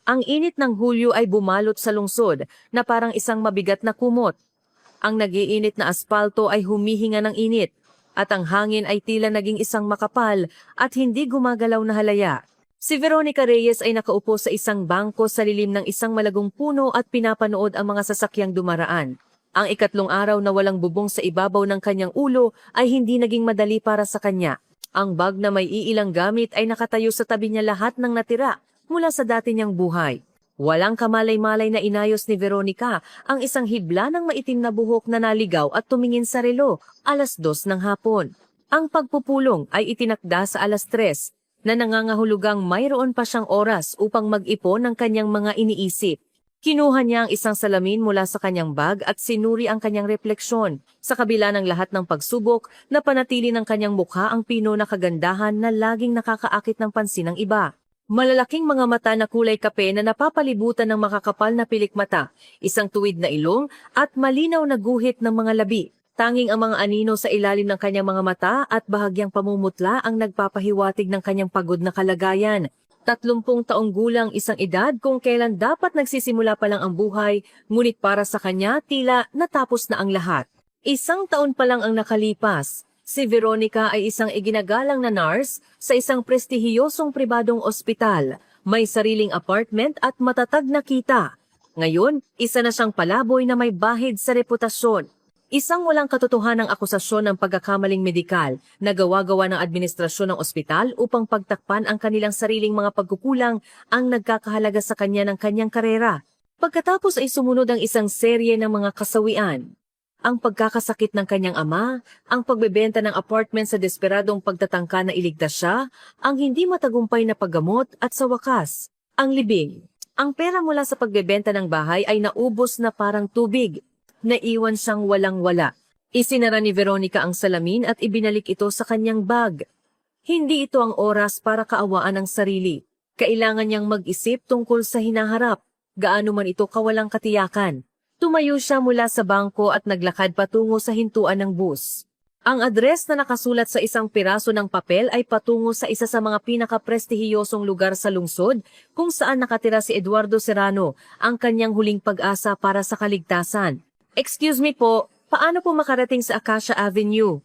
Ang init ng Hulyo ay bumalot sa lungsod na parang isang mabigat na kumot. Ang nagiinit na aspalto ay humihinga ng init at ang hangin ay tila naging isang makapal at hindi gumagalaw na halaya. Si Veronica Reyes ay nakaupo sa isang bangko sa lilim ng isang malagong puno at pinapanood ang mga sasakyang dumaraan. Ang ikatlong araw na walang bubong sa ibabaw ng kanyang ulo ay hindi naging madali para sa kanya. Ang bag na may iilang gamit ay nakatayo sa tabi niya lahat ng natira mula sa dati niyang buhay. Walang kamalay-malay na inayos ni Veronica ang isang hibla ng maitim na buhok na naligaw at tumingin sa relo, 2:00 ng hapon. Ang pagpupulong ay itinakda sa 3:00 na nangangahulugang mayroon pa siyang oras upang mag-ipon ng kanyang mga iniisip. Kinuha niya ang isang salamin mula sa kanyang bag at sinuri ang kanyang refleksyon. Sa kabila ng lahat ng pagsubok, napanatili ng kanyang mukha ang pino na kagandahan na laging nakakaakit ng pansin ng iba. Malalaking mga mata na kulay kape na napapalibutan ng makakapal na pilikmata, isang tuwid na ilong at malinaw na guhit ng mga labi. Tanging ang mga anino sa ilalim ng kanyang mga mata at bahagyang pamumutla ang nagpapahiwatig ng kanyang pagod na kalagayan. 30 taong gulang, isang edad kung kailan dapat nagsisimula pa lang ang buhay, ngunit para sa kanya tila natapos na ang lahat. 1 taon pa lang ang nakalipas. Si Veronica ay isang iginagalang na nurse sa isang prestihiyosong pribadong ospital. May sariling apartment at matatag na kita. Ngayon, isa na siyang palaboy na may bahid sa reputasyon. Isang walang katotohanang akusasyon ng pagkakamaling medikal na gawa-gawa ng administrasyon ng ospital upang pagtakpan ang kanilang sariling mga pagkukulang ang nagkakahalaga sa kanya ng kanyang karera. Pagkatapos ay sumunod ang isang serye ng mga kasawian. Ang pagkakasakit ng kanyang ama, ang pagbebenta ng apartment sa desperadong pagtatangka na iligtas siya, ang hindi matagumpay na paggamot at sa wakas, ang libing. Ang pera mula sa pagbebenta ng bahay ay naubos na parang tubig. Naiwan siyang walang-wala. Isinara ni Veronica ang salamin at ibinalik ito sa kanyang bag. Hindi ito ang oras para kaawaan ang sarili. Kailangan niyang mag-isip tungkol sa hinaharap, gaano man ito kawalang katiyakan. Tumayo siya mula sa bangko at naglakad patungo sa hintuan ng bus. Ang address na nakasulat sa isang piraso ng papel ay patungo sa isa sa mga pinakaprestihiyosong lugar sa lungsod kung saan nakatira si Eduardo Serrano, ang kanyang huling pag-asa para sa kaligtasan. "Excuse me po, paano po makarating sa Acacia Avenue?"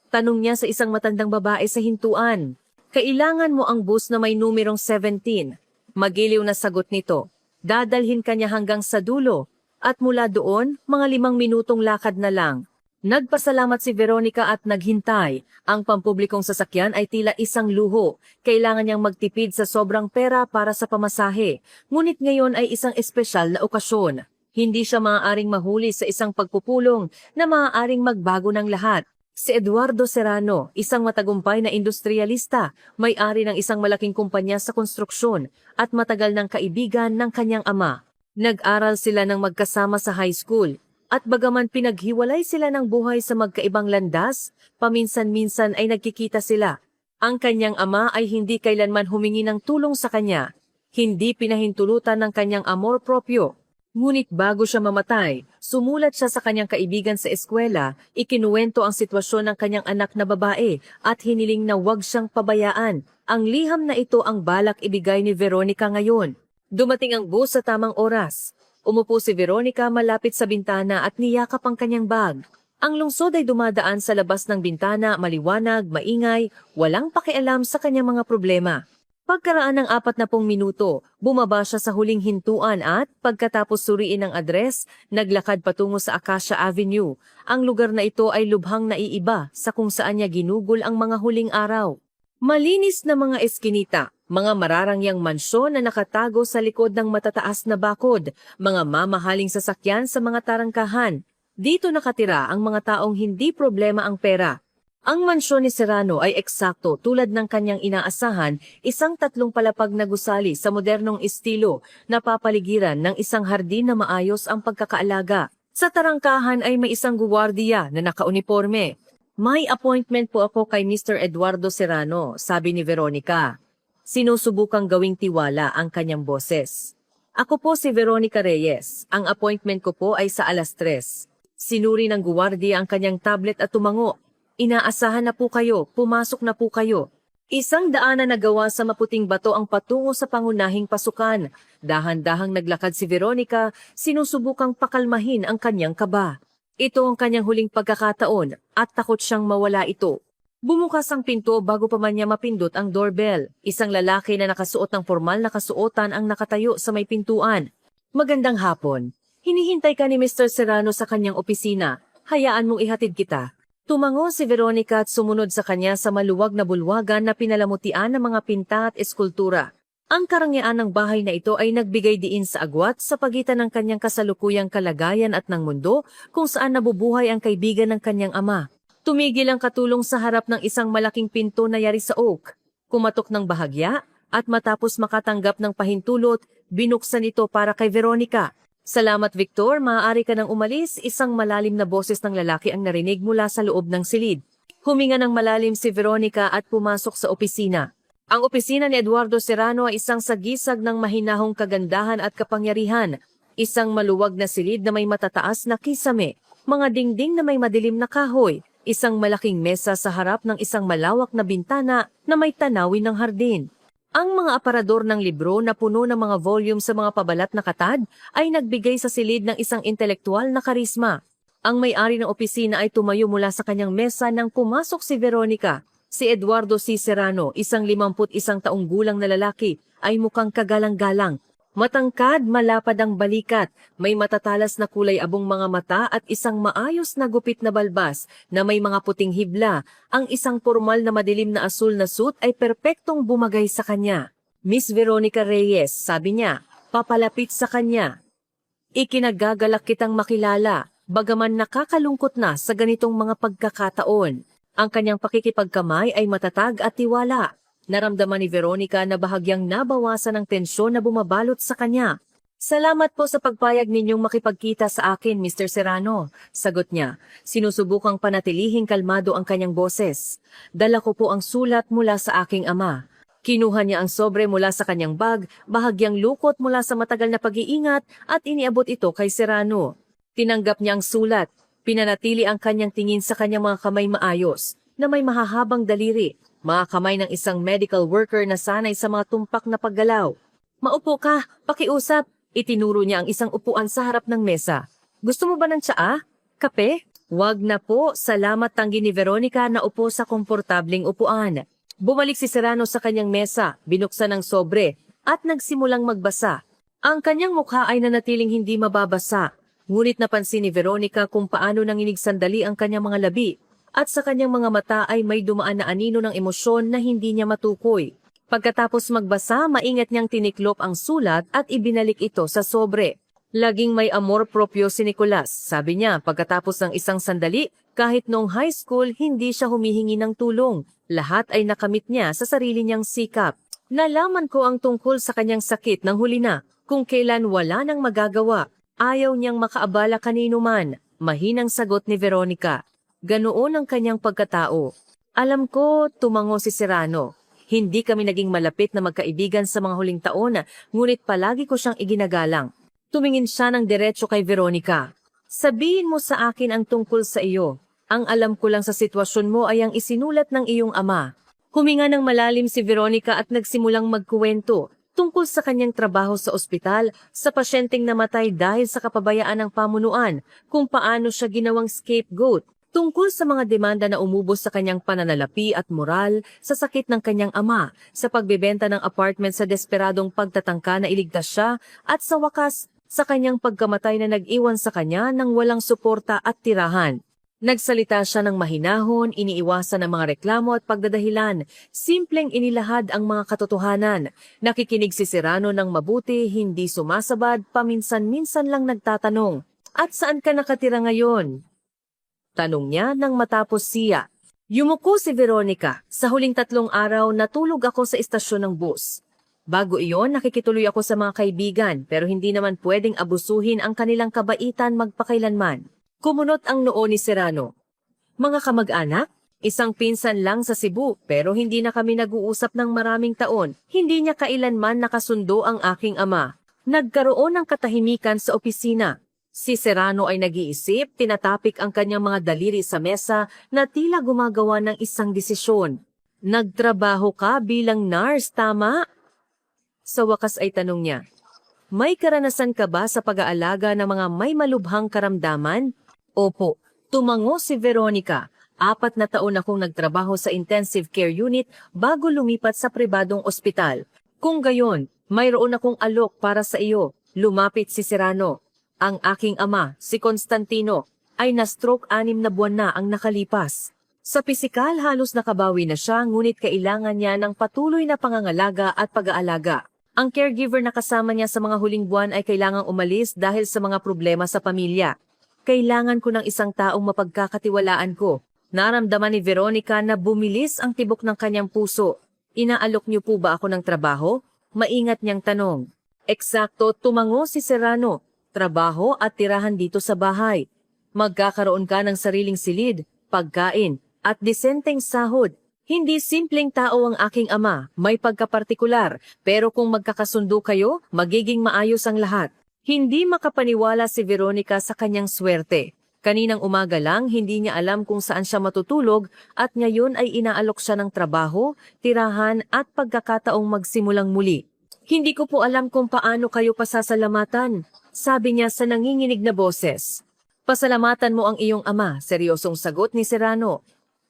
Tanong niya sa isang matandang babae sa hintuan. "Kailangan mo ang bus na may numerong 17. Magiliw na sagot nito. "Dadalhin ka niya hanggang sa dulo." At mula doon, mga 5 minutong lakad na lang. Nagpasalamat si Veronica at naghintay. Ang pampublikong sasakyan ay tila isang luho. Kailangan niyang magtipid sa sobrang pera para sa pamasahe. Ngunit ngayon ay isang espesyal na okasyon. Hindi siya maaaring mahuli sa isang pagpupulong na maaaring magbago ng lahat. Si Eduardo Serrano, isang matagumpay na industrialista, may-ari ng isang malaking kumpanya sa konstruksyon at matagal ng kaibigan ng kanyang ama. Nag-aral sila ng magkasama sa high school at bagaman pinaghiwalay sila ng buhay sa magkaibang landas, paminsan-minsan ay nagkikita sila. Ang kanyang ama ay hindi kailanman humingi ng tulong sa kanya. Hindi pinahintulutan ng kanyang amor propyo. Ngunit bago siya mamatay, sumulat siya sa kanyang kaibigan sa eskwela, ikinuwento ang sitwasyon ng kanyang anak na babae at hiniling na huwag siyang pabayaan. Ang liham na ito ang balak ibigay ni Veronica ngayon. Dumating ang bus sa tamang oras. Umupo si Veronica malapit sa bintana at niyakap ang kanyang bag. Ang lungsod ay dumadaan sa labas ng bintana, maliwanag, maingay, walang pakialam sa kanyang mga problema. Pagkaraan ng 40 minuto, bumaba siya sa huling hintuan at, pagkatapos suriin ang address, naglakad patungo sa Acacia Avenue. Ang lugar na ito ay lubhang naiiba sa kung saan niya ginugol ang mga huling araw. Malinis na mga eskinita, mga mararangyang mansyon na nakatago sa likod ng matataas na bakod, mga mamahaling sasakyan sa mga tarangkahan. Dito nakatira ang mga taong hindi problema ang pera. Ang mansyon ni Serrano ay eksakto tulad ng kanyang inaasahan, isang 3 palapag na gusali sa modernong estilo na papaligiran ng isang hardin na maayos ang pagkakaalaga. Sa tarangkahan ay may isang guwardiya na nakauniporme. "May appointment po ako kay Mr. Eduardo Serrano," sabi ni Veronica. Sinusubukang gawing tiwala ang kanyang boses. "Ako po si Veronica Reyes. Ang appointment ko po ay sa 3:00. Sinuri ng guwardiya ang kanyang tablet at tumango. "Inaasahan na po kayo, pumasok na po kayo." Isang daanan na gawa sa maputing bato ang patungo sa pangunahing pasukan. Dahan-dahang naglakad si Veronica, sinusubukang pakalmahin ang kanyang kaba. Ito ang kanyang huling pagkakataon at takot siyang mawala ito. Bumukas ang pinto bago pa man niya mapindot ang doorbell. Isang lalaki na nakasuot ng formal na kasuotan ang nakatayo sa may pintuan. Magandang hapon. Hinihintay ka ni Mr. Serrano sa kanyang opisina. Hayaan mong ihatid kita. Tumango si Veronica at sumunod sa kanya sa maluwag na bulwagan na pinalamutian ng mga pinta at eskultura. Ang karangyaan ng bahay na ito ay nagbigay diin sa agwat sa pagitan ng kanyang kasalukuyang kalagayan at ng mundo kung saan nabubuhay ang kaibigan ng kanyang ama. Tumigil ang katulong sa harap ng isang malaking pinto na yari sa oak. Kumatok ng bahagya at matapos makatanggap ng pahintulot, binuksan ito para kay Veronica. Salamat Victor, maaari ka nang umalis, isang malalim na boses ng lalaki ang narinig mula sa loob ng silid. Huminga ng malalim si Veronica at pumasok sa opisina. Ang opisina ni Eduardo Serrano ay isang sagisag ng mahinahong kagandahan at kapangyarihan. Isang maluwag na silid na may matataas na kisame, mga dingding na may madilim na kahoy, isang malaking mesa sa harap ng isang malawak na bintana na may tanawin ng hardin. Ang mga aparador ng libro na puno ng mga volume sa mga pabalat na katad ay nagbigay sa silid ng isang intelektual na karisma. Ang may-ari ng opisina ay tumayo mula sa kanyang mesa nang pumasok si Veronica. Si Eduardo C. Serrano, isang 51 taong gulang na lalaki, ay mukhang kagalang-galang. Matangkad, malapad ang balikat, may matatalas na kulay abong mga mata at isang maayos na gupit na balbas na may mga puting hibla. Ang isang formal na madilim na asul na suit ay perpektong bumagay sa kanya. Miss Veronica Reyes, sabi niya, papalapit sa kanya. Ikinagagalak kitang makilala, bagaman nakakalungkot na sa ganitong mga pagkakataon. Ang kanyang pakikipagkamay ay matatag at tiwala. Naramdaman ni Veronica na bahagyang nabawasan ang tensyon na bumabalot sa kanya. Salamat po sa pagpayag ninyong makipagkita sa akin, Mr. Serrano. Sagot niya. Sinusubukang panatilihing kalmado ang kanyang boses. Dala ko po ang sulat mula sa aking ama. Kinuha niya ang sobre mula sa kanyang bag, bahagyang lukot mula sa matagal na pag-iingat at iniabot ito kay Serrano. Tinanggap niya ang sulat. Pinanatili ang kanyang tingin sa kanyang mga kamay maayos, na may mahahabang daliri. Mga kamay ng isang medical worker na sanay sa mga tumpak na paggalaw. Maupo ka, pakiusap. Itinuro niya ang isang upuan sa harap ng mesa. Gusto mo ba ng tsaa? Kape? Wag na po, salamat, tanggi ni Veronica na upo sa komportabling upuan. Bumalik si Serrano sa kanyang mesa, binuksan ang sobre, at nagsimulang magbasa. Ang kanyang mukha ay nanatiling hindi mababasa, ngunit napansin ni Veronica kung paano nanginig sandali ang kanyang mga labi. At sa kanyang mga mata ay may dumaan na anino ng emosyon na hindi niya matukoy. Pagkatapos magbasa, maingat niyang tiniklop ang sulat at ibinalik ito sa sobre. Laging may amor proprio si Nicolas, sabi niya pagkatapos ng isang sandali, kahit noong high school hindi siya humihingi ng tulong. Lahat ay nakamit niya sa sarili niyang sikap. Nalaman ko ang tungkol sa kanyang sakit ng huli na, kung kailan wala nang magagawa. Ayaw niyang makaabala kanino man, mahinang sagot ni Veronica. Ganoon ang kanyang pagkatao. Alam ko, tumango si Serrano. Hindi kami naging malapit na magkaibigan sa mga huling taon, ngunit palagi ko siyang iginagalang. Tumingin siya ng diretso kay Veronica. Sabihin mo sa akin ang tungkol sa iyo. Ang alam ko lang sa sitwasyon mo ay ang isinulat ng iyong ama. Huminga ng malalim si Veronica at nagsimulang magkuwento tungkol sa kanyang trabaho sa ospital, sa pasyenteng namatay dahil sa kapabayaan ng pamunuan, kung paano siya ginawang scapegoat, tungkol sa mga demanda na umubos sa kanyang pananalapi at moral, sa sakit ng kanyang ama, sa pagbebenta ng apartment sa desperadong pagtatangka na iligtas siya, at sa wakas, sa kanyang pagkamatay na nag-iwan sa kanya ng walang suporta at tirahan. Nagsalita siya ng mahinahon, iniiwasan ang mga reklamo at pagdadahilan, simpleng inilahad ang mga katotohanan. Nakikinig si Serrano ng mabuti, hindi sumasabad, paminsan-minsan lang nagtatanong, "At saan ka nakatira ngayon?" Tanong niya nang matapos siya. Yumuko si Veronica. Sa huling 3 araw, natulog ako sa istasyon ng bus. Bago iyon, nakikituloy ako sa mga kaibigan, pero hindi naman pwedeng abusuhin ang kanilang kabaitan magpakailanman. Kumunot ang noo ni Serrano. Mga kamag-anak? Isang pinsan lang sa Cebu, pero hindi na kami nag-uusap ng maraming taon. Hindi niya kailanman nakasundo ang aking ama. Nagkaroon ng katahimikan sa opisina. Si Serrano ay nag-iisip, tinatapik ang kanyang mga daliri sa mesa na tila gumagawa ng isang desisyon. Nagtrabaho ka bilang nurse, tama? Sa wakas ay tanong niya, may karanasan ka ba sa pag-aalaga ng mga may malubhang karamdaman? Opo, tumango si Veronica. 4 na taon akong nagtrabaho sa intensive care unit bago lumipat sa pribadong ospital. Kung gayon, mayroon akong alok para sa iyo. Lumapit si Serrano. Ang aking ama, si Constantino, ay na-stroke 6 na buwan na ang nakalipas. Sa pisikal halos nakabawi na siya ngunit kailangan niya ng patuloy na pangangalaga at pag-aalaga. Ang caregiver na kasama niya sa mga huling buwan ay kailangang umalis dahil sa mga problema sa pamilya. Kailangan ko ng isang taong mapagkakatiwalaan ko. Naramdaman ni Veronica na bumilis ang tibok ng kanyang puso. Inaalok niyo po ba ako ng trabaho? Maingat niyang tanong. Eksakto, tumango si Serrano. Trabaho at tirahan dito sa bahay. Magkakaroon ka ng sariling silid, pagkain, at disenteng sahod. Hindi simpleng tao ang aking ama, may pagkapartikular, pero kung magkakasundo kayo, magiging maayos ang lahat. Hindi makapaniwala si Veronica sa kanyang swerte. Kaninang umaga lang, hindi niya alam kung saan siya matutulog at ngayon ay inaalok siya ng trabaho, tirahan at pagkakataong magsimulang muli. Hindi ko po alam kung paano kayo pasasalamatan, sabi niya sa nanginginig na boses. Pasalamatan mo ang iyong ama, seryosong sagot ni Serrano.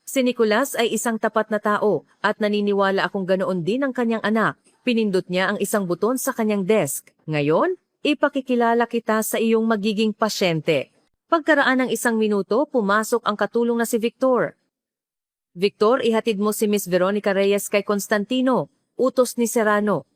Si Nicolas ay isang tapat na tao at naniniwala akong ganoon din ang kanyang anak. Pinindot niya ang isang buton sa kanyang desk. Ngayon, ipakikilala kita sa iyong magiging pasyente. Pagkaraan ng 1 minuto, pumasok ang katulong na si Victor. Victor, ihatid mo si Miss Veronica Reyes kay Constantino, utos ni Serrano.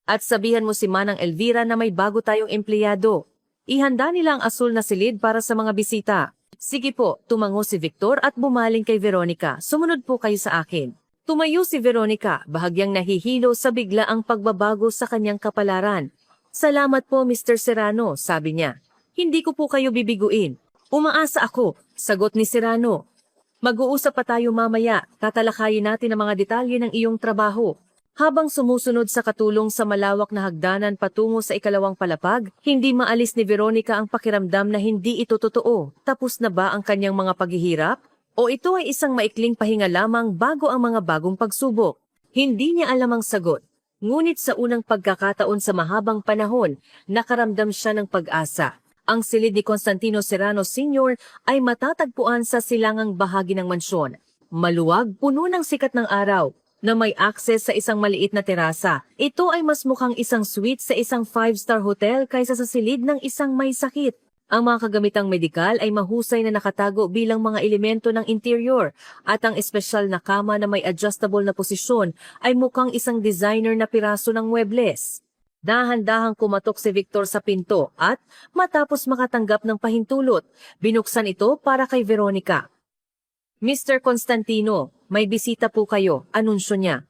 At sabihan mo si Manang Elvira na may bago tayong empleyado. Ihanda nila ang asul na silid para sa mga bisita. Sige po, tumango si Victor at bumaling kay Veronica. Sumunod po kayo sa akin. Tumayo si Veronica, bahagyang nahihilo sa biglaang pagbabago sa kanyang kapalaran. Salamat po, Mr. Serrano, sabi niya. Hindi ko po kayo bibiguin. Umaasa ako, sagot ni Serrano. Mag-uusap pa tayo mamaya, tatalakayin natin ang mga detalye ng iyong trabaho. Habang sumusunod sa katulong sa malawak na hagdanan patungo sa 2 palapag, hindi maalis ni Veronica ang pakiramdam na hindi ito totoo. Tapos na ba ang kanyang mga paghihirap? O ito ay isang maikling pahinga lamang bago ang mga bagong pagsubok? Hindi niya alam ang sagot. Ngunit sa unang pagkakataon sa mahabang panahon, nakaramdam siya ng pag-asa. Ang silid ni Constantino Serrano Sr. ay matatagpuan sa silangang bahagi ng mansyon. Maluwag, puno ng sikat ng araw, na may access sa isang maliit na terasa. Ito ay mas mukhang isang suite sa isang 5-star hotel kaysa sa silid ng isang may sakit. Ang mga kagamitang medikal ay mahusay na nakatago bilang mga elemento ng interior at ang espesyal na kama na may adjustable na posisyon ay mukhang isang designer na piraso ng muebles. Dahan-dahang kumatok si Victor sa pinto at, matapos makatanggap ng pahintulot, binuksan ito para kay Veronica. Mr. Constantino, may bisita po kayo, anunsyo niya.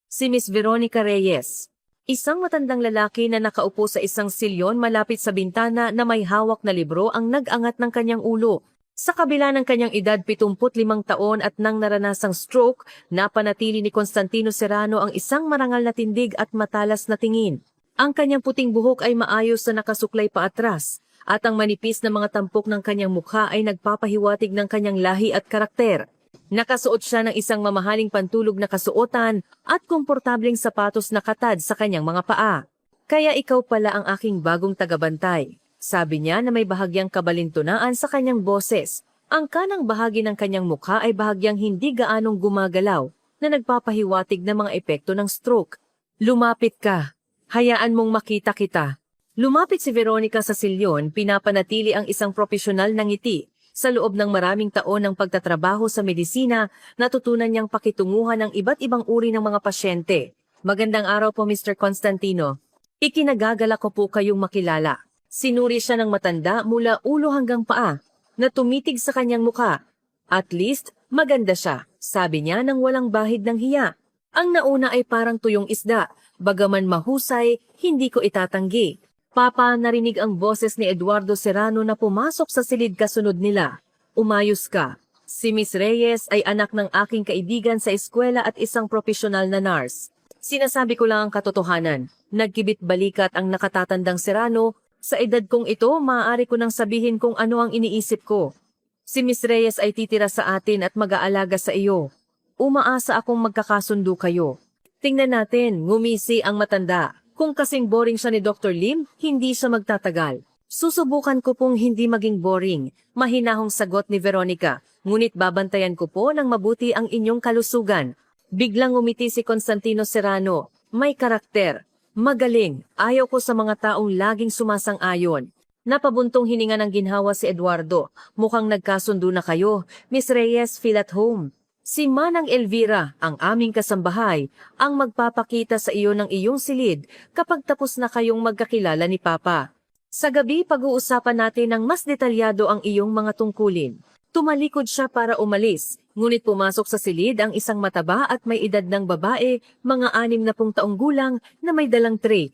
Si Miss Veronica Reyes. Isang matandang lalaki na nakaupo sa isang silyon malapit sa bintana na may hawak na libro ang nag-angat ng kanyang ulo. Sa kabila ng kanyang edad 75 taon at nang naranasang stroke, napanatili ni Constantino Serrano ang isang marangal na tindig at matalas na tingin. Ang kanyang puting buhok ay maayos na nakasuklay pa atras, at ang manipis na mga tampok ng kanyang mukha ay nagpapahiwatig ng kanyang lahi at karakter. Nakasuot siya ng isang mamahaling pantulog na kasuotan at komportableng sapatos na katad sa kanyang mga paa. Kaya ikaw pala ang aking bagong tagabantay. Sabi niya na may bahagyang kabalintunaan sa kanyang boses. Ang kanang bahagi ng kanyang mukha ay bahagyang hindi gaanong gumagalaw na nagpapahiwatig ng mga epekto ng stroke. Lumapit ka. Hayaan mong makita kita. Lumapit si Veronica sa silyon, pinapanatili ang isang profesional na ngiti. Sa loob ng maraming taon ng pagtatrabaho sa medisina, natutunan niyang pakitunguhan ng iba't ibang uri ng mga pasyente. Magandang araw po, Mr. Constantino. Ikinagagala ko po kayong makilala. Sinuri siya ng matanda mula ulo hanggang paa, na tumitig sa kanyang mukha. At least, maganda siya, sabi niya nang walang bahid ng hiya. Ang nauna ay parang tuyong isda, bagaman mahusay, hindi ko itatanggi. Papa, narinig ang boses ni Eduardo Serrano na pumasok sa silid kasunod nila. Umayos ka. Si Miss Reyes ay anak ng aking kaibigan sa eskwela at isang profesional na nurse. Sinasabi ko lang ang katotohanan. Nagkibit balikat ang nakatatandang Serrano. Sa edad kong ito, maaari ko nang sabihin kung ano ang iniisip ko. Si Miss Reyes ay titira sa atin at mag-aalaga sa iyo. Umaasa akong magkakasundo kayo. Tingnan natin, ngumisi ang matanda. Kung kasing boring siya ni Dr. Lim, hindi siya magtatagal. Susubukan ko pong hindi maging boring, mahinahong sagot ni Veronica. Ngunit babantayan ko po ng mabuti ang inyong kalusugan. Biglang umiti si Constantino Serrano. May karakter. Magaling. Ayaw ko sa mga taong laging sumasang-ayon. Napabuntong hininga ng ginhawa si Eduardo. Mukhang nagkasundo na kayo. Miss Reyes, feel at home. Si Manang Elvira, ang aming kasambahay, ang magpapakita sa iyo ng iyong silid kapag tapos na kayong magkakilala ni Papa. Sa gabi, pag-uusapan natin ng mas detalyado ang iyong mga tungkulin. Tumalikod siya para umalis, ngunit pumasok sa silid ang isang mataba at may edad ng babae, mga 60 taong gulang na may dalang tray,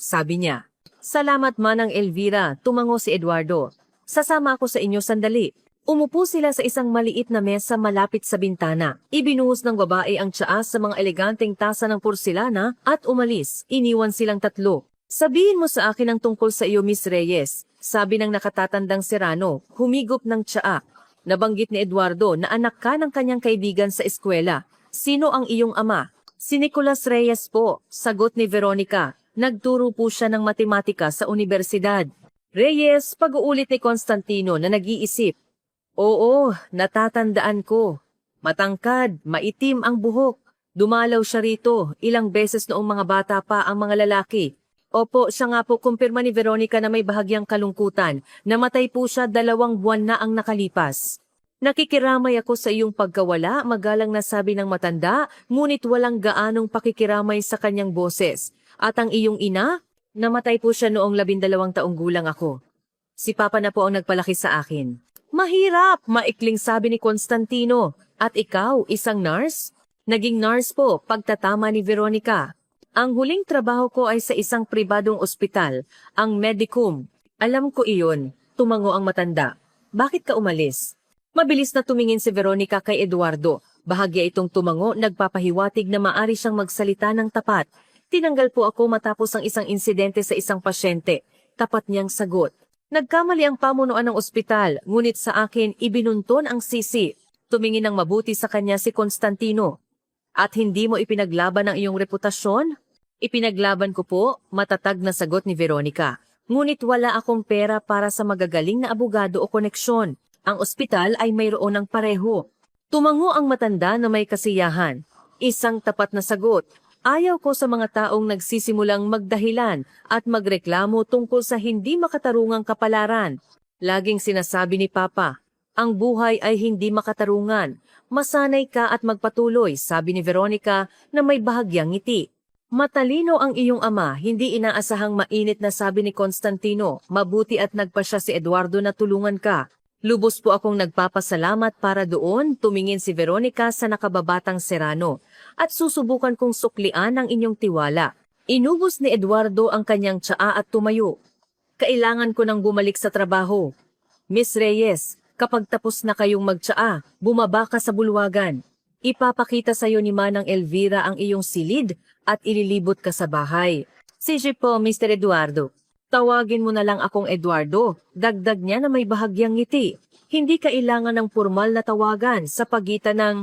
sabi niya. Salamat Manang Elvira, tumango si Eduardo. Sasama ako sa inyo sandali. Umupo sila sa isang maliit na mesa malapit sa bintana. Ibinuhos ng babae ang tsaa sa mga eleganteng tasa ng porselana at umalis. Iniwan silang tatlo. Sabihin mo sa akin ang tungkol sa iyo, Miss Reyes, sabi ng nakatatandang Serrano, humigop ng tsaa. Nabanggit ni Eduardo na anak ka ng kanyang kaibigan sa eskwela. Sino ang iyong ama? Si Nicolas Reyes po, sagot ni Veronica. Nagturo po siya ng matematika sa universidad. Reyes, pag-uulit ni Constantino na nag-iisip. Oo, natatandaan ko. Matangkad, maitim ang buhok. Dumalaw siya rito, ilang beses noong mga bata pa ang mga lalaki. Opo, siya nga po kumpirma ni Veronica na may bahagyang kalungkutan. Namatay po siya 2 buwan na ang nakalipas. Nakikiramay ako sa iyong pagkawala, magalang na sabi ng matanda, ngunit walang gaanong pakikiramay sa kanyang boses. At ang iyong ina? Namatay po siya noong 12 taong gulang ako. Si Papa na po ang nagpalaki sa akin. Mahirap, maikling sabi ni Constantino. At ikaw, isang nurse? Naging nurse po, pagtatama ni Veronica. Ang huling trabaho ko ay sa isang pribadong ospital, ang Medicum. Alam ko iyon, tumango ang matanda. Bakit ka umalis? Mabilis na tumingin si Veronica kay Eduardo. Bahagya itong tumango, nagpapahiwatig na maari siyang magsalita ng tapat. Tinanggal po ako matapos ang isang insidente sa isang pasyente. Tapat niyang sagot. Nagkamali ang pamunuan ng ospital, ngunit sa akin ibinunton ang sisi. Tumingin ng mabuti sa kanya si Constantino. At hindi mo ipinaglaban ang iyong reputasyon? Ipinaglaban ko po, matatag na sagot ni Veronica. Ngunit wala akong pera para sa magagaling na abogado o koneksyon. Ang ospital ay mayroon ng pareho. Tumango ang matanda na may kasiyahan. Isang tapat na sagot. Ayaw ko sa mga taong nagsisimulang magdahilan at magreklamo tungkol sa hindi makatarungang kapalaran. Laging sinasabi ni Papa, ang buhay ay hindi makatarungan. Masanay ka at magpatuloy, sabi ni Veronica na may bahagyang ngiti. Matalino ang iyong ama, hindi inaasahang mainit na sabi ni Constantino. Mabuti at nagpa siya si Eduardo na tulungan ka. Lubos po akong nagpapasalamat para doon, tumingin si Veronica sa nakababatang Serrano, at susubukan kong suklian ang inyong tiwala. Inubos ni Eduardo ang kanyang tsaa at tumayo. Kailangan ko nang bumalik sa trabaho. Miss Reyes, kapag tapos na kayong magtsaa, bumaba ka sa bulwagan. Ipapakita sa iyo ni Manang Elvira ang iyong silid at ililibot ka sa bahay. Sige po, Mr. Eduardo. Tawagin mo na lang akong Eduardo, dagdag niya na may bahagyang ngiti. Hindi kailangan ng formal na tawagan sa pagitan ng...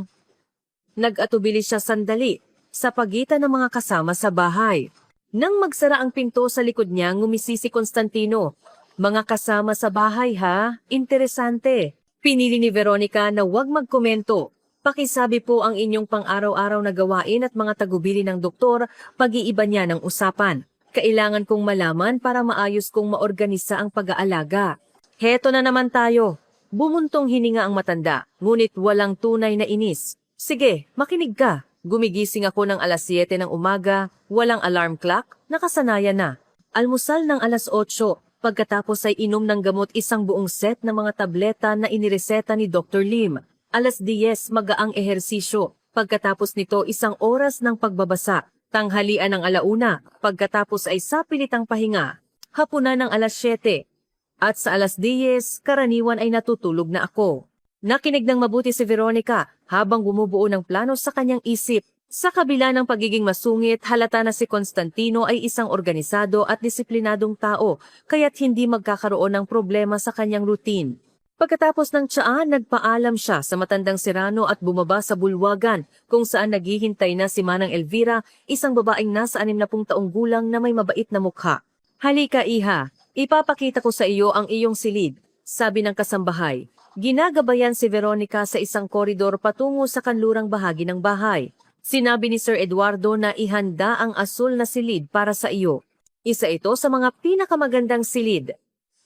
Nag-atubili siya sandali, sa pagitan ng mga kasama sa bahay. Nang magsara ang pinto sa likod niya, ngumisi si Constantino. Mga kasama sa bahay ha? Interesante. Pinili ni Veronica na huwag magkomento. Pakisabi po ang inyong pang-araw-araw na gawain at mga tagubili ng doktor, pag-iiba niya ng usapan. Kailangan kong malaman para maayos kong maorganisa ang pag-aalaga. Heto na naman tayo. Bumuntong hininga ang matanda, ngunit walang tunay na inis. Sige, makinig ka. Gumigising ako ng 7:00 ng umaga, walang alarm clock, nakasanayan na. Almusal ng 8:00, pagkatapos ay inom ng gamot isang buong set ng mga tableta na inireseta ni Dr. Lim. 10:00 magaang ehersisyo, pagkatapos nito 1 oras ng pagbabasa. Tanghalian ng 1:00, pagkatapos ay sapilitang pahinga. Hapunan ng 7:00. At sa 10:00, karaniwan ay natutulog na ako. Nakinig ng mabuti si Veronica habang bumubuo ng plano sa kanyang isip. Sa kabila ng pagiging masungit, halata na si Constantino ay isang organisado at disiplinadong tao, kaya't hindi magkakaroon ng problema sa kanyang routine. Pagkatapos ng tiyaan, nagpaalam siya sa matandang Serrano at bumaba sa bulwagan kung saan naghihintay na si Manang Elvira, isang babaeng nasa 60 taong gulang na may mabait na mukha. "Halika, iha, ipapakita ko sa iyo ang iyong silid," sabi ng kasambahay. Ginagabayan si Veronica sa isang koridor patungo sa kanlurang bahagi ng bahay. Sinabi ni Sir Eduardo na ihanda ang asul na silid para sa iyo. Isa ito sa mga pinakamagandang silid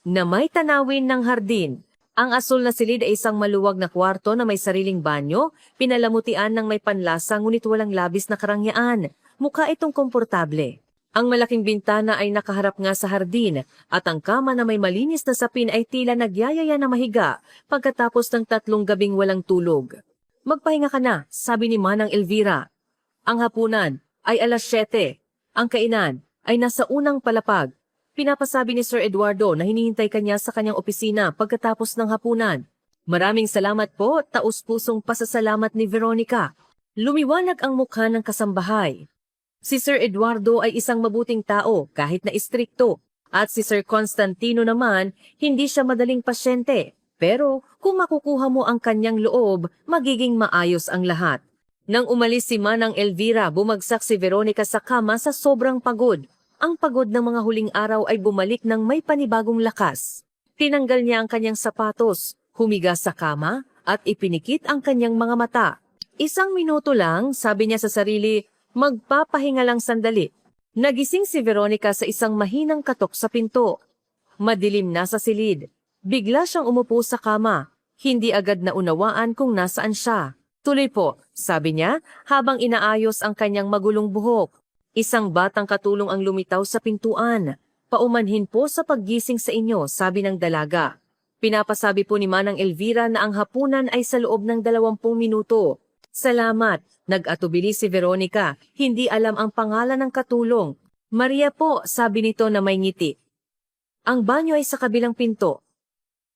na may tanawin ng hardin. Ang asul na silid ay isang maluwag na kwarto na may sariling banyo, pinalamutian ng may panlasa ngunit walang labis na karangyaan. Mukha itong komportable. Ang malaking bintana ay nakaharap nga sa hardin at ang kama na may malinis na sapin ay tila nagyayaya na mahiga pagkatapos ng 3 gabing walang tulog. "Magpahinga ka na," sabi ni Manang Elvira. Ang hapunan ay 7:00. Ang kainan ay nasa unang palapag. Pinapasabi ni Sir Eduardo na hinihintay kanya sa kanyang opisina pagkatapos ng hapunan. "Maraming salamat po, taus-pusong pasasalamat ni Veronica." Lumiwanag ang mukha ng kasambahay. Si Sir Eduardo ay isang mabuting tao kahit na istrikto, at si Sir Constantino naman hindi siya madaling pasyente. Pero kung makukuha mo ang kanyang loob, magiging maayos ang lahat. Nang umalis si Manang Elvira, bumagsak si Veronica sa kama sa sobrang pagod. Ang pagod ng mga huling araw ay bumalik ng may panibagong lakas. Tinanggal niya ang kanyang sapatos, humiga sa kama, at ipinikit ang kanyang mga mata. 1 minuto lang, sabi niya sa sarili, magpapahinga lang sandali. Nagising si Veronica sa isang mahinang katok sa pinto. Madilim na sa silid. Bigla siyang umupo sa kama. Hindi agad naunawaan kung nasaan siya. "Tuloy po," sabi niya habang inaayos ang kanyang magulong buhok. Isang batang katulong ang lumitaw sa pintuan. "Paumanhin po sa paggising sa inyo," sabi ng dalaga. Pinapasabi po ni Manang Elvira na ang hapunan ay sa loob ng 20 minuto. "Salamat," nag-atubili si Veronica. Hindi alam ang pangalan ng katulong. "Maria po," sabi nito na may ngiti. "Ang banyo ay sa kabilang pinto.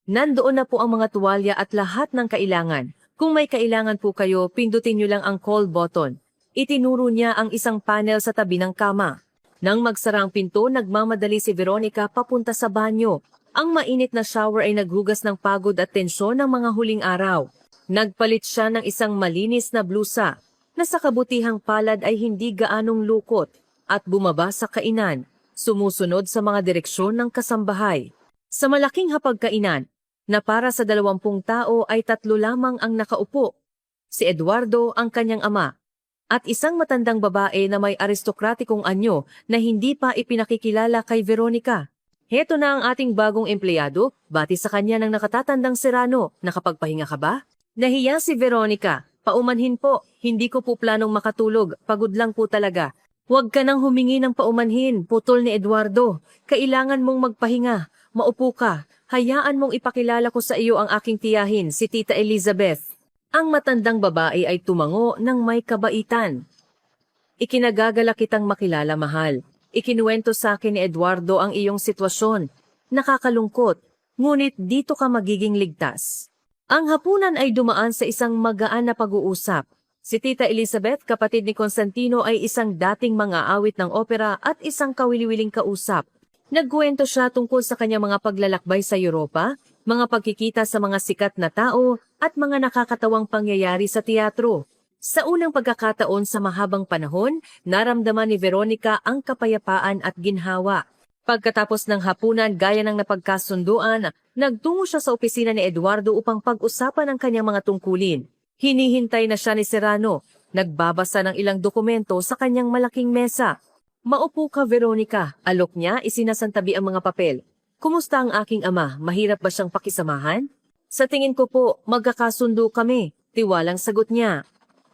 Nandoon na po ang mga tuwalya at lahat ng kailangan. Kung may kailangan po kayo, pindutin niyo lang ang call button." Itinuro niya ang isang panel sa tabi ng kama. Nang magsara ang pinto, nagmamadali si Veronica papunta sa banyo. Ang mainit na shower ay naghugas ng pagod at tensyon ng mga huling araw. Nagpalit siya ng isang malinis na blusa na sa kabutihang palad ay hindi gaanong lukot at bumaba sa kainan, sumusunod sa mga direksyon ng kasambahay. Sa malaking hapagkainan, na para sa 20 tao ay 3 lamang ang nakaupo. Si Eduardo, ang kanyang ama, at isang matandang babae na may aristokratikong anyo na hindi pa ipinakikilala kay Veronica. "Heto na ang ating bagong empleyado," bati sa kanya ng nakatatandang Serrano. "Nakapagpahinga ka ba?" Nahiya si Veronica. "Paumanhin po, hindi ko po planong makatulog, pagod lang po talaga." "Huwag ka nang humingi ng paumanhin," putol ni Eduardo. "Kailangan mong magpahinga. Maupo ka. Hayaan mong ipakilala ko sa iyo ang aking tiyahin, si Tita Elizabeth." Ang matandang babae ay tumango ng may kabaitan. "Ikinagagala kitang makilala, mahal. Ikinuwento sa akin ni Eduardo ang iyong sitwasyon. Nakakalungkot, ngunit dito ka magiging ligtas." Ang hapunan ay dumaan sa isang magaan na pag-uusap. Si Tita Elizabeth, kapatid ni Constantino, ay isang dating mang-aawit ng opera at isang kawili-wiling kausap. Nagkwento siya tungkol sa kanyang mga paglalakbay sa Europa, mga pagkikita sa mga sikat na tao, at mga nakakatawang pangyayari sa teatro. Sa unang pagkakataon sa mahabang panahon, naramdaman ni Veronica ang kapayapaan at ginhawa. Pagkatapos ng hapunan, gaya ng napagkasunduan, nagtungo siya sa opisina ni Eduardo upang pag-usapan ang kanyang mga tungkulin. Hinihintay na siya ni Serrano. Nagbabasa ng ilang dokumento sa kanyang malaking mesa. "Maupo ka, Veronica," alok niya, isinasantabi ang mga papel. "Kumusta ang aking ama? Mahirap ba siyang pakisamahan?" "Sa tingin ko po, magkakasundo kami," tiwalang sagot niya.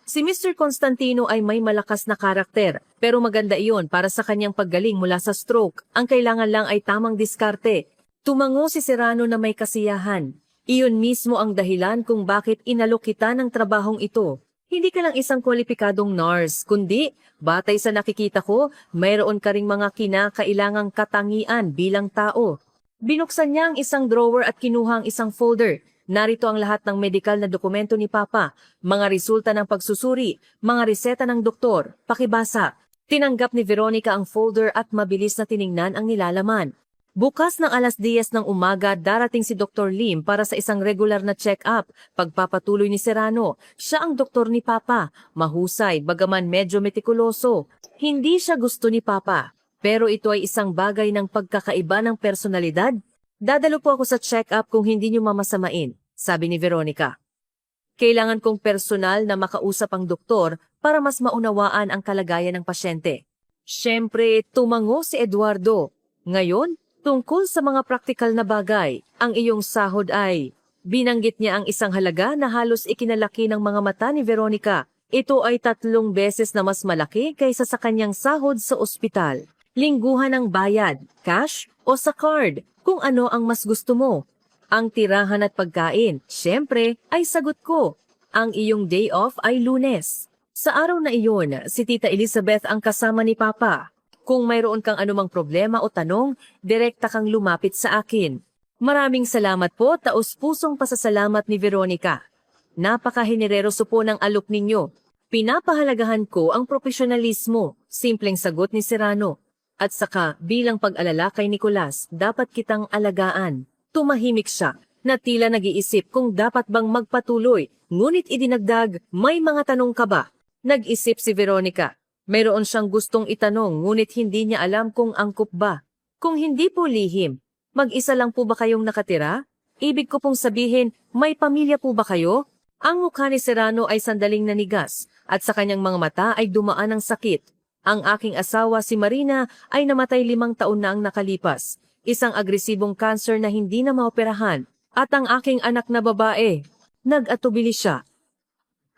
Si Mr. Constantino ay may malakas na karakter, pero maganda iyon para sa kanyang paggaling mula sa stroke. Ang kailangan lang ay tamang diskarte. Tumango si Serrano na may kasiyahan. "Iyon mismo ang dahilan kung bakit inalok kita ng trabahong ito. Hindi ka lang isang kwalipikadong nurse, kundi, batay sa nakikita ko, mayroon ka ring mga kinakailangang katangian bilang tao." Binuksan niya ang isang drawer at kinuha ang isang folder. Narito ang lahat ng medikal na dokumento ni Papa, mga resulta ng pagsusuri, mga reseta ng doktor. Pakibasa. Tinanggap ni Veronica ang folder at mabilis na tiningnan ang nilalaman. Bukas ng 10:00 ng umaga, darating si Dr. Lim para sa isang regular na check-up. Pagpapatuloy ni Serrano, siya ang doktor ni Papa. Mahusay, bagaman medyo metikuloso. Hindi siya gusto ni Papa. Pero ito ay isang bagay ng pagkakaiba ng personalidad. Dadalo po ako sa check-up kung hindi niyo mamasamain, sabi ni Veronica. Kailangan kong personal na makausap ang doktor para mas maunawaan ang kalagayan ng pasyente. Siyempre, tumango si Eduardo. Ngayon, tungkol sa mga praktikal na bagay, ang iyong sahod ay... Binanggit niya ang isang halaga na halos ikinalaki ng mga mata ni Veronica. Ito ay 3 beses na mas malaki kaysa sa kanyang sahod sa ospital. Lingguhan ng bayad, cash o sa card, kung ano ang mas gusto mo. Ang tirahan at pagkain, siyempre, ay sagot ko. Ang iyong day off ay Lunes. Sa araw na iyon, si Tita Elizabeth ang kasama ni Papa. Kung mayroon kang anumang problema o tanong, direkta kang lumapit sa akin. Maraming salamat po, taos-pusong pasasalamat ni Veronica. Napakahenereroso po ng alok ninyo. Pinapahalagahan ko ang profesionalismo, simpleng sagot ni Serrano. At saka, bilang pag-alala kay Nicolas, dapat kitang alagaan. Tumahimik siya, na tila nag-iisip kung dapat bang magpatuloy, ngunit idinagdag, may mga tanong ka ba? Nag-isip si Veronica. Mayroon siyang gustong itanong ngunit hindi niya alam kung angkop ba. Kung hindi po lihim, mag-isa lang po ba kayong nakatira? Ibig ko pong sabihin, may pamilya po ba kayo? Ang mukha ni Serrano ay sandaling nanigas at sa kanyang mga mata ay dumaan ng sakit. Ang aking asawa si Marina ay namatay 5 taon na ang nakalipas. Isang agresibong cancer na hindi na maoperahan. At ang aking anak na babae, nag-atubili siya.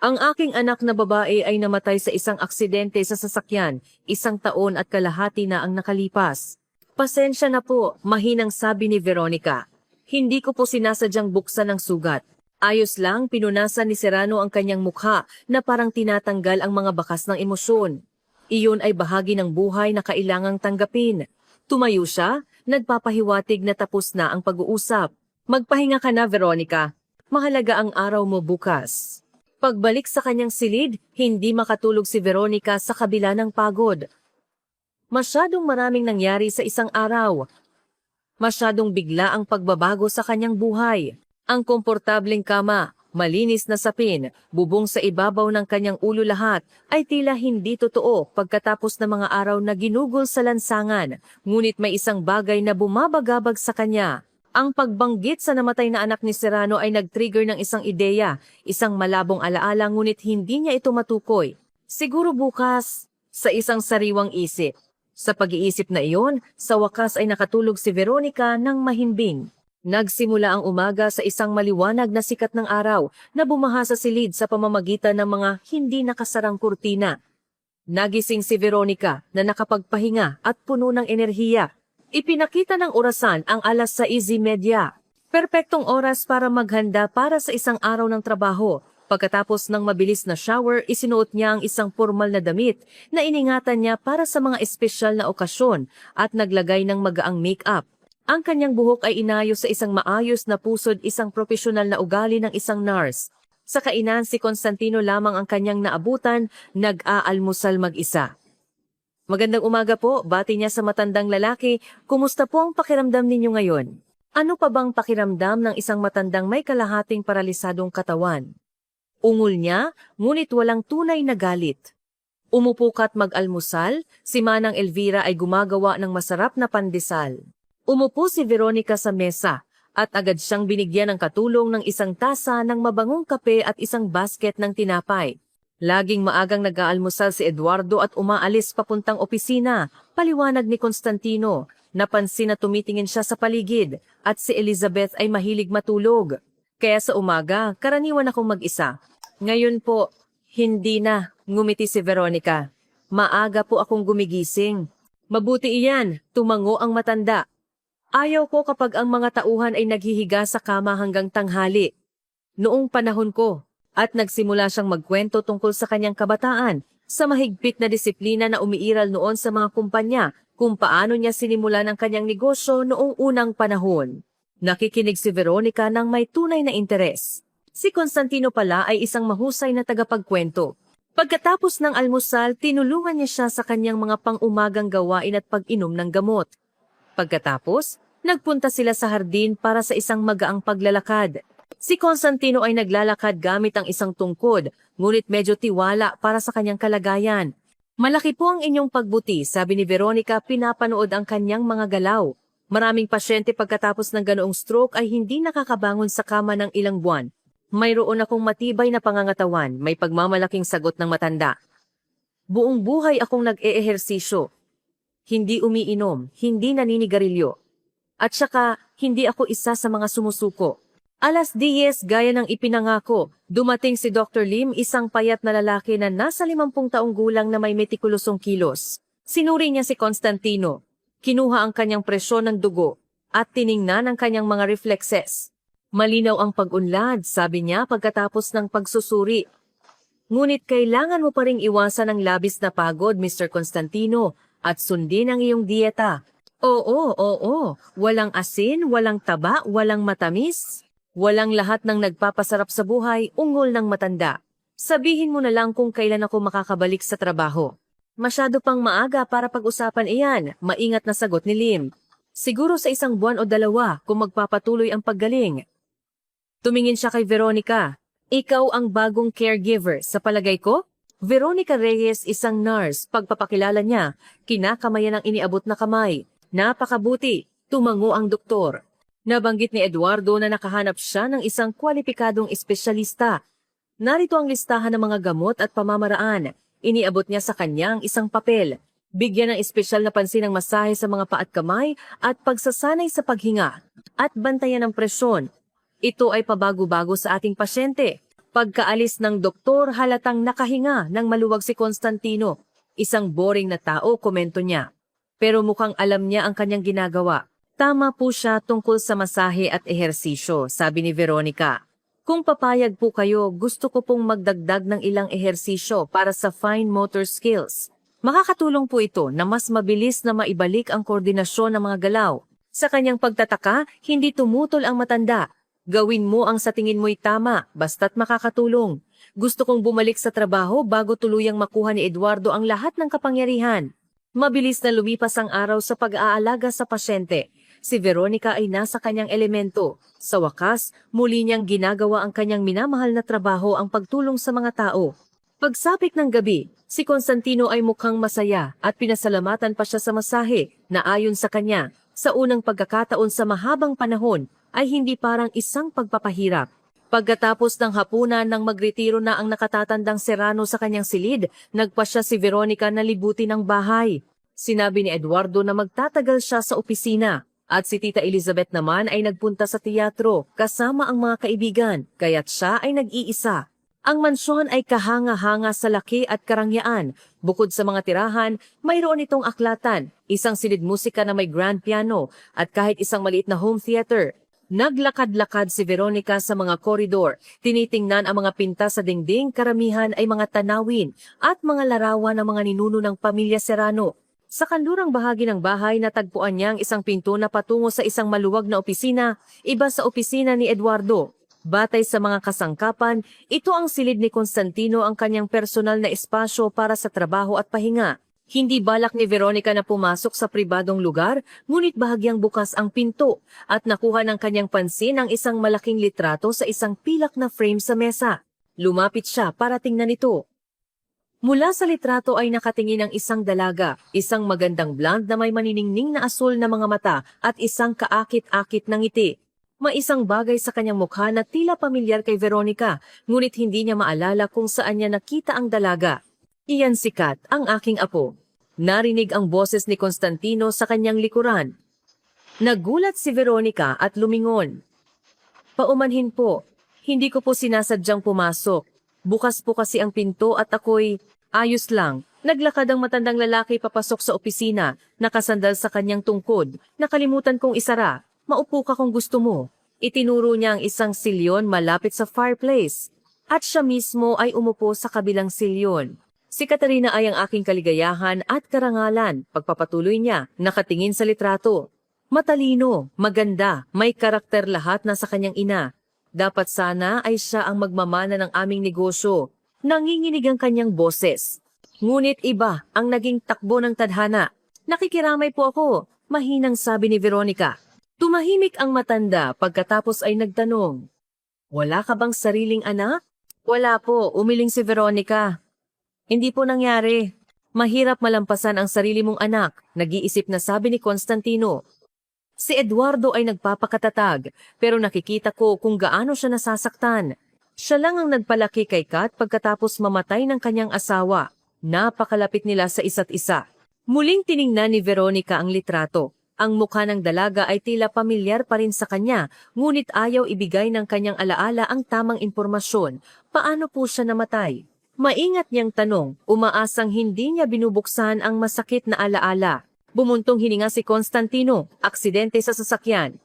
Ang aking anak na babae ay namatay sa isang aksidente sa sasakyan, 1 taon at kalahati na ang nakalipas. Pasensya na po, mahinang sabi ni Veronica. Hindi ko po sinasadyang buksan ang sugat. Ayos lang, pinunasan ni Serrano ang kanyang mukha na parang tinatanggal ang mga bakas ng emosyon. Iyon ay bahagi ng buhay na kailangang tanggapin. Tumayo siya, nagpapahiwatig na tapos na ang pag-uusap. Magpahinga ka na, Veronica. Mahalaga ang araw mo bukas. Pagbalik sa kanyang silid, hindi makatulog si Veronica sa kabila ng pagod. Masyadong maraming nangyari sa isang araw. Masyadong bigla ang pagbabago sa kanyang buhay. Ang komportableng kama, malinis na sapin, bubong sa ibabaw ng kanyang ulo lahat, ay tila hindi totoo pagkatapos ng mga araw na ginugol sa lansangan. Ngunit may isang bagay na bumabagabag sa kanya. Ang pagbanggit sa namatay na anak ni Serrano ay nag-trigger ng isang ideya, isang malabong alaala ngunit hindi niya ito matukoy. Siguro bukas, sa isang sariwang isip. Sa pag-iisip na iyon, sa wakas ay nakatulog si Veronica ng mahimbing. Nagsimula ang umaga sa isang maliwanag na sikat ng araw na bumaha sa silid sa pamamagitan ng mga hindi nakasarang kurtina. Nagising si Veronica na nakapagpahinga at puno ng enerhiya. Ipinakita ng orasan ang 6:30. Perpektong oras para maghanda para sa isang araw ng trabaho. Pagkatapos ng mabilis na shower, isinuot niya ang isang formal na damit na iningatan niya para sa mga espesyal na okasyon at naglagay ng magaang make-up. Ang kanyang buhok ay inayos sa isang maayos na pusod, isang profesional na ugali ng isang nurse. Sa kainan, si Constantino lamang ang kanyang naabutan, nag-aalmusal mag-isa. Magandang umaga po, bati niya sa matandang lalaki. Kumusta po ang pakiramdam ninyo ngayon? Ano pa bang pakiramdam ng isang matandang may kalahating paralisadong katawan? Ungol niya, ngunit walang tunay na galit. Umupo ka't mag-almusal, si Manang Elvira ay gumagawa ng masarap na pandesal. Umupo si Veronica sa mesa at agad siyang binigyan ng katulong ng isang tasa ng mabangong kape at isang basket ng tinapay. Laging maagang nag-aalmusal si Eduardo at umaalis papuntang opisina, paliwanag ni Constantino. Napansin na tumitingin siya sa paligid at si Elizabeth ay mahilig matulog. Kaya sa umaga, karaniwan akong mag-isa. Ngayon po, hindi na, ngumiti si Veronica. Maaga po akong gumigising. Mabuti iyan, tumango ang matanda. Ayaw ko kapag ang mga tauhan ay naghihiga sa kama hanggang tanghali. Noong panahon ko, at nagsimula siyang magkwento tungkol sa kanyang kabataan, sa mahigpit na disiplina na umiiral noon sa mga kumpanya, kung paano niya sinimulan ang kanyang negosyo noong unang panahon. Nakikinig si Veronica ng may tunay na interes. Si Constantino pala ay isang mahusay na tagapagkwento. Pagkatapos ng almusal, tinulungan niya siya sa kanyang mga pang-umagang gawain at pag-inom ng gamot. Pagkatapos, Nagpunta sila sa hardin para sa isang magaang paglalakad. Si Constantino ay naglalakad gamit ang isang tungkod, ngunit medyo tiwala para sa kanyang kalagayan. Malaki po ang inyong pagbuti, sabi ni Veronica pinapanood ang kanyang mga galaw. Maraming pasyente pagkatapos ng ganoong stroke ay hindi nakakabangon sa kama ng ilang buwan. Mayroon akong matibay na pangangatawan, may pagmamalaking sagot ng matanda. Buong buhay akong nag-eehersisyo. Hindi umiinom, hindi naninigarilyo. At saka, hindi ako isa sa mga sumusuko. 10:00 gaya ng ipinangako, dumating si Dr. Lim, isang payat na lalaki na nasa 50 taong gulang na may metikulusong kilos. Sinuri niya si Constantino. Kinuha ang kanyang presyon ng dugo at tiningnan ang kanyang mga reflexes. Malinaw ang pag-unlad, sabi niya pagkatapos ng pagsusuri. Ngunit kailangan mo pa ring iwasan ang labis na pagod, Mr. Constantino, at sundin ang iyong dieta. Oo. Walang asin, walang taba, walang matamis. Walang lahat ng nagpapasarap sa buhay, ungol ng matanda. Sabihin mo na lang kung kailan ako makakabalik sa trabaho. Masyado pang maaga para pag-usapan iyan, maingat na sagot ni Lim. Siguro sa 1 buwan o 2 kung magpapatuloy ang paggaling. Tumingin siya kay Veronica. Ikaw ang bagong caregiver, sa palagay ko? Veronica Reyes, isang nurse, pagpapakilala niya, kinakamayan ang iniabot na kamay. Napakabuti, tumango ang doktor. Nabanggit ni Eduardo na nakahanap siya ng isang kwalipikadong espesyalista. Narito ang listahan ng mga gamot at pamamaraan. Iniabot niya sa kanya ang isang papel. Bigyan ng espesyal na pansin ang masahe sa mga paa at kamay at pagsasanay sa paghinga. At bantayan ng presyon. Ito ay pabago-bago sa ating pasyente. Pagkaalis ng doktor, halatang nakahinga ng maluwag si Constantino. Isang boring na tao, komento niya. Pero mukhang alam niya ang kanyang ginagawa. Tama po siya tungkol sa masahe at ehersisyo, sabi ni Veronica. Kung papayag po kayo, gusto ko pong magdagdag ng ilang ehersisyo para sa fine motor skills. Makakatulong po ito na mas mabilis na maibalik ang koordinasyon ng mga galaw. Sa kanyang pagtataka, hindi tumutol ang matanda. Gawin mo ang sa tingin mo'y tama, basta't makakatulong. Gusto kong bumalik sa trabaho bago tuluyang makuha ni Eduardo ang lahat ng kapangyarihan. Mabilis na lumipas ang araw sa pag-aalaga sa pasyente. Si Veronica ay nasa kanyang elemento. Sa wakas, muli niyang ginagawa ang kanyang minamahal na trabaho, ang pagtulong sa mga tao. Pagsapit ng gabi, si Constantino ay mukhang masaya at pinasalamatan pa siya sa masahe na ayon sa kanya, sa unang pagkakataon sa mahabang panahon, ay hindi parang isang pagpapahirap. Pagkatapos ng hapunan nang magretiro na ang nakatatandang Serrano sa kanyang silid, nagpasya si Veronica na libutin ang bahay. Sinabi ni Eduardo na magtatagal siya sa opisina at si Tita Elizabeth naman ay nagpunta sa teatro kasama ang mga kaibigan, kaya't siya ay nag-iisa. Ang mansyon ay kahanga-hanga sa laki at karangyaan. Bukod sa mga tirahan, mayroon itong aklatan, isang silid musika na may grand piano at kahit isang maliit na home theater. Naglakad-lakad si Veronica sa mga koridor, tinitingnan ang mga pinta sa dingding, karamihan ay mga tanawin at mga larawan ng mga ninuno ng pamilya Serrano. Sa kanlurang bahagi ng bahay, natagpuan niya ang isang pinto na patungo sa isang maluwag na opisina, iba sa opisina ni Eduardo. Batay sa mga kasangkapan, ito ang silid ni Constantino, ang kanyang personal na espasyo para sa trabaho at pahinga. Hindi balak ni Veronica na pumasok sa pribadong lugar, ngunit bahagyang bukas ang pinto at nakuha ng kanyang pansin ang isang malaking litrato sa isang pilak na frame sa mesa. Lumapit siya para tingnan ito. Mula sa litrato ay nakatingin ang isang dalaga, isang magandang blonde na may maniningning na asul na mga mata at isang kaakit-akit na ngiti. May isang bagay sa kanyang mukha na tila pamilyar kay Veronica, ngunit hindi niya maalala kung saan niya nakita ang dalaga. Iyan si Kat, ang aking apo. Narinig ang boses ni Constantino sa kanyang likuran. Nagulat si Veronica at lumingon. Paumanhin po, hindi ko po sinasadyang pumasok. Bukas po kasi ang pinto at ako'y ayos lang. Naglakad ang matandang lalaki papasok sa opisina, nakasandal sa kanyang tungkod. Nakalimutan kong isara. Maupo ka kung gusto mo. Itinuro niya ang isang silyon malapit sa fireplace. At siya mismo ay umupo sa kabilang silyon. Si Katarina ay ang aking kaligayahan at karangalan, pagpapatuloy niya, nakatingin sa litrato. Matalino, maganda, may karakter lahat na sa kanyang ina. Dapat sana ay siya ang magmamana ng aming negosyo. Nanginginig ang kanyang boses. Ngunit iba ang naging takbo ng tadhana. Nakikiramay po ako, mahinang sabi ni Veronica. Tumahimik ang matanda pagkatapos ay nagtanong, "Wala ka bang sariling anak?" "Wala po," umiling si Veronica. "Hindi po nangyari. Mahirap malampasan ang sarili mong anak," nag-iisip na sabi ni Constantino. Si Eduardo ay nagpapakatatag, pero nakikita ko kung gaano siya nasasaktan. Siya lang ang nagpalaki kay Kat pagkatapos mamatay ng kanyang asawa. Napakalapit nila sa isa't isa. Muling tiningnan ni Veronica ang litrato. Ang mukha ng dalaga ay tila pamilyar pa rin sa kanya, ngunit ayaw ibigay ng kanyang alaala ang tamang impormasyon. Paano po siya namatay? Maingat niyang tanong, umaasang hindi niya binubuksan ang masakit na alaala. Bumuntong hininga si Constantino, aksidente sa sasakyan.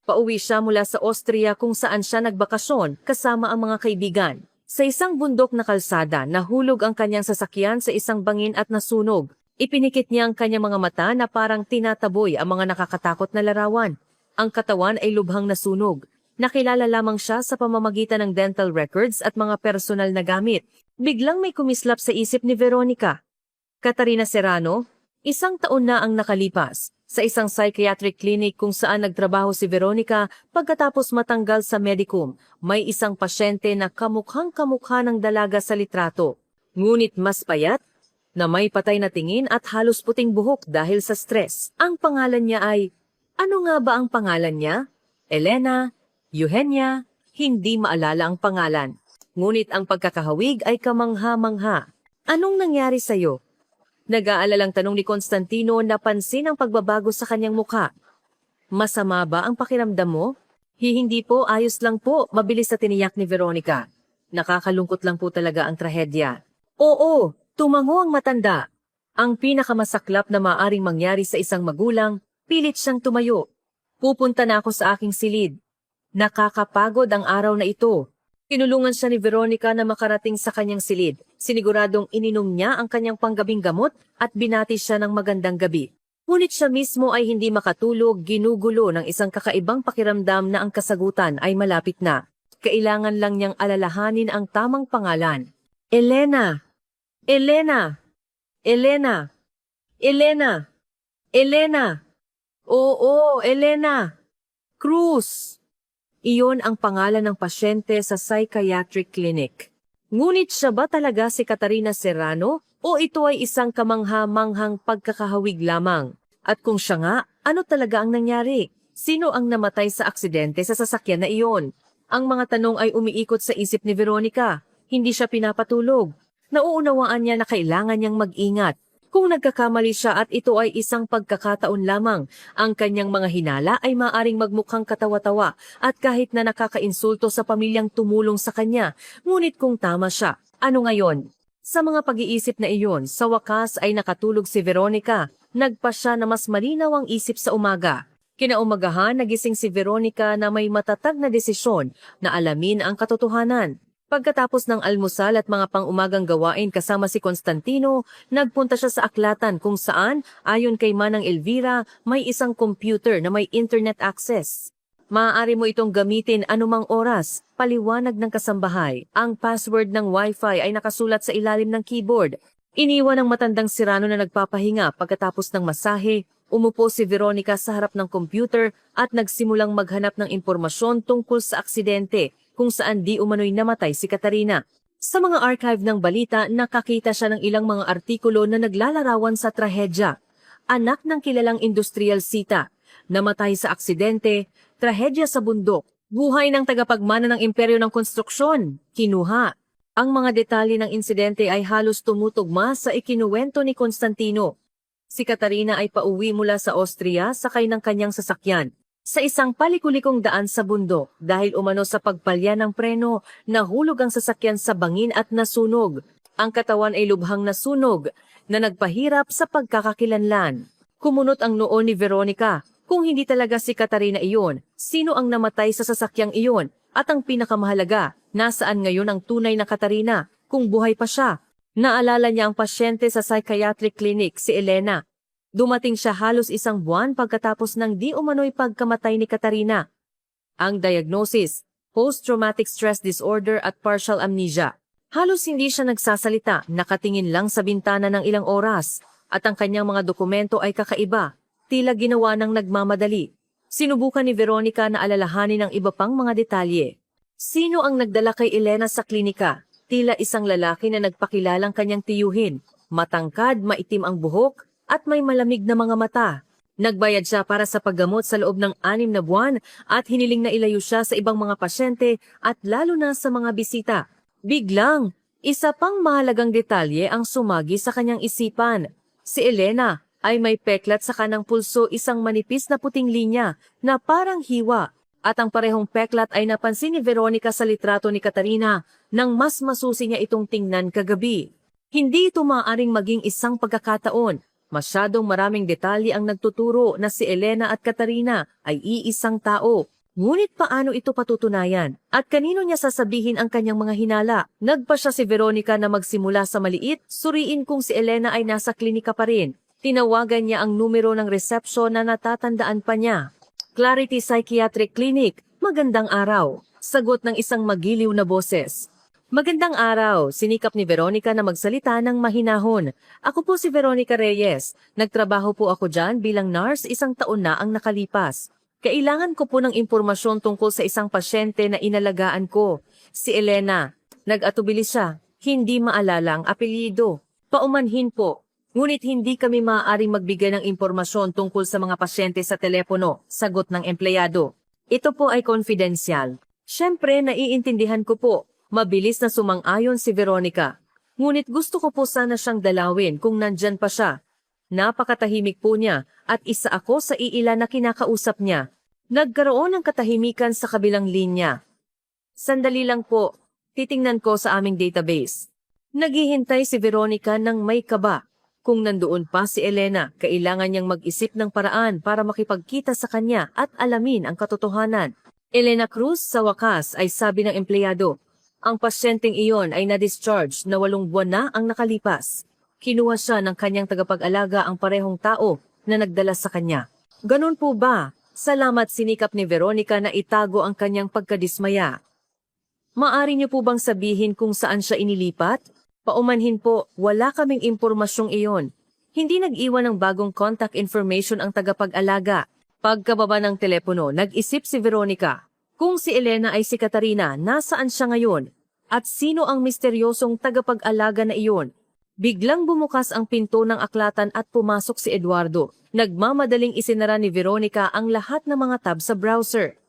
Pauwi siya mula sa Austria kung saan siya nagbakasyon kasama ang mga kaibigan. Sa isang bundok na kalsada, nahulog ang kanyang sasakyan sa isang bangin at nasunog. Ipinikit niya ang kanyang mga mata na parang tinataboy ang mga nakakatakot na larawan. Ang katawan ay lubhang nasunog. Nakilala lamang siya sa pamamagitan ng dental records at mga personal na gamit. Biglang may kumislap sa isip ni Veronica. Catarina Serrano, 1 taon na ang nakalipas. Sa isang psychiatric clinic kung saan nagtrabaho si Veronica pagkatapos matanggal sa medicum, may isang pasyente na kamukhang-kamukha ng dalaga sa litrato. Ngunit mas payat, na may patay na tingin at halos puting buhok dahil sa stress. Ang pangalan niya ay, ano nga ba ang pangalan niya? Elena, Eugenia, hindi maalala ang pangalan. Ngunit ang pagkakahawig ay kamangha-mangha. Anong nangyari sa'yo? Nag-aalalang tanong ni Constantino, napansin ang pagbabago sa kanyang mukha. Masama ba ang pakiramdam mo? Hindi po, ayos lang po, mabilis na tiniyak ni Veronica. Nakakalungkot lang po talaga ang trahedya. Oo, tumango ang matanda. Ang pinakamasaklap na maaring mangyari sa isang magulang, pilit siyang tumayo. Pupunta na ako sa aking silid. Nakakapagod ang araw na ito. Tinulungan siya ni Veronica na makarating sa kanyang silid. Siniguradong ininom niya ang kanyang panggabing gamot at binati siya ng magandang gabi. Ngunit siya mismo ay hindi makatulog, ginugulo ng isang kakaibang pakiramdam na ang kasagutan ay malapit na. Kailangan lang niyang alalahanin ang tamang pangalan. Elena! Elena! Elena! Elena! Elena! Oo, Elena! Cruz! Iyon ang pangalan ng pasyente sa psychiatric clinic. Ngunit siya ba talaga si Catarina Serrano o ito ay isang kamangha-manghang pagkakahawig lamang? At kung siya nga, ano talaga ang nangyari? Sino ang namatay sa aksidente sa sasakyan na iyon? Ang mga tanong ay umiikot sa isip ni Veronica. Hindi siya pinapatulog. Nauunawaan niya na kailangan niyang mag-ingat. Kung nagkakamali siya at ito ay isang pagkakataon lamang, ang kanyang mga hinala ay maaring magmukhang katawa-tawa at kahit na nakakainsulto sa pamilyang tumulong sa kanya. Ngunit kung tama siya, ano ngayon? Sa mga pag-iisip na iyon, sa wakas ay nakatulog si Veronica. Nagpa siya na mas malinaw ang isip sa umaga. Kinaumagahan, nagising si Veronica na may matatag na desisyon na alamin ang katotohanan. Pagkatapos ng almusal at mga pang-umagang gawain kasama si Constantino, nagpunta siya sa aklatan kung saan, ayon kay Manang Elvira, may isang computer na may internet access. Maaari mo itong gamitin anumang oras, paliwanag ng kasambahay. Ang password ng Wi-Fi ay nakasulat sa ilalim ng keyboard. Iniwan ng matandang Serrano na nagpapahinga pagkatapos ng masahe. Umupo si Veronica sa harap ng computer at nagsimulang maghanap ng impormasyon tungkol sa aksidente kung saan di umano'y namatay si Catarina. Sa mga archive ng balita, nakakita siya ng ilang mga artikulo na naglalarawan sa trahedya. Anak ng kilalang industrial sita, namatay sa aksidente, trahedya sa bundok, buhay ng tagapagmana ng imperyo ng konstruksyon, kinuha. Ang mga detalye ng insidente ay halos tumutugma sa ikinuwento ni Constantino. Si Catarina ay pauwi mula sa Austria sakay ng kanyang sasakyan. Sa isang palikulikong daan sa bundok, dahil umano sa pagpalya ng preno, nahulog ang sasakyan sa bangin at nasunog. Ang katawan ay lubhang nasunog, na nagpahirap sa pagkakakilanlan. Kumunot ang noo ni Veronica. Kung hindi talaga si Catarina iyon, sino ang namatay sa sasakyang iyon? At ang pinakamahalaga, nasaan ngayon ang tunay na Catarina, kung buhay pa siya? Naalala niya ang pasyente sa psychiatric clinic, si Elena. Dumating siya halos 1 buwan pagkatapos ng di umano'y pagkamatay ni Catarina. Ang diagnosis, post-traumatic stress disorder at partial amnesia. Halos hindi siya nagsasalita, nakatingin lang sa bintana ng ilang oras, at ang kanyang mga dokumento ay kakaiba, tila ginawa ng nagmamadali. Sinubukan ni Veronica na alalahanin ang iba pang mga detalye. Sino ang nagdala kay Elena sa klinika? Tila isang lalaki na nagpakilalang kanyang tiyuhin. Matangkad, maitim ang buhok, at may malamig na mga mata. Nagbayad siya para sa paggamot sa loob ng 6 na buwan at hiniling na ilayo siya sa ibang mga pasyente at lalo na sa mga bisita. Biglang, isa pang mahalagang detalye ang sumagi sa kanyang isipan. Si Elena ay may peklat sa kanang pulso, isang manipis na puting linya na parang hiwa. At ang parehong peklat ay napansin ni Veronica sa litrato ni Katarina nang mas masusi niya itong tingnan kagabi. Hindi ito maaaring maging isang pagkakataon. Masyadong maraming detalye ang nagtuturo na si Elena at Katarina ay iisang tao. Ngunit paano ito patutunayan? At kanino niya sasabihin ang kanyang mga hinala? Nagpa siya si Veronica na magsimula sa maliit, suriin kung si Elena ay nasa klinika pa rin. Tinawagan niya ang numero ng resepsyon na natatandaan pa niya. Clarity Psychiatric Clinic, magandang araw. Sagot ng isang magiliw na boses. Magandang araw, sinikap ni Veronica na magsalita ng mahinahon. Ako po si Veronica Reyes. Nagtrabaho po ako dyan bilang nurse, 1 taon na ang nakalipas. Kailangan ko po ng impormasyon tungkol sa isang pasyente na inalagaan ko. Si Elena. Nag-atubili siya. Hindi maalala ang apelyido. Paumanhin po. Ngunit hindi kami maaaring magbigay ng impormasyon tungkol sa mga pasyente sa telepono, sagot ng empleyado. Ito po ay confidential. Siyempre, naiintindihan ko po. Mabilis na sumang-ayon si Veronica. Ngunit gusto ko po sana siyang dalawin kung nandyan pa siya. Napakatahimik po niya at isa ako sa iilan na kinakausap niya. Nagkaroon ng katahimikan sa kabilang linya. Sandali lang po, titingnan ko sa aming database. Naghihintay si Veronica ng may kaba. Kung nandoon pa si Elena, kailangan niyang mag-isip ng paraan para makipagkita sa kanya at alamin ang katotohanan. Elena Cruz, sa wakas, ay sabi ng empleyado. Ang pasyenteng iyon ay na-discharge na 8 buwan na ang nakalipas. Kinuha siya ng kanyang tagapag-alaga ang parehong tao na nagdala sa kanya. Ganun po ba? Salamat, sinikap ni Veronica na itago ang kanyang pagkadismaya. Maari niyo po bang sabihin kung saan siya inilipat? Paumanhin po, wala kaming impormasyong iyon. Hindi nag-iwan ng bagong contact information ang tagapag-alaga. Pagkababa ng telepono, nag-isip si Veronica. Kung si Elena ay si Katarina, nasaan siya ngayon? At sino ang misteryosong tagapag-alaga na iyon? Biglang bumukas ang pinto ng aklatan at pumasok si Eduardo. Nagmamadaling isinara ni Veronica ang lahat ng mga tab sa browser.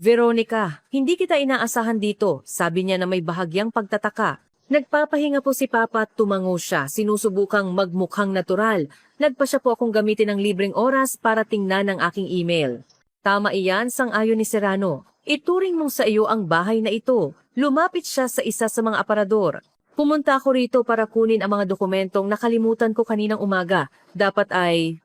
Veronica, hindi kita inaasahan dito, sabi niya na may bahagyang pagtataka. Nagpapahinga po si Papa at tumango siya, sinusubukang magmukhang natural. Nagpa siya po akong gamitin ng libreng oras para tingnan ang aking email. Tama iyan, sang-ayon ni Serrano. Ituring mong sa iyo ang bahay na ito. Lumapit siya sa isa sa mga aparador. Pumunta ako rito para kunin ang mga dokumentong nakalimutan ko kaninang umaga. Dapat ay,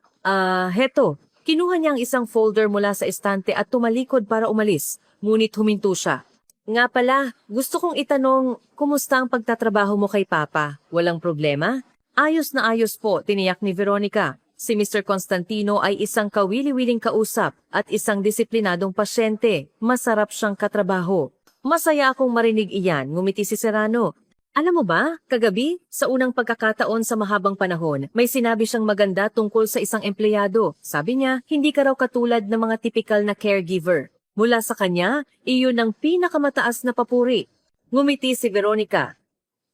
heto. Kinuha niya ang isang folder mula sa estante at tumalikod para umalis. Ngunit huminto siya. Nga pala, gusto kong itanong, kumusta ang pagtatrabaho mo kay Papa? Walang problema? Ayos na ayos po, tiniyak ni Veronica. Si Mr. Constantino ay isang kawili-wiling kausap at isang disiplinadong pasyente. Masarap siyang katrabaho. Masaya akong marinig iyan, ngumiti si Serrano. Alam mo ba, kagabi, sa unang pagkakataon sa mahabang panahon, may sinabi siyang maganda tungkol sa isang empleyado. Sabi niya, hindi ka raw katulad ng mga typical na caregiver. Mula sa kanya, iyon ang pinakamataas na papuri. Ngumiti si Veronica.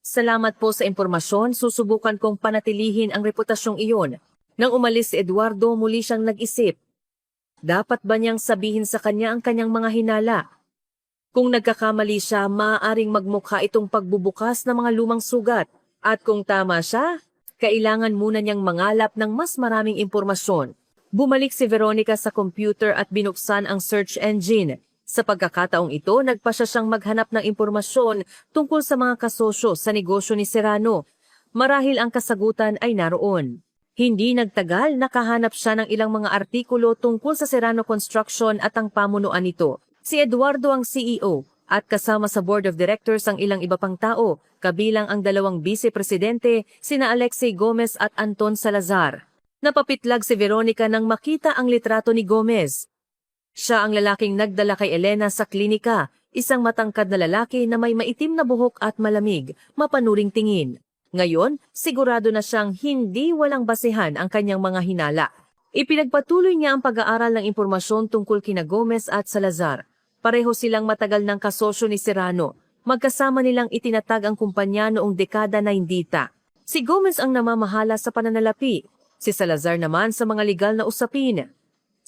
Salamat po sa impormasyon, susubukan kong panatilihin ang reputasyong iyon. Nang umalis si Eduardo, muli siyang nag-isip. Dapat ba niyang sabihin sa kanya ang kanyang mga hinala? Kung nagkakamali siya, maaaring magmukha itong pagbubukas ng mga lumang sugat. At kung tama siya, kailangan muna niyang mangalap ng mas maraming impormasyon. Bumalik si Veronica sa computer at binuksan ang search engine. Sa pagkakataong ito, nagpa siyang maghanap ng impormasyon tungkol sa mga kasosyo sa negosyo ni Serrano. Marahil ang kasagutan ay naroon. Hindi nagtagal, nakahanap siya ng ilang mga artikulo tungkol sa Serrano Construction at ang pamunuan nito. Si Eduardo ang CEO at kasama sa Board of Directors ang ilang iba pang tao, kabilang ang 2 vice-presidente, sina Alexei Gomez at Anton Salazar. Napapitlag si Veronica nang makita ang litrato ni Gomez. Siya ang lalaking nagdala kay Elena sa klinika, isang matangkad na lalaki na may maitim na buhok at malamig, mapanuring tingin. Ngayon, sigurado na siyang hindi walang basehan ang kanyang mga hinala. Ipinagpatuloy niya ang pag-aaral ng impormasyon tungkol kina Gomez at Salazar. Pareho silang matagal ng kasosyo ni Serrano. Magkasama nilang itinatag ang kumpanya noong dekada 90. Si Gomez ang namamahala sa pananalapi. Si Salazar naman sa mga legal na usapin.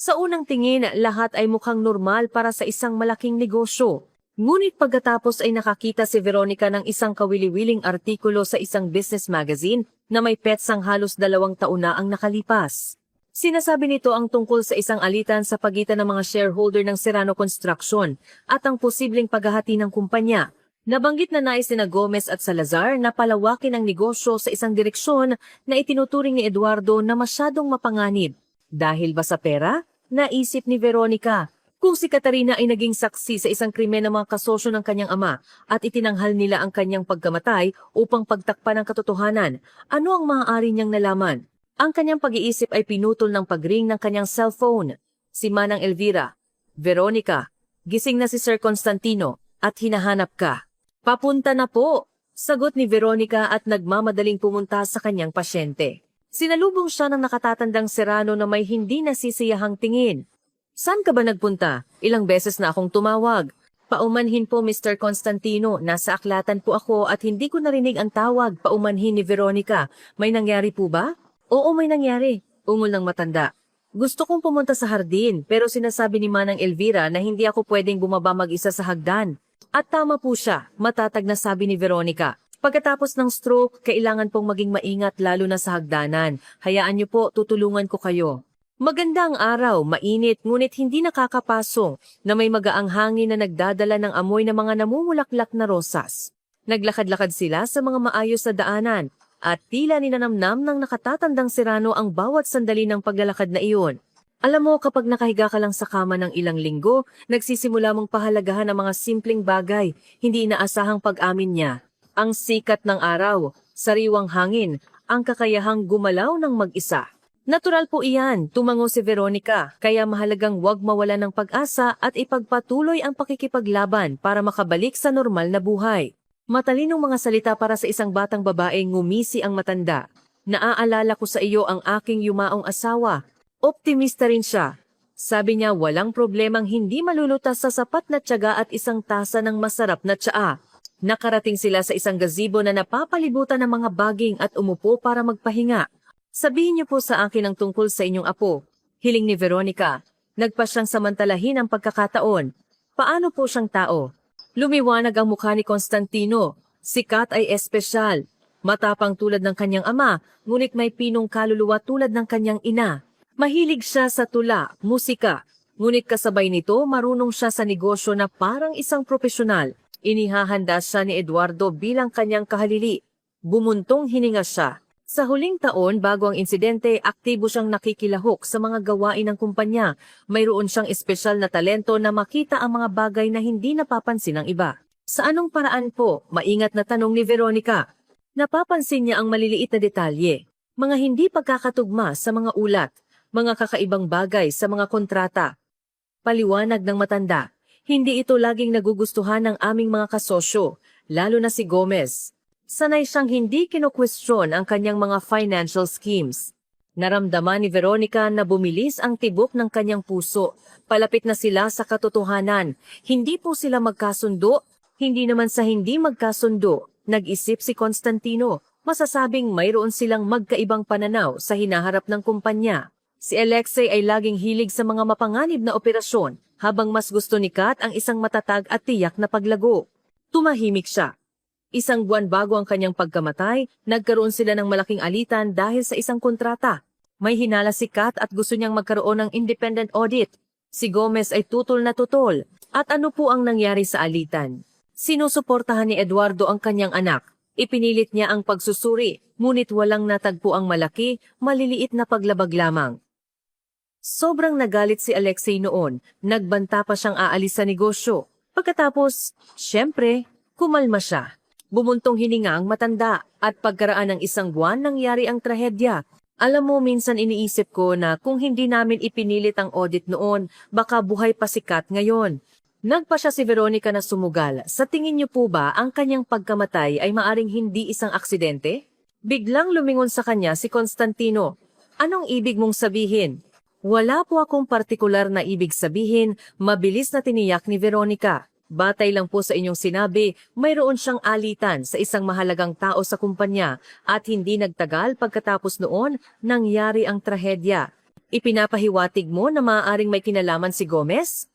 Sa unang tingin, lahat ay mukhang normal para sa isang malaking negosyo. Ngunit pagkatapos ay nakakita si Veronica ng isang kawili-wiling artikulo sa isang business magazine na may petsang halos 2 taon na ang nakalipas. Sinasabi nito ang tungkol sa isang alitan sa pagitan ng mga shareholder ng Serrano Construction at ang posibleng paghahati ng kumpanya. Nabanggit na nais ni Gomez at Salazar na palawakin ang negosyo sa isang direksyon na itinuturing ni Eduardo na masyadong mapanganib. Dahil ba sa pera? Naisip ni Veronica. Kung si Catarina ay naging saksi sa isang krimen ng mga kasosyo ng kanyang ama at itinanghal nila ang kanyang pagkamatay upang pagtakpan ang katotohanan, ano ang maaari niyang nalaman? Ang kanyang pag-iisip ay pinutol ng pagring ng kanyang cellphone. Si Manang Elvira, Veronica, gising na si Sir Constantino at hinahanap ka. Papunta na po, sagot ni Veronica at nagmamadaling pumunta sa kanyang pasyente. Sinalubong siya ng nakatatandang Serrano na may hindi nasisiyahang tingin. Saan ka ba nagpunta? Ilang beses na akong tumawag. Paumanhin po Mr. Constantino, nasa aklatan po ako at hindi ko narinig ang tawag. Paumanhin ni Veronica. May nangyari po ba? Oo, may nangyari. Ungol ng matanda. Gusto kong pumunta sa hardin pero sinasabi ni Manang Elvira na hindi ako pwedeng bumaba mag-isa sa hagdan. At tama po siya, matatag na sabi ni Veronica. Pagkatapos ng stroke, kailangan pong maging maingat lalo na sa hagdanan. Hayaan niyo po, tutulungan ko kayo. Maganda ang araw, mainit ngunit hindi nakakapasong na may magaang hangin na nagdadala ng amoy ng mga namumulaklak na rosas. Naglakad-lakad sila sa mga maayos na daanan at tila ninanamnam ng nakatatandang Serrano ang bawat sandali ng paglalakad na iyon. Alam mo, kapag nakahiga ka lang sa kama ng ilang linggo, nagsisimula mong pahalagahan ang mga simpleng bagay, hindi inaasahang pag-amin niya. Ang sikat ng araw, sariwang hangin, ang kakayahang gumalaw ng mag-isa. Natural po iyan, tumango si Veronica, kaya mahalagang huwag mawala ng pag-asa at ipagpatuloy ang pakikipaglaban para makabalik sa normal na buhay. Matalinong mga salita para sa isang batang babae, ngumisi ang matanda. Naaalala ko sa iyo ang aking yumaong asawa. Optimista rin siya. Sabi niya walang problemang hindi malulutas sa sapat na tiyaga at isang tasa ng masarap na tsaa. Nakarating sila sa isang gazebo na napapalibutan ng mga baging at umupo para magpahinga. Sabihin niyo po sa akin ang tungkol sa inyong apo. Hiling ni Veronica. Nagpa siyang samantalahin ang pagkakataon. Paano po siyang tao? Lumiwanag ang mukha ni Constantino. Si Kat ay espesyal. Matapang tulad ng kanyang ama, ngunit may pinong kaluluwa tulad ng kanyang ina. Mahilig siya sa tula, musika. Ngunit kasabay nito, marunong siya sa negosyo na parang isang propesyonal. Inihahanda siya ni Eduardo bilang kanyang kahalili. Bumuntong hininga siya. Sa huling taon, bago ang insidente, aktibo siyang nakikilahok sa mga gawain ng kumpanya. Mayroon siyang espesyal na talento na makita ang mga bagay na hindi napapansin ng iba. Sa anong paraan po? Maingat na tanong ni Veronica. Napapansin niya ang maliliit na detalye. Mga hindi pagkakatugma sa mga ulat. Mga kakaibang bagay sa mga kontrata. Paliwanag ng matanda. Hindi ito laging nagugustuhan ng aming mga kasosyo, lalo na si Gomez. Sanay siyang hindi kinukwestiyon ang kanyang mga financial schemes. Naramdaman ni Veronica na bumilis ang tibok ng kanyang puso. Palapit na sila sa katotohanan. Hindi po sila magkasundo. Hindi naman sa hindi magkasundo. Nag-isip si Constantino. Masasabing mayroon silang magkaibang pananaw sa hinaharap ng kumpanya. Si Alexei ay laging hilig sa mga mapanganib na operasyon, habang mas gusto ni Kat ang isang matatag at tiyak na paglago. Tumahimik siya. Isang buwan bago ang kanyang pagkamatay, nagkaroon sila ng malaking alitan dahil sa isang kontrata. May hinala si Kat at gusto niyang magkaroon ng independent audit. Si Gomez ay tutol na tutol. At ano po ang nangyari sa alitan? Sinusuportahan ni Eduardo ang kanyang anak. Ipinilit niya ang pagsusuri, ngunit walang natagpo ang malaki, maliliit na paglabag lamang. Sobrang nagalit si Alexei noon, nagbanta pa siyang aalis sa negosyo. Pagkatapos, syempre, kumalma siya. Bumuntong hininga ang matanda at pagkaraan ng isang buwan nangyari ang trahedya. Alam mo, minsan iniisip ko na kung hindi namin ipinilit ang audit noon, baka buhay pa si Kat ngayon. Nagpa siya si Veronica na sumugal. Sa tingin niyo po ba ang kanyang pagkamatay ay maaring hindi isang aksidente? Biglang lumingon sa kanya si Constantino. Anong ibig mong sabihin? Wala po akong partikular na ibig sabihin, mabilis na tiniyak ni Veronica. Batay lang po sa inyong sinabi, mayroon siyang alitan sa isang mahalagang tao sa kumpanya at hindi nagtagal pagkatapos noon nangyari ang trahedya. Ipinapahiwatig mo na maaaring may kinalaman si Gomez?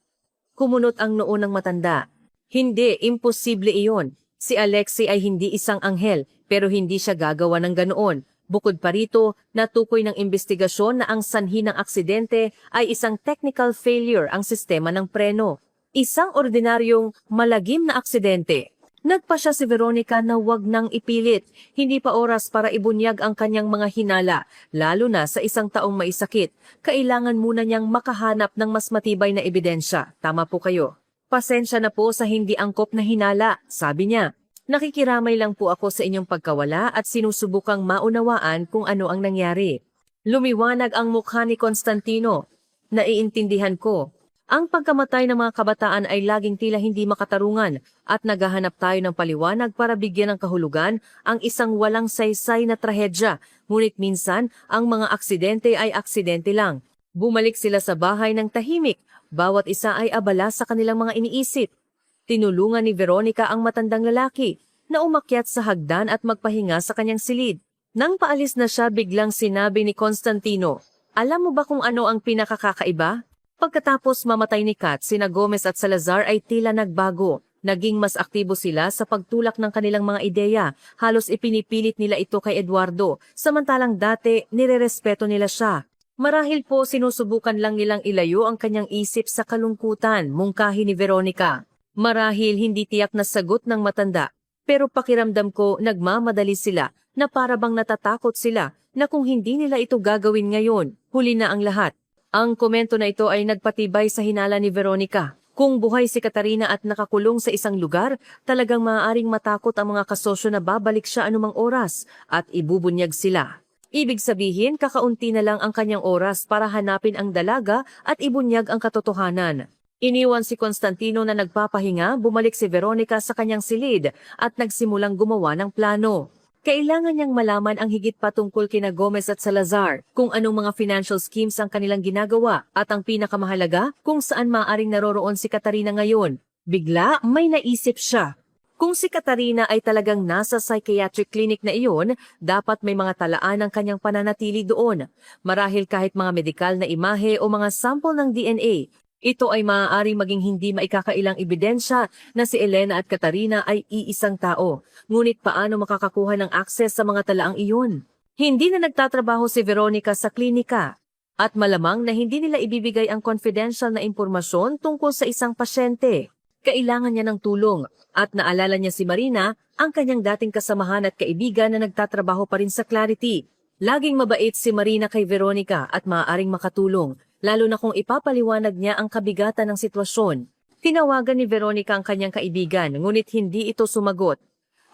Kumunot ang noo ng matanda. Hindi, imposible iyon. Si Alexei ay hindi isang anghel, pero hindi siya gagawa ng ganoon. Bukod pa rito, natukoy ng investigasyon na ang sanhi ng aksidente ay isang technical failure ang sistema ng preno. Isang ordinaryong malagim na aksidente. Nagpa siya si Veronica na wag nang ipilit. Hindi pa oras para ibunyag ang kanyang mga hinala, lalo na sa isang taong may sakit. Kailangan muna niyang makahanap ng mas matibay na ebidensya. Tama po kayo. Pasensya na po sa hindi angkop na hinala, sabi niya. Nakikiramay lang po ako sa inyong pagkawala at sinusubukang maunawaan kung ano ang nangyari. Lumiwanag ang mukha ni Constantino. Naiintindihan ko. Ang pagkamatay ng mga kabataan ay laging tila hindi makatarungan at naghahanap tayo ng paliwanag para bigyan ng kahulugan ang isang walang saysay na trahedya. Ngunit minsan, ang mga aksidente ay aksidente lang. Bumalik sila sa bahay ng tahimik. Bawat isa ay abala sa kanilang mga iniisip. Tinulungan ni Veronica ang matandang lalaki na umakyat sa hagdan at magpahinga sa kanyang silid. Nang paalis na siya, biglang sinabi ni Constantino, "Alam mo ba kung ano ang pinakakakaiba?" Pagkatapos mamatay ni Kat, sina Gomez at Salazar ay tila nagbago. Naging mas aktibo sila sa pagtulak ng kanilang mga ideya. Halos ipinipilit nila ito kay Eduardo, samantalang dati nirerespeto nila siya. Marahil po sinusubukan lang nilang ilayo ang kanyang isip sa kalungkutan, mungkahi ni Veronica. Marahil hindi tiyak na sagot ng matanda, pero pakiramdam ko nagmamadali sila na para bang natatakot sila na kung hindi nila ito gagawin ngayon, huli na ang lahat. Ang komento na ito ay nagpatibay sa hinala ni Veronica. Kung buhay si Katarina at nakakulong sa isang lugar, talagang maaaring matakot ang mga kasosyo na babalik siya anumang oras at ibubunyag sila. Ibig sabihin, kakaunti na lang ang kanyang oras para hanapin ang dalaga at ibunyag ang katotohanan. Iniwan si Constantino na nagpapahinga, bumalik si Veronica sa kanyang silid at nagsimulang gumawa ng plano. Kailangan niyang malaman ang higit pa tungkol kina Gomez at Salazar, kung anong mga financial schemes ang kanilang ginagawa, at ang pinakamahalaga, kung saan maaaring naroroon si Katarina ngayon. Bigla, may naisip siya. Kung si Katarina ay talagang nasa psychiatric clinic na iyon, dapat may mga talaan ang kanyang pananatili doon. Marahil kahit mga medikal na imahe o mga sample ng DNA, ito ay maaaring maging hindi maikakailang ebidensya na si Elena at Katarina ay iisang tao. Ngunit paano makakakuha ng akses sa mga talaang iyon? Hindi na nagtatrabaho si Veronica sa klinika. At malamang na hindi nila ibibigay ang confidential na impormasyon tungkol sa isang pasyente. Kailangan niya ng tulong. At naalala niya si Marina, ang kanyang dating kasamahan at kaibigan na nagtatrabaho pa rin sa Clarity. Laging mabait si Marina kay Veronica at maaaring makatulong, lalo na kung ipapaliwanag niya ang kabigatan ng sitwasyon. Tinawagan ni Veronica ang kanyang kaibigan, ngunit hindi ito sumagot.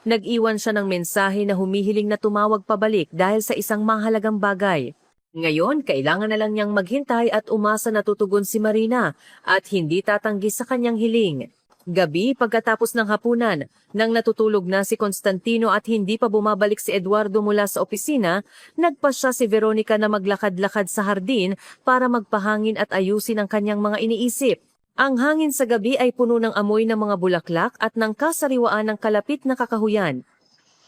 Nag-iwan siya ng mensahe na humihiling na tumawag pabalik dahil sa isang mahalagang bagay. Ngayon, kailangan na lang niyang maghintay at umasa na tutugon si Marina at hindi tatanggi sa kanyang hiling. Gabi pagkatapos ng hapunan, nang natutulog na si Constantino at hindi pa bumabalik si Eduardo mula sa opisina, nagpasya si Veronica na maglakad-lakad sa hardin para magpahangin at ayusin ang kanyang mga iniisip. Ang hangin sa gabi ay puno ng amoy ng mga bulaklak at ng kasariwaan ng kalapit na kakahuyan.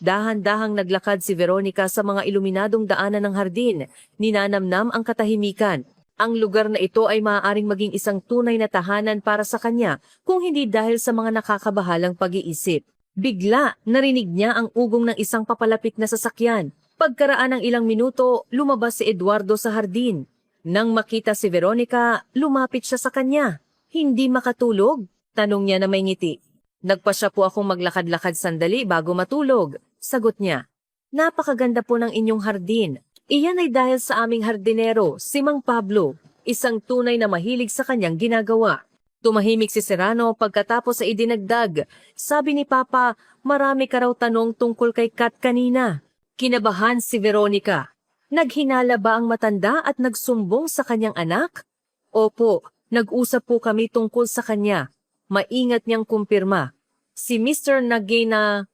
Dahan-dahang naglakad si Veronica sa mga iluminadong daanan ng hardin, ninanamnam ang katahimikan. Ang lugar na ito ay maaaring maging isang tunay na tahanan para sa kanya kung hindi dahil sa mga nakakabahalang pag-iisip. Bigla, narinig niya ang ugong ng isang papalapit na sasakyan. Pagkaraan ng ilang minuto, lumabas si Eduardo sa hardin. Nang makita si Veronica, lumapit siya sa kanya. "Hindi makatulog?" tanong niya na may ngiti. "Nagpasya po akong maglakad-lakad sandali bago matulog," sagot niya. "Napakaganda po ng inyong hardin. Iyan ay dahil sa aming hardinero, si Mang Pablo, isang tunay na mahilig sa kanyang ginagawa." Tumahimik si Serrano pagkatapos ay idinagdag. "Sabi ni Papa, marami ka raw tanong tungkol kay Kat kanina." Kinabahan si Veronica. Naghinala ba ang matanda at nagsumbong sa kanyang anak? "Opo, nag-usap po kami tungkol sa kanya." Maingat niyang kumpirma. "Si Mr. Nagena,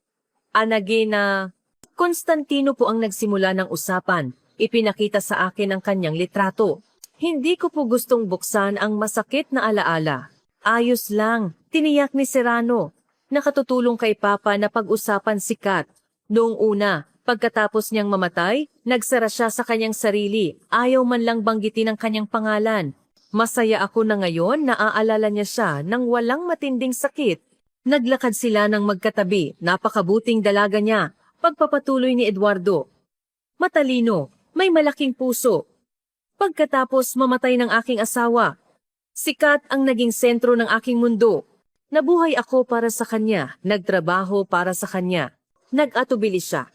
Constantino po ang nagsimula ng usapan. Ipinakita sa akin ang kanyang litrato. Hindi ko po gustong buksan ang masakit na alaala. Ayos lang, tiniyak ni Serrano. Nakatutulong kay Papa na pag-usapan si Kat. Noong una, pagkatapos niyang mamatay, nagsara siya sa kanyang sarili. Ayaw man lang banggitin ang kanyang pangalan. Masaya ako na ngayon naaalala niya siya nang walang matinding sakit. Naglakad sila ng magkatabi, napakabuting dalaga niya. Pagpapatuloy ni Eduardo. Matalino, may malaking puso. Pagkatapos mamatay ng aking asawa, si Kat ang naging sentro ng aking mundo. Nabuhay ako para sa kanya, nagtrabaho para sa kanya. Nag-atubili siya.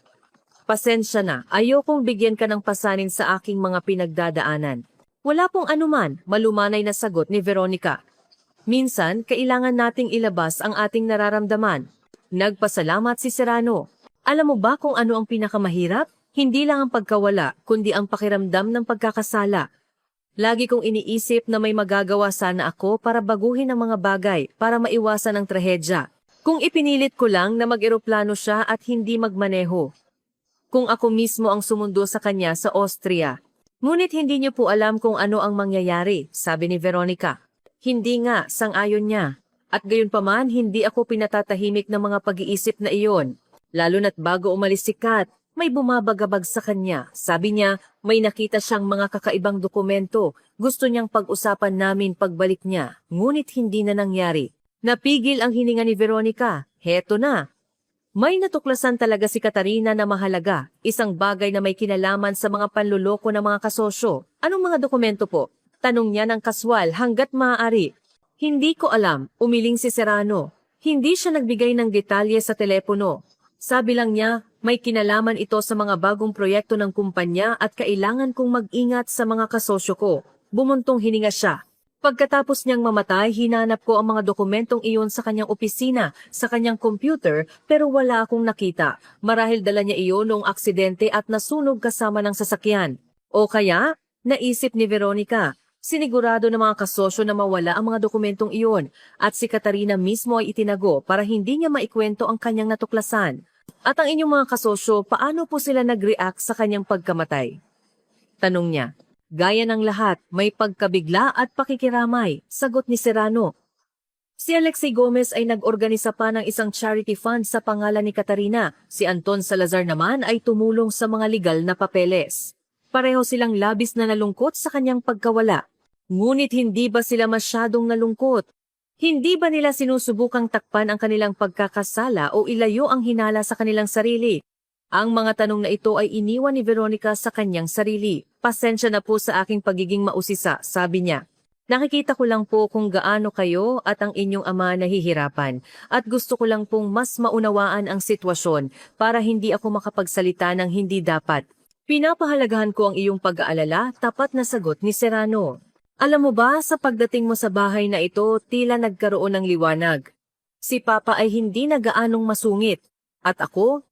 Pasensya na, ayokong bigyan ka ng pasanin sa aking mga pinagdadaanan. Wala pong anuman, malumanay na sagot ni Veronica. Minsan, kailangan nating ilabas ang ating nararamdaman. Nagpasalamat si Serrano. Alam mo ba kung ano ang pinakamahirap? Hindi lang ang pagkawala, kundi ang pakiramdam ng pagkakasala. Lagi kong iniisip na may magagawa sana ako para baguhin ang mga bagay, para maiwasan ang trahedya. Kung ipinilit ko lang na mag-eroplano siya at hindi magmaneho. Kung ako mismo ang sumundo sa kanya sa Austria. Ngunit hindi niyo po alam kung ano ang mangyayari, sabi ni Veronica. Hindi nga, sang-ayon niya. At gayon pa man, hindi ako pinatatahimik ng mga pag-iisip na iyon. Lalo na't bago umalis si Kat, may bumabagabag sa kanya. Sabi niya, may nakita siyang mga kakaibang dokumento. Gusto niyang pag-usapan namin pagbalik niya. Ngunit hindi na nangyari. Napigil ang hininga ni Veronica. Heto na. May natuklasan talaga si Katarina na mahalaga. Isang bagay na may kinalaman sa mga panluloko ng mga kasosyo. Anong mga dokumento po? Tanong niya ng kaswal hanggat maaari. Hindi ko alam, umiling si Serrano. Hindi siya nagbigay ng detalye sa telepono. Sabi lang niya, may kinalaman ito sa mga bagong proyekto ng kumpanya at kailangan kong mag-ingat sa mga kasosyo ko. Bumuntong hininga siya. Pagkatapos niyang mamatay, hinanap ko ang mga dokumentong iyon sa kanyang opisina, sa kanyang computer, pero wala akong nakita. Marahil dala niya iyon noong aksidente at nasunog kasama ng sasakyan. O kaya, naisip ni Veronica, sinigurado ng mga kasosyo na mawala ang mga dokumentong iyon at si Katarina mismo ay itinago para hindi niya maikwento ang kanyang natuklasan. At ang inyong mga kasosyo, paano po sila nag-react sa kanyang pagkamatay? Tanong niya. Gaya ng lahat, may pagkabigla at pakikiramay, sagot ni Serrano. Si Alexei Gomez ay nag-organisa pa ng isang charity fund sa pangalan ni Katarina. Si Anton Salazar naman ay tumulong sa mga legal na papeles. Pareho silang labis na nalungkot sa kanyang pagkawala. Ngunit hindi ba sila masyadong nalungkot? Hindi ba nila sinusubukang takpan ang kanilang pagkakasala o ilayo ang hinala sa kanilang sarili? Ang mga tanong na ito ay iniwan ni Veronica sa kanyang sarili. Pasensya na po sa aking pagiging mausisa, sabi niya. Nakikita ko lang po kung gaano kayo at ang inyong ama nahihirapan at gusto ko lang pong mas maunawaan ang sitwasyon para hindi ako makapagsalita ng hindi dapat. Pinapahalagahan ko ang iyong pag-aalala, tapat na sagot ni Serrano. Alam mo ba, sa pagdating mo sa bahay na ito, tila nagkaroon ng liwanag. Si Papa ay hindi na gaanong masungit. At ako?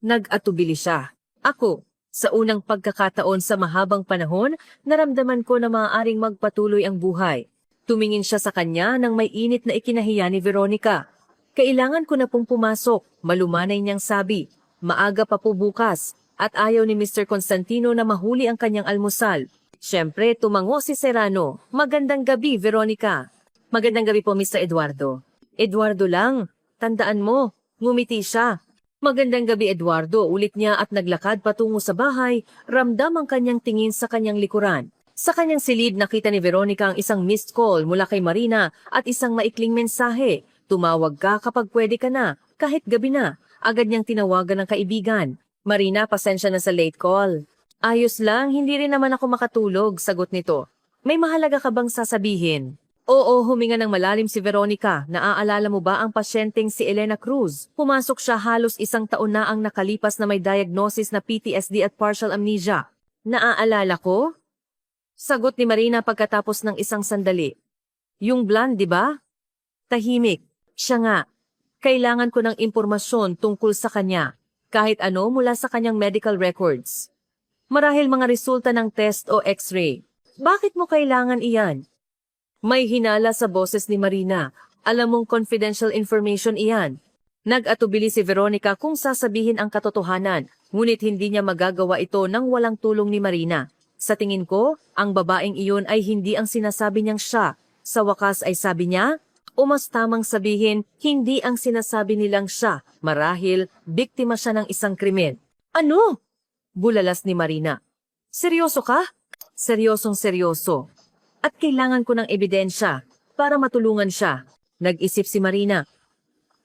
Nag-atubili siya. Ako, sa unang pagkakataon sa mahabang panahon, naramdaman ko na maaaring magpatuloy ang buhay. Tumingin siya sa kanya nang may init na ikinahiya ni Veronica. Kailangan ko na pong pumasok, malumanay niyang sabi. Maaga pa po bukas, at ayaw ni Mr. Constantino na mahuli ang kanyang almusal. Siyempre, tumango si Serrano. Magandang gabi, Veronica. Magandang gabi po, Mr. Eduardo. Eduardo lang. Tandaan mo, ngumiti siya. Magandang gabi, Eduardo. Ulit niya at naglakad patungo sa bahay, ramdam ang kanyang tingin sa kanyang likuran. Sa kanyang silid, nakita ni Veronica ang isang missed call mula kay Marina at isang maikling mensahe. Tumawag ka kapag pwede ka na, kahit gabi na. Agad niyang tinawagan ng kaibigan. Marina, pasensya na sa late call. Ayos lang, hindi rin naman ako makatulog, sagot nito. May mahalaga ka bang sasabihin? Oo, huminga ng malalim si Veronica. Naaalala mo ba ang pasyenteng si Elena Cruz? Pumasok siya halos 1 taon na ang nakalipas na may diagnosis na PTSD at partial amnesia. Naaalala ko? Sagot ni Marina pagkatapos ng isang sandali. Yung blonde, di ba? Tahimik. Siya nga. Kailangan ko ng impormasyon tungkol sa kanya. Kahit ano mula sa kanyang medical records. Marahil mga resulta ng test o x-ray. Bakit mo kailangan iyan? May hinala sa boses ni Marina. Alam mong confidential information iyan. Nag-atubili si Veronica kung sasabihin ang katotohanan, ngunit hindi niya magagawa ito nang walang tulong ni Marina. Sa tingin ko, ang babaeng iyon ay hindi ang sinasabi niyang siya. Sa wakas ay sabi niya, o mas tamang sabihin, hindi ang sinasabi nilang siya. Marahil, biktima siya ng isang krimen. Ano? Bulalas ni Marina. Seryoso ka? Seryosong seryoso. At kailangan ko ng ebidensya para matulungan siya. Nag-isip si Marina.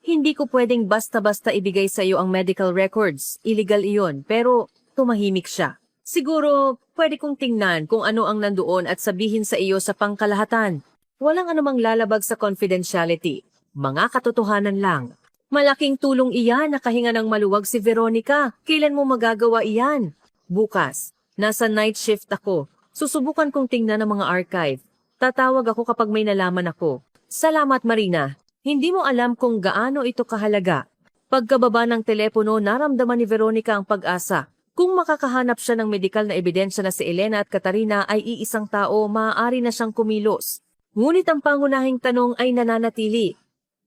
Hindi ko pwedeng basta-basta ibigay sa iyo ang medical records. Illegal iyon, pero tumahimik siya. Siguro, pwede kong tingnan kung ano ang nandoon at sabihin sa iyo sa pangkalahatan. Walang anumang lalabag sa confidentiality. Mga katotohanan lang. Malaking tulong iyan na kahinga ng maluwag si Veronica. Kailan mo magagawa iyan? Bukas. Nasa night shift ako. Susubukan kong tingnan ang mga archive. Tatawag ako kapag may nalaman ako. Salamat, Marina. Hindi mo alam kung gaano ito kahalaga. Pagkababa ng telepono, naramdaman ni Veronica ang pag-asa. Kung makakahanap siya ng medikal na ebidensya na si Elena at Katarina ay iisang tao, maaari na siyang kumilos. Ngunit ang pangunahing tanong ay nananatili.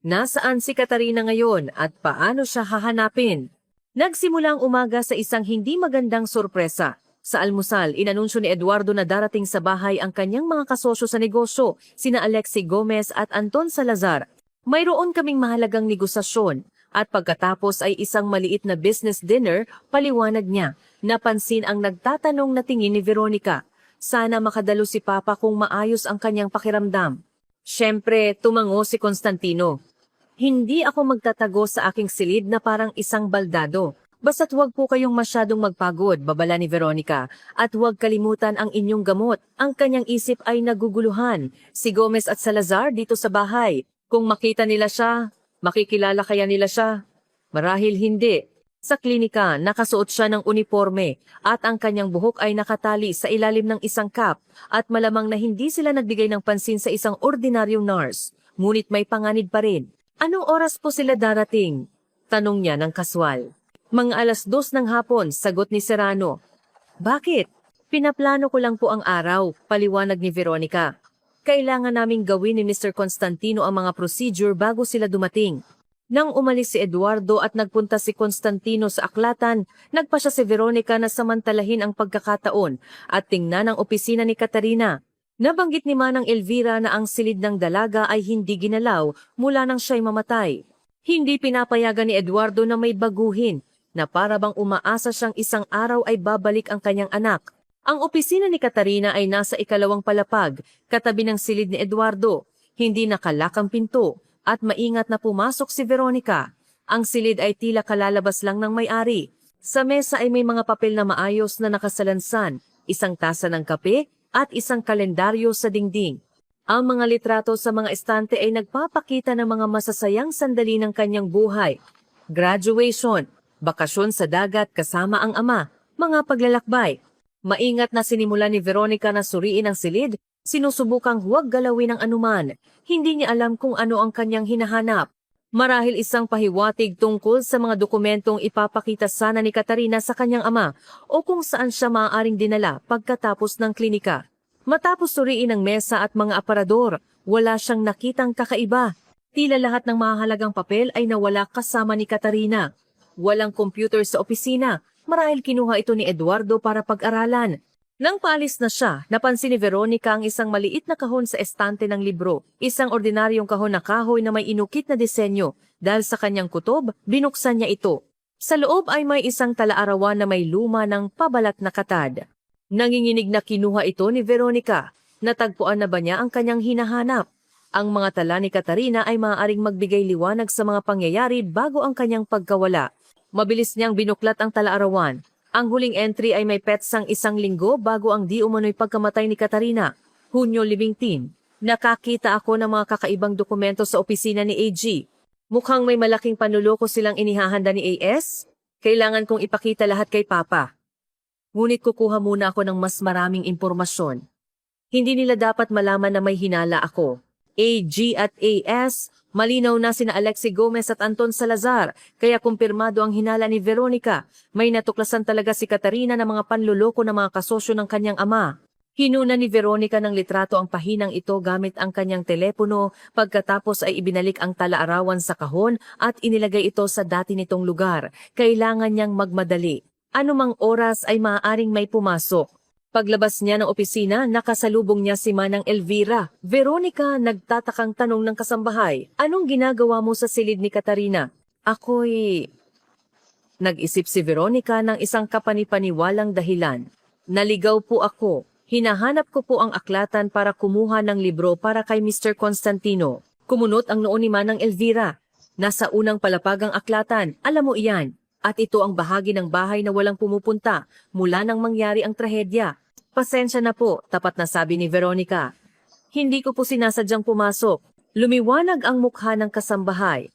Nasaan si Katarina ngayon at paano siya hahanapin? Nagsimula ang umaga sa isang hindi magandang sorpresa. Sa almusal, inanunsyo ni Eduardo na darating sa bahay ang kanyang mga kasosyo sa negosyo, sina Alexi Gomez at Anton Salazar. Mayroon kaming mahalagang negosasyon at pagkatapos ay isang maliit na business dinner, paliwanag niya. Napansin ang nagtatanong na tingin ni Veronica. Sana makadalo si Papa kung maayos ang kanyang pakiramdam. Siyempre, tumango si Constantino. Hindi ako magtatago sa aking silid na parang isang baldado. Basta't huwag po kayong masyadong magpagod, babala ni Veronica. At huwag kalimutan ang inyong gamot. Ang kanyang isip ay naguguluhan. Si Gomez at Salazar dito sa bahay. Kung makita nila siya, makikilala kaya nila siya? Marahil hindi. Sa klinika, nakasuot siya ng uniforme at ang kanyang buhok ay nakatali sa ilalim ng isang cap at malamang na hindi sila nagbigay ng pansin sa isang ordinaryong nurse. Ngunit may panganib pa rin. Anong oras po sila darating? Tanong niya ng kaswal. Mga 2:00 ng hapon, sagot ni Serrano. Bakit? Pinaplano ko lang po ang araw, paliwanag ni Veronica. Kailangan naming gawin ni Mr. Constantino ang mga procedure bago sila dumating. Nang umalis si Eduardo at nagpunta si Constantino sa aklatan, nagpa siya si Veronica na samantalahin ang pagkakataon at tingnan ang opisina ni Katarina. Nabanggit ni Manang Elvira na ang silid ng dalaga ay hindi ginalaw mula nang siya'y mamatay. Hindi pinapayagan ni Eduardo na may baguhin, na para bang umaasa siyang isang araw ay babalik ang kanyang anak. Ang opisina ni Katarina ay nasa 2nd palapag, katabi ng silid ni Eduardo. Hindi nakalak ang pinto at maingat na pumasok si Veronica. Ang silid ay tila kalalabas lang ng may-ari. Sa mesa ay may mga papel na maayos na nakasalansan, isang tasa ng kape at isang kalendaryo sa dingding. Ang mga litrato sa mga estante ay nagpapakita ng mga masasayang sandali ng kanyang buhay. Graduation, bakasyon sa dagat kasama ang ama, mga paglalakbay. Maingat na sinimula ni Veronica na suriin ang silid, sinusubukang huwag galawin ang anuman. Hindi niya alam kung ano ang kanyang hinahanap. Marahil isang pahiwatig tungkol sa mga dokumentong ipapakita sana ni Katarina sa kanyang ama o kung saan siya maaaring dinala pagkatapos ng klinika. Matapos suriin ang mesa at mga aparador, wala siyang nakitang kakaiba. Tila lahat ng mahalagang papel ay nawala kasama ni Katarina. Walang computer sa opisina. Marahil kinuha ito ni Eduardo para pag-aralan. Nang paalis na siya, napansin ni Veronica ang isang maliit na kahon sa estante ng libro. Isang ordinaryong kahon na kahoy na may inukit na disenyo. Dahil sa kanyang kutob, binuksan niya ito. Sa loob ay may isang talaarawan na may luma ng pabalat na katad. Nanginginig na kinuha ito ni Veronica. Natagpuan na ba niya ang kanyang hinahanap? Ang mga tala ni Katarina ay maaaring magbigay liwanag sa mga pangyayari bago ang kanyang pagkawala. Mabilis niyang binuklat ang talaarawan. Ang huling entry ay may petsang 1 linggo bago ang di umano'y pagkamatay ni Katarina. Hunyo 17. Nakakita ako ng mga kakaibang dokumento sa opisina ni AG. Mukhang may malaking panluloko silang inihahanda ni AS. Kailangan kong ipakita lahat kay Papa. Ngunit kukuha muna ako ng mas maraming impormasyon. Hindi nila dapat malaman na may hinala ako. AG at AS, malinaw na sina Alexi Gomez at Anton Salazar, kaya kumpirmado ang hinala ni Veronica. May natuklasan talaga si Katarina ng mga panluloko ng mga kasosyo ng kanyang ama. Hinuna ni Veronica ng litrato ang pahinang ito gamit ang kanyang telepono, pagkatapos ay ibinalik ang talaarawan sa kahon at inilagay ito sa dati nitong lugar. Kailangan niyang magmadali. Anumang oras ay maaaring may pumasok. Paglabas niya ng opisina, nakasalubong niya si Manang Elvira. Veronica, nagtatakang tanong ng kasambahay, anong ginagawa mo sa silid ni Katarina? Ako'y... Nag-isip si Veronica ng isang kapanipaniwalang dahilan. Naligaw po ako. Hinahanap ko po ang aklatan para kumuha ng libro para kay Mr. Constantino. Kumunot ang noo ni Manang Elvira. Nasa unang palapag ang aklatan, alam mo iyan. At ito ang bahagi ng bahay na walang pumupunta mula nang mangyari ang trahedya. Pasensya na po, tapat na sabi ni Veronica. Hindi ko po sinasadyang pumasok. Lumiwanag ang mukha ng kasambahay.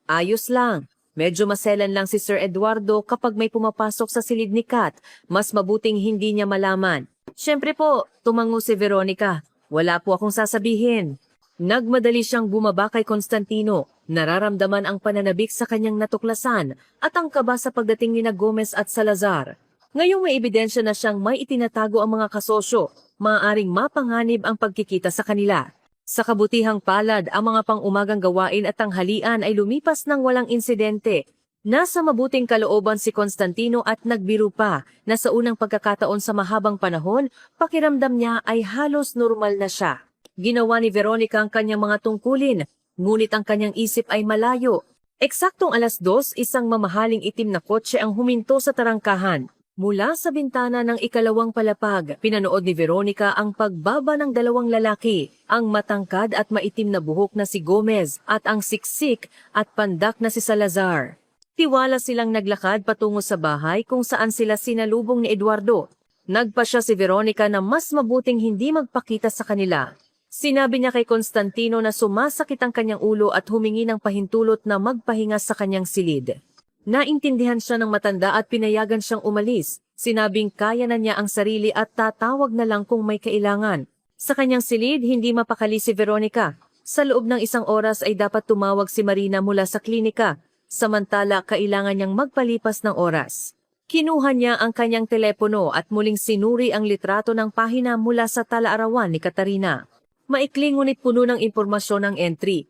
Ayos lang. Medyo maselan lang si Sir Eduardo kapag may pumapasok sa silid ni Kat. Mas mabuting hindi niya malaman. Siyempre po, tumango si Veronica. Wala po akong sasabihin. Nagmadali siyang bumaba kay Constantino. Nararamdaman ang pananabik sa kanyang natuklasan at ang kaba sa pagdating ni Gomez at Salazar. Ngayong may ebidensya na siyang may itinatago ang mga kasosyo, maaaring mapanganib ang pagkikita sa kanila. Sa kabutihang palad, ang mga pang-umagang gawain at tanghalian ay lumipas ng walang insidente. Nasa mabuting kalooban si Constantino at nagbiro pa na sa unang pagkakataon sa mahabang panahon, pakiramdam niya ay halos normal na siya. Ginawa ni Veronica ang kanyang mga tungkulin, ngunit ang kanyang isip ay malayo. Eksaktong 2:00, isang mamahaling itim na kotse ang huminto sa tarangkahan. Mula sa bintana ng ikalawang palapag, pinanood ni Veronica ang pagbaba ng dalawang lalaki, ang matangkad at maitim na buhok na si Gomez at ang siksik at pandak na si Salazar. Tiwala silang naglakad patungo sa bahay kung saan sila sinalubong ni Eduardo. Nagpasya si Veronica na mas mabuting hindi magpakita sa kanila. Sinabi niya kay Constantino na sumasakit ang kanyang ulo at humingi ng pahintulot na magpahinga sa kanyang silid. Naintindihan siya ng matanda at pinayagan siyang umalis. Sinabing kaya na niya ang sarili at tatawag na lang kung may kailangan. Sa kanyang silid, hindi mapakali si Veronica. Sa loob ng 1 oras ay dapat tumawag si Marina mula sa klinika. Samantala, kailangan niyang magpalipas ng oras. Kinuha niya ang kanyang telepono at muling sinuri ang litrato ng pahina mula sa talaarawan ni Katarina. Maikli ngunit puno ng impormasyon ang entry.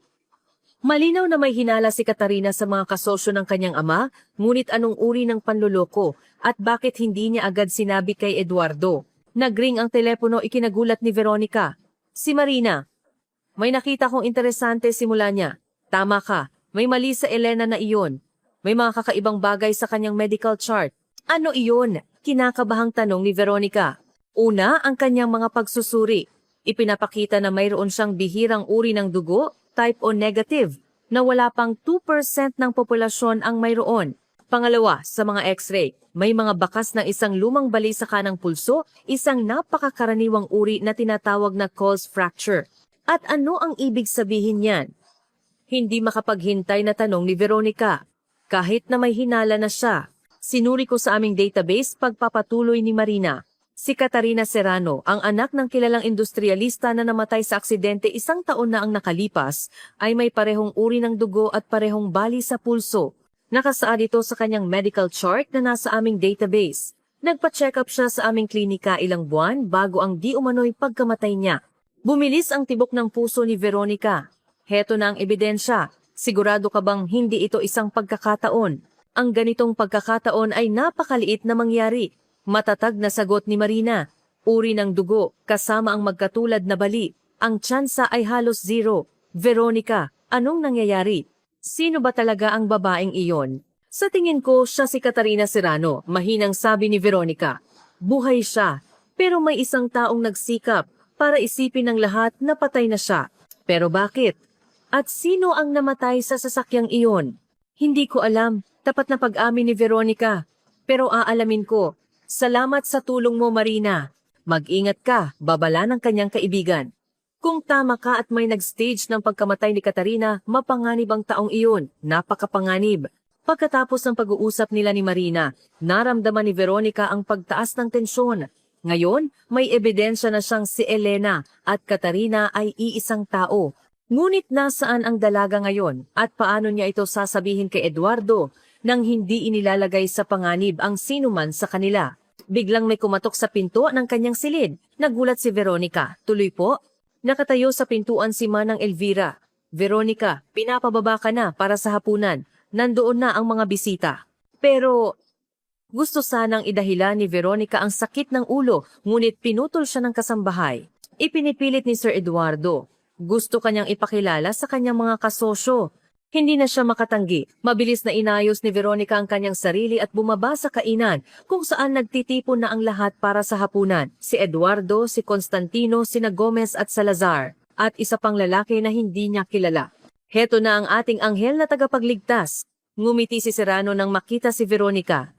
Malinaw na may hinala si Katarina sa mga kasosyo ng kanyang ama, ngunit anong uri ng panloloko at bakit hindi niya agad sinabi kay Eduardo? Nagring ang telepono, ikinagulat ni Veronica. Si Marina. May nakita kong interesante simula niya. Tama ka, may mali sa Elena na iyon. May mga kakaibang bagay sa kanyang medical chart. Ano iyon? Kinakabahang tanong ni Veronica. Una, ang kanyang mga pagsusuri. Ipinapakita na mayroon siyang bihirang uri ng dugo, type O negative, na wala pang 2% ng populasyon ang mayroon. Pangalawa, sa mga x-ray, may mga bakas ng isang lumang bali sa kanang pulso, isang napakakaraniwang uri na tinatawag na Coles fracture. At ano ang ibig sabihin niyan? Hindi makapaghintay na tanong ni Veronica. Kahit na may hinala na siya, sinuri ko sa aming database pagpapatuloy ni Marina. Si Katarina Serrano, ang anak ng kilalang industrialista na namatay sa aksidente 1 taon na ang nakalipas, ay may parehong uri ng dugo at parehong bali sa pulso. Nakasaad ito sa kanyang medical chart na nasa aming database. Nagpa-check up siya sa aming klinika ilang buwan bago ang di umano'y pagkamatay niya. Bumilis ang tibok ng puso ni Veronica. Heto na ang ebidensya. Sigurado ka bang hindi ito isang pagkakataon? Ang ganitong pagkakataon ay napakaliit na mangyari. Matatag na sagot ni Marina. Uri ng dugo, kasama ang magkatulad na bali. Ang tsansa ay halos 0. Veronica, anong nangyayari? Sino ba talaga ang babaeng iyon? Sa tingin ko, siya si Katarina Serrano, mahinang sabi ni Veronica. Buhay siya, pero may isang taong nagsikap para isipin ng lahat na patay na siya. Pero bakit? At sino ang namatay sa sasakyang iyon? Hindi ko alam, tapat na pag-amin ni Veronica. Pero aalamin ko. Salamat sa tulong mo, Marina. Mag-ingat ka, babala ng kanyang kaibigan. Kung tama ka at may nag-stage ng pagkamatay ni Katarina, mapanganib ang taong iyon. Napakapanganib. Pagkatapos ng pag-uusap nila ni Marina, naramdaman ni Veronica ang pagtaas ng tensyon. Ngayon, may ebidensya na siyang si Elena at Katarina ay iisang tao. Ngunit nasaan ang dalaga ngayon at paano niya ito sasabihin kay Eduardo nang hindi inilalagay sa panganib ang sinuman sa kanila? Biglang may kumatok sa pinto ng kanyang silid. Nagulat si Veronica. Tuloy po. Nakatayo sa pintuan si Manang Elvira. Veronica, pinapababa ka na para sa hapunan. Nandoon na ang mga bisita. Pero Gusto sanang idahilan ni Veronica ang sakit ng ulo, ngunit pinutol siya ng kasambahay. Ipinipilit ni Sir Eduardo. Gusto kanyang ipakilala sa kanyang mga kasosyo. Hindi na siya makatanggi. Mabilis na inayos ni Veronica ang kanyang sarili at bumaba sa kainan kung saan nagtitipon na ang lahat para sa hapunan. Si Eduardo, si Constantino, sina Gomez at Salazar. At isa pang lalaki na hindi niya kilala. Heto na ang ating anghel na tagapagligtas. Ngumiti si Serrano nang makita si Veronica.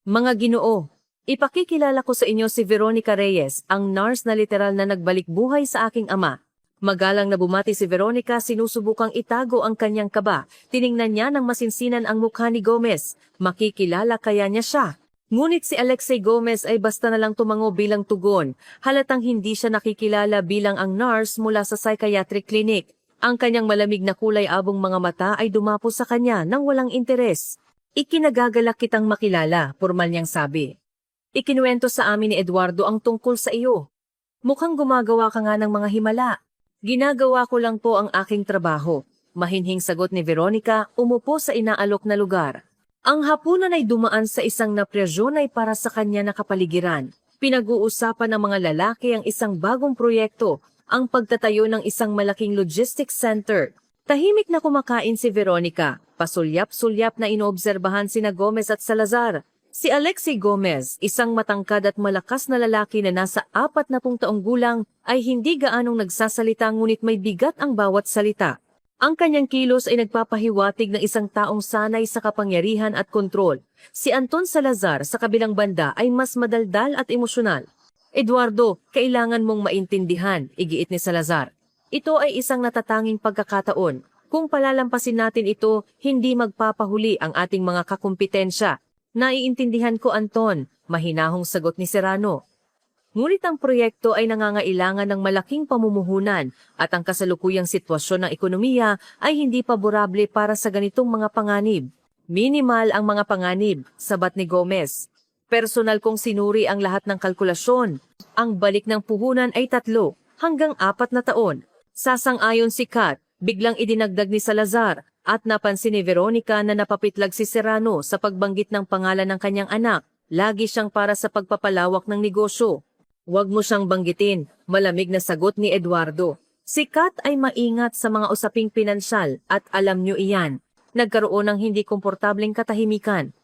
Mga Ginoo, ipakikilala ko sa inyo si Veronica Reyes, ang nurse na literal na nagbalik buhay sa aking ama. Magalang na bumati si Veronica, sinusubukang itago ang kanyang kaba. Tiningnan niya ng masinsinan ang mukha ni Gomez. Makikilala kaya niya siya. Ngunit si Alexei Gomez ay basta na lang tumango bilang tugon. Halatang hindi siya nakikilala bilang ang nurse mula sa psychiatric clinic. Ang kanyang malamig na kulay abong mga mata ay dumapo sa kanya nang walang interes. Ikinagagalak kitang makilala, pormal niyang sabi. Ikinuwento sa amin ni Eduardo ang tungkol sa iyo. Mukhang gumagawa ka nga ng mga himala. Ginagawa ko lang po ang aking trabaho. Mahinhing sagot ni Veronica, umupo sa inaalok na lugar. Ang hapunan ay dumaan sa isang napresyonay para sa kanya na kapaligiran. Pinag-uusapan ng mga lalaki ang isang bagong proyekto, ang pagtatayo ng isang malaking logistics center. Tahimik na kumakain si Veronica. Pasulyap-sulyap na inoobserbahan sina Gomez at Salazar. Si Alexei Gomez, isang matangkad at malakas na lalaki na nasa 40 taong gulang, ay hindi gaanong nagsasalita ngunit may bigat ang bawat salita. Ang kanyang kilos ay nagpapahiwatig ng isang taong sanay sa kapangyarihan at kontrol. Si Anton Salazar sa kabilang banda ay mas madaldal at emosyonal. Eduardo, kailangan mong maintindihan, igiit ni Salazar. Ito ay isang natatanging pagkakataon. Kung palalampasin natin ito, hindi magpapahuli ang ating mga kakumpetensya. Naiintindihan ko, Anton, mahinahong sagot ni Serrano. Ngunit ang proyekto ay nangangailangan ng malaking pamumuhunan at ang kasalukuyang sitwasyon ng ekonomiya ay hindi paborable para sa ganitong mga panganib. Minimal ang mga panganib, sabat ni Gomez. Personal kong sinuri ang lahat ng kalkulasyon. Ang balik ng puhunan ay 3 hanggang 4 na taon. Sasang-ayon si Kat, biglang idinagdag ni Salazar. At napansin ni Veronica na napapitlag si Serrano sa pagbanggit ng pangalan ng kanyang anak. Lagi siyang para sa pagpapalawak ng negosyo. Huwag mo siyang banggitin, malamig na sagot ni Eduardo. Si Kat ay maingat sa mga usaping pinansyal at alam niyo iyan. Nagkaroon ng hindi komportableng katahimikan.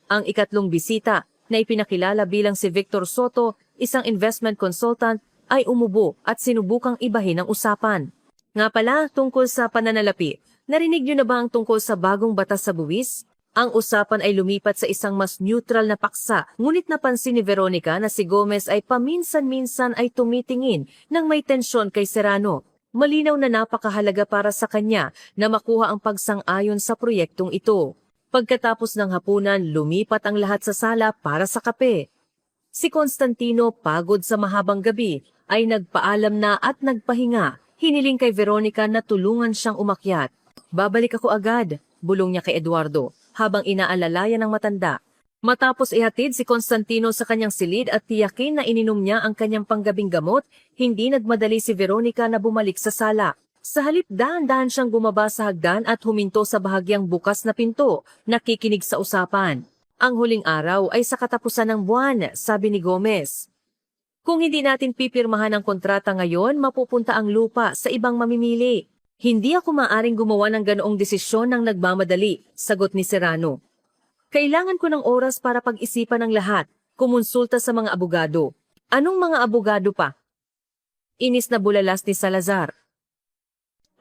Ang ikatlong bisita na ipinakilala bilang si Victor Soto, isang investment consultant, ay umubo at sinubukang ibahin ang usapan. Nga pala, tungkol sa pananalapi. Narinig niyo na ba ang tungkol sa bagong batas sa buwis? Ang usapan ay lumipat sa isang mas neutral na paksa, ngunit napansin ni Veronica na si Gomez ay paminsan-minsan ay tumitingin nang may tensyon kay Serrano. Malinaw na napakahalaga para sa kanya na makuha ang pagsang-ayon sa proyektong ito. Pagkatapos ng hapunan, lumipat ang lahat sa sala para sa kape. Si Constantino, pagod sa mahabang gabi, ay nagpaalam na at nagpahinga. Hiniling kay Veronica na tulungan siyang umakyat. Babalik ako agad, bulong niya kay Eduardo, habang inaalalayan ng matanda. Matapos ihatid si Constantino sa kanyang silid at tiyakin na ininom niya ang kanyang panggabing gamot, hindi nagmadali si Veronica na bumalik sa sala. Sa halip dahan-dahan siyang bumaba sa hagdan at huminto sa bahagyang bukas na pinto, nakikinig sa usapan. Ang huling araw ay sa katapusan ng buwan, sabi ni Gomez. Kung hindi natin pipirmahan ang kontrata ngayon, mapupunta ang lupa sa ibang mamimili. Hindi ako maaring gumawa ng ganoong desisyon ng nagmamadali, sagot ni Serrano. Kailangan ko ng oras para pag-isipan ng lahat, kumonsulta sa mga abogado. Anong mga abogado pa? Inis na bulalas ni Salazar.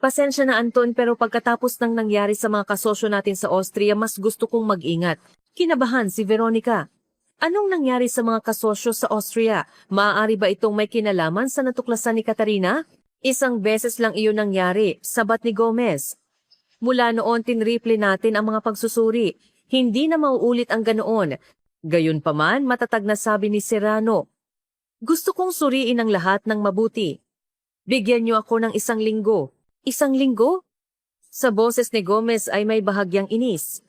Pasensya na Anton, pero pagkatapos ng nangyari sa mga kasosyo natin sa Austria, mas gusto kong mag-ingat. Kinabahan si Veronica. Anong nangyari sa mga kasosyo sa Austria? Maaari ba itong may kinalaman sa natuklasan ni Katarina? Isang beses lang iyon nangyari, sabat ni Gomez. Mula noon tinriple natin ang mga pagsusuri. Hindi na mauulit ang ganoon. Gayunpaman, matatag na sabi ni Serrano. Gusto kong suriin ang lahat ng mabuti. Bigyan niyo ako ng 1 linggo. 1 linggo? Sa boses ni Gomez ay may bahagyang inis.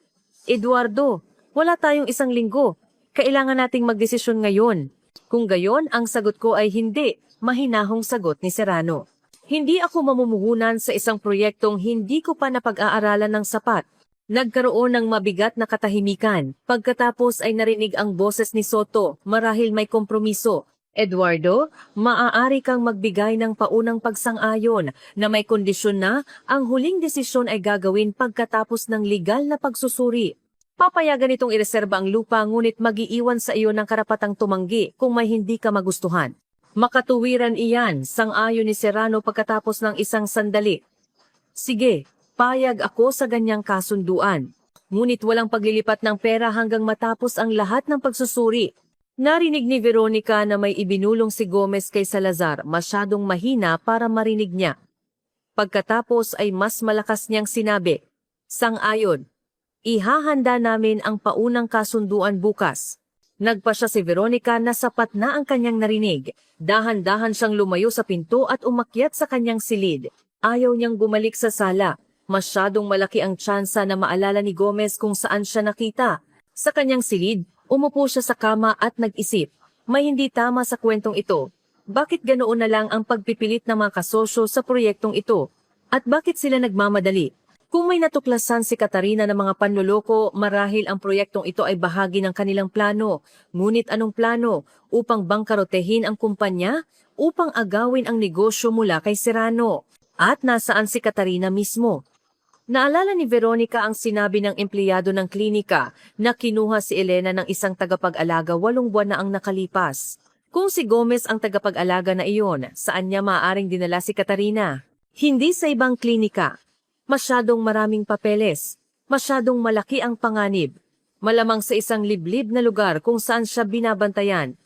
Eduardo, wala tayong 1 linggo. Kailangan nating magdesisyon ngayon. Kung gayon, ang sagot ko ay hindi, mahinahong sagot ni Serrano. Hindi ako mamumuhunan sa isang proyektong hindi ko pa napag-aaralan ng sapat. Nagkaroon ng mabigat na katahimikan. Pagkatapos ay narinig ang boses ni Soto, marahil may kompromiso. Eduardo, maaari kang magbigay ng paunang pagsang-ayon na may kondisyon na ang huling desisyon ay gagawin pagkatapos ng legal na pagsusuri. Papayagan itong ireserba ang lupa ngunit mag-iiwan sa iyo ng karapatang tumanggi kung may hindi ka magustuhan. Makatuwiran iyan, sang-ayon ni Serrano pagkatapos ng isang sandali. Sige, payag ako sa ganyang kasunduan. Ngunit walang paglilipat ng pera hanggang matapos ang lahat ng pagsusuri. Narinig ni Veronica na may ibinulong si Gomez kay Salazar, masyadong mahina para marinig niya. Pagkatapos ay mas malakas niyang sinabi, sang-ayon, ihahanda namin ang paunang kasunduan bukas. Nagpa siya si Veronica na sapat na ang kanyang narinig. Dahan-dahan siyang lumayo sa pinto at umakyat sa kanyang silid. Ayaw niyang bumalik sa sala. Masyadong malaki ang tsansa na maalala ni Gomez kung saan siya nakita. Sa kanyang silid, umupo siya sa kama at nag-isip. May hindi tama sa kwentong ito. Bakit ganoon na lang ang pagpipilit ng mga kasosyo sa proyektong ito? At bakit sila nagmamadali? Kung may natuklasan si Katarina ng mga panloloko, marahil ang proyektong ito ay bahagi ng kanilang plano. Ngunit anong plano? Upang bangkarotehin ang kumpanya? Upang agawin ang negosyo mula kay Serrano? At nasaan si Katarina mismo? Naalala ni Veronica ang sinabi ng empleyado ng klinika na kinuha si Elena ng isang tagapag-alaga 8 buwan na ang nakalipas. Kung si Gomez ang tagapag-alaga na iyon, saan niya maaaring dinala si Katarina? Hindi sa ibang klinika. Masyadong maraming papeles. Masyadong malaki ang panganib. Malamang sa isang liblib na lugar kung saan siya binabantayan.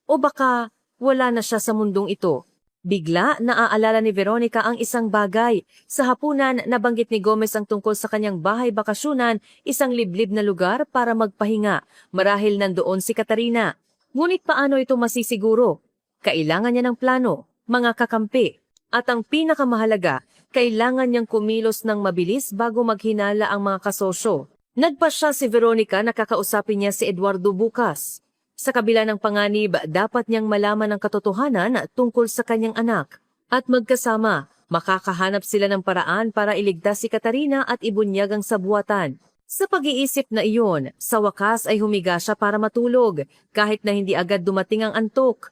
O baka wala na siya sa mundong ito. Bigla naaalala ni Veronica ang isang bagay. Sa hapunan, nabanggit ni Gomez ang tungkol sa kanyang bahay bakasyunan, isang liblib na lugar para magpahinga. Marahil nandoon si Katarina. Ngunit paano ito masisiguro? Kailangan niya ng plano, mga kakampi. At ang pinakamahalaga, kailangan niyang kumilos ng mabilis bago maghinala ang mga kasosyo. Nagpa siya si Veronica na kakausapin niya si Eduardo bukas. Sa kabila ng panganib, dapat niyang malaman ang katotohanan tungkol sa kanyang anak. At magkasama, makakahanap sila ng paraan para iligtas si Katarina at ibunyag ang sabuatan. Sa pag-iisip na iyon, sa wakas ay humiga siya para matulog, kahit na hindi agad dumating ang antok.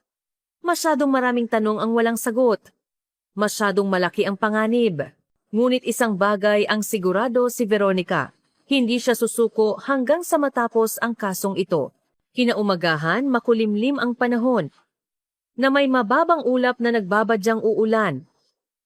Masyadong maraming tanong ang walang sagot. Masyadong malaki ang panganib. Ngunit isang bagay ang sigurado si Veronica. Hindi siya susuko hanggang sa matapos ang kasong ito. Kinaumagahan, makulimlim ang panahon, na may mababang ulap na nagbabadyang uulan.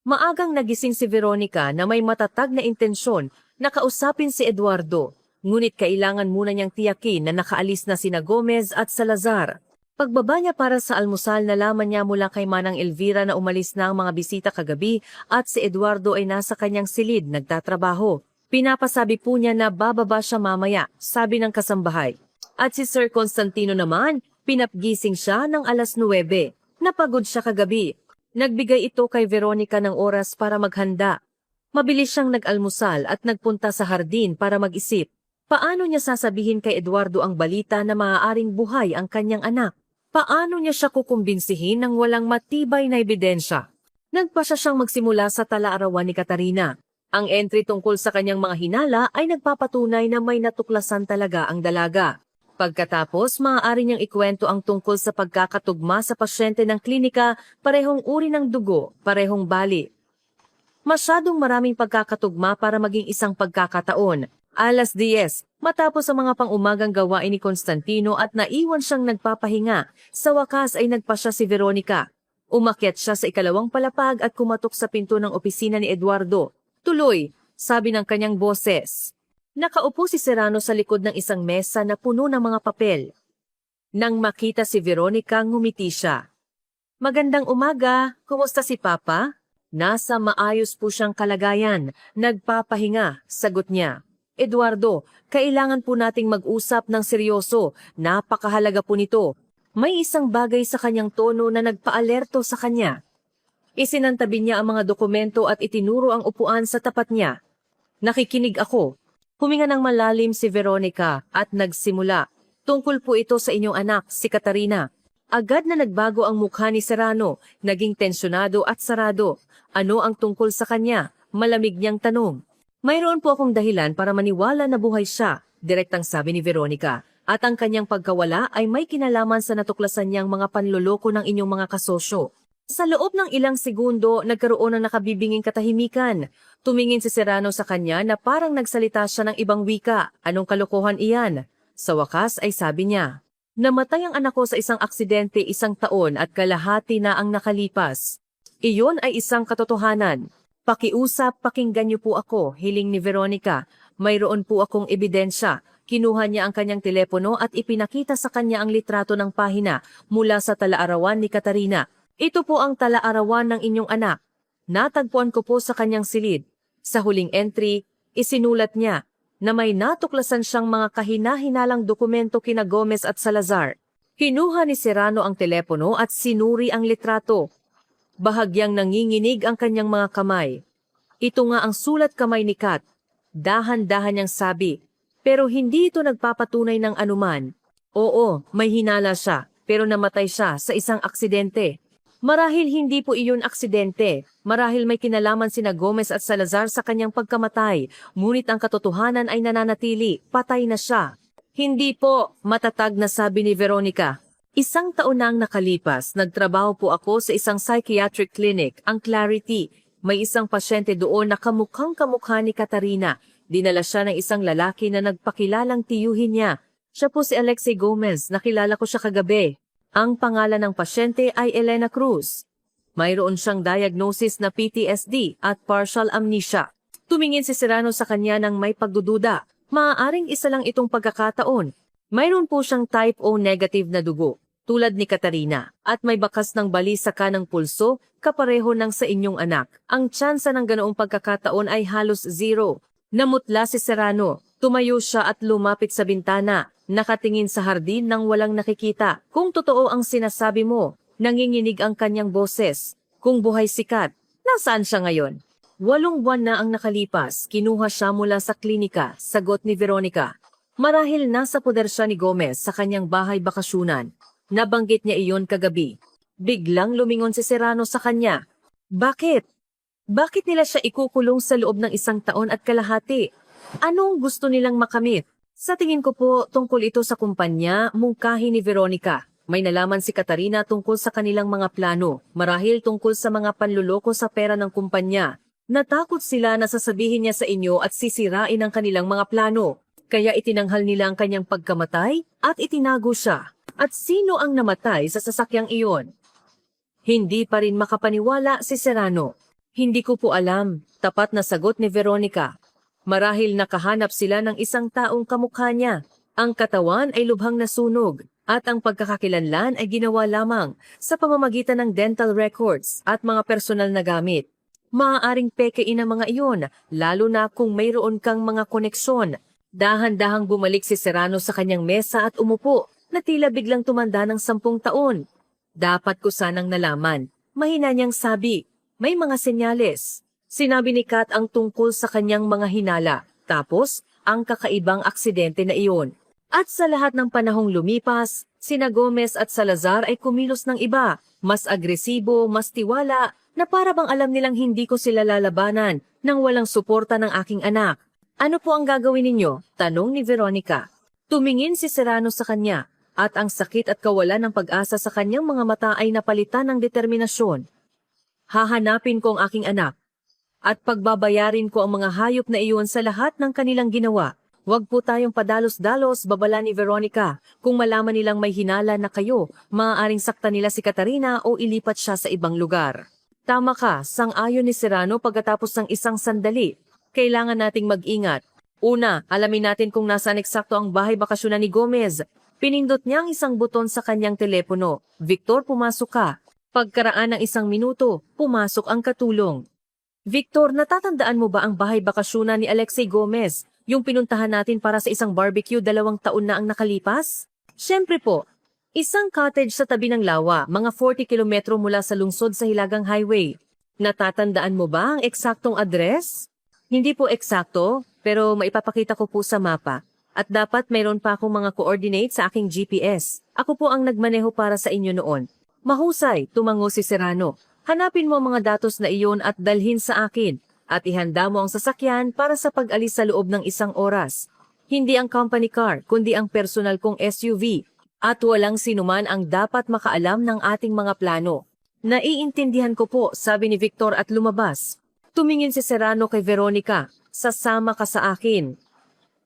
Maagang nagising si Veronica na may matatag na intensyon na kausapin si Eduardo, ngunit kailangan muna niyang tiyakin na nakaalis na sina Gomez at Salazar. Pagbaba niya para sa almusal, nalaman niya mula kay Manang Elvira na umalis na ang mga bisita kagabi at si Eduardo ay nasa kanyang silid nagtatrabaho. Pinapasabi po niya na bababa siya mamaya, sabi ng kasambahay. At si Sir Constantino naman, pinapgising siya ng 9:00. Napagod siya kagabi. Nagbigay ito kay Veronica ng oras para maghanda. Mabilis siyang nag-almusal at nagpunta sa hardin para mag-isip. Paano niya sasabihin kay Eduardo ang balita na maaaring buhay ang kanyang anak? Paano niya siya kukumbinsihin ng walang matibay na ebidensya? Nagpasya siyang magsimula sa talaarawan ni Katarina. Ang entry tungkol sa kanyang mga hinala ay nagpapatunay na may natuklasan talaga ang dalaga. Pagkatapos, maaari niyang ikwento ang tungkol sa pagkakatugma sa pasyente ng klinika, parehong uri ng dugo, parehong bali. Masyadong maraming pagkakatugma para maging isang pagkakataon. 10:00, matapos ang mga pang-umagang gawain ni Constantino at naiwan siyang nagpapahinga, sa wakas ay nagpasya si Veronica. Umakyat siya sa ikalawang palapag at kumatok sa pinto ng opisina ni Eduardo. Tuloy, sabi ng kanyang boses. Nakaupo si Serrano sa likod ng isang mesa na puno ng mga papel. Nang makita si Veronica, ngumiti siya. Magandang umaga, kumusta si Papa? Nasa maayos po siyang kalagayan, nagpapahinga, sagot niya. Eduardo, kailangan po nating mag-usap ng seryoso, napakahalaga po nito. May isang bagay sa kanyang tono na nagpaalerto sa kanya. Isinantabi niya ang mga dokumento at itinuro ang upuan sa tapat niya. Nakikinig ako. Huminga ng malalim si Veronica at nagsimula. Tungkol po ito sa inyong anak, si Katarina. Agad na nagbago ang mukha ni Serrano, naging tensyonado at sarado. Ano ang tungkol sa kanya? Malamig niyang tanong. Mayroon po akong dahilan para maniwala na buhay siya, direktang sabi ni Veronica, at ang kanyang pagkawala ay may kinalaman sa natuklasan niyang mga panloloko ng inyong mga kasosyo. Sa loob ng ilang segundo, nagkaroon ng nakabibinging katahimikan. Tumingin si Serrano sa kanya na parang nagsalita siya ng ibang wika. Anong kalokohan iyan? Sa wakas ay sabi niya, namatay ang anak ko sa isang aksidente 1 taon at kalahati na ang nakalipas. Iyon ay isang katotohanan. Pakiusap, pakinggan niyo po ako, hiling ni Veronica. Mayroon po akong ebidensya. Kinuha niya ang kanyang telepono at ipinakita sa kanya ang litrato ng pahina mula sa talaarawan ni Katarina. Ito po ang talaarawan ng inyong anak. Natagpuan ko po sa kanyang silid. Sa huling entry, isinulat niya na may natuklasan siyang mga kahina-hinalang dokumento kina Gomez at Salazar. Kinuha ni Serrano ang telepono at sinuri ang litrato. Bahagyang nanginginig ang kanyang mga kamay. Ito nga ang sulat kamay ni Kat. Dahan-dahan niyang sabi, pero hindi ito nagpapatunay ng anuman. Oo, may hinala siya, pero namatay siya sa isang aksidente. Marahil hindi po iyon aksidente. Marahil may kinalaman sina Gomez at Salazar sa kanyang pagkamatay. Ngunit ang katotohanan ay nananatili. Patay na siya. Hindi po, matatag na sabi ni Veronica. 1 taon na ang nakalipas, nagtrabaho po ako sa isang psychiatric clinic, ang Clarity. May isang pasyente doon na kamukhang-kamukha ni Katarina. Dinala siya ng isang lalaki na nagpakilalang tiyuhin niya. Siya po si Alexei Gomez, nakilala ko siya kagabi. Ang pangalan ng pasyente ay Elena Cruz. Mayroon siyang diagnosis na PTSD at partial amnesia. Tumingin si Serrano sa kanya ng may pagdududa. Maaaring isa lang itong pagkakataon. Mayroon po siyang type O negative na dugo, tulad ni Katarina, at may bakas ng bali sa kanang pulso, kapareho ng sa inyong anak. Ang tsansa ng ganoong pagkakataon ay halos 0. Namutla si Serrano. Tumayo siya at lumapit sa bintana. Nakatingin sa hardin nang walang nakikita. Kung totoo ang sinasabi mo, nanginginig ang kanyang boses. Kung buhay si Kat, nasaan siya ngayon? 8 buwan na ang nakalipas, kinuha siya mula sa klinika, sagot ni Veronica. Marahil nasa poder siya ni Gomez sa kanyang bahay bakasyunan. Nabanggit niya iyon kagabi. Biglang lumingon si Serrano sa kanya. Bakit? Bakit nila siya ikukulong sa loob ng 1 taon at kalahati? Anong gusto nilang makamit? Sa tingin ko po, tungkol ito sa kumpanya, mungkahi ni Veronica. May nalaman si Katarina tungkol sa kanilang mga plano, marahil tungkol sa mga panluloko sa pera ng kumpanya. Natakot sila na sasabihin niya sa inyo at sisirain ang kanilang mga plano. Kaya itinanghal nila ang kanyang pagkamatay at itinago siya. At sino ang namatay sa sasakyang iyon? Hindi pa rin makapaniwala si Serrano. Hindi ko po alam, tapat na sagot ni Veronica. Marahil nakahanap sila ng isang taong kamukha niya. Ang katawan ay lubhang nasunog at ang pagkakakilanlan ay ginawa lamang sa pamamagitan ng dental records at mga personal na gamit. Maaaring pekein ang mga iyon, lalo na kung mayroon kang mga koneksyon. Dahan-dahang bumalik si Serrano sa kanyang mesa at umupo na tila biglang tumanda ng 10 taon. Dapat ko sanang nalaman. Mahina niyang sabi, may mga senyales. Sinabi ni Kat ang tungkol sa kanyang mga hinala, tapos ang kakaibang aksidente na iyon. At sa lahat ng panahong lumipas, sina Gomez at Salazar ay kumilos ng iba, mas agresibo, mas tiwala, na para bang alam nilang hindi ko sila lalabanan nang walang suporta ng aking anak. Ano po ang gagawin ninyo? Tanong ni Veronica. Tumingin si Serrano sa kanya, at ang sakit at kawalan ng pag-asa sa kanyang mga mata ay napalitan ng determinasyon. Hahanapin ko ang aking anak. At pagbabayarin ko ang mga hayop na iyon sa lahat ng kanilang ginawa. Huwag po tayong padalos-dalos, babala ni Veronica. Kung malaman nilang may hinala na kayo, maaaring saktan nila si Katarina o ilipat siya sa ibang lugar. Tama ka, sang-ayon ni Serrano pagkatapos ng isang sandali. Kailangan nating mag-ingat. Una, alamin natin kung nasaan eksakto ang bahay bakasyonan ni Gomez. Pinindot niya ang isang buton sa kanyang telepono. Victor, pumasok ka. Pagkaraan ng 1 minuto, pumasok ang katulong. Victor, natatandaan mo ba ang bahay bakasyonan ni Alexei Gomez? Yung pinuntahan natin para sa isang barbecue 2 taon na ang nakalipas? Siyempre po, isang cottage sa tabi ng lawa, mga 40 kilometro mula sa lungsod sa Hilagang Highway. Natatandaan mo ba ang eksaktong address? Hindi po eksakto, pero maipapakita ko po sa mapa. At dapat mayroon pa akong mga coordinates sa aking GPS. Ako po ang nagmaneho para sa inyo noon. Mahusay, tumango si Serrano. Hanapin mo ang mga datos na iyon at dalhin sa akin. at ihanda mo ang sasakyan para sa pag-alis sa loob ng 1 oras. Hindi ang company car, kundi ang personal kong SUV. At walang sinuman ang dapat makaalam ng ating mga plano. Naiintindihan ko po, sabi ni Victor at lumabas. Tumingin si Serrano kay Veronica, sasama ka sa akin.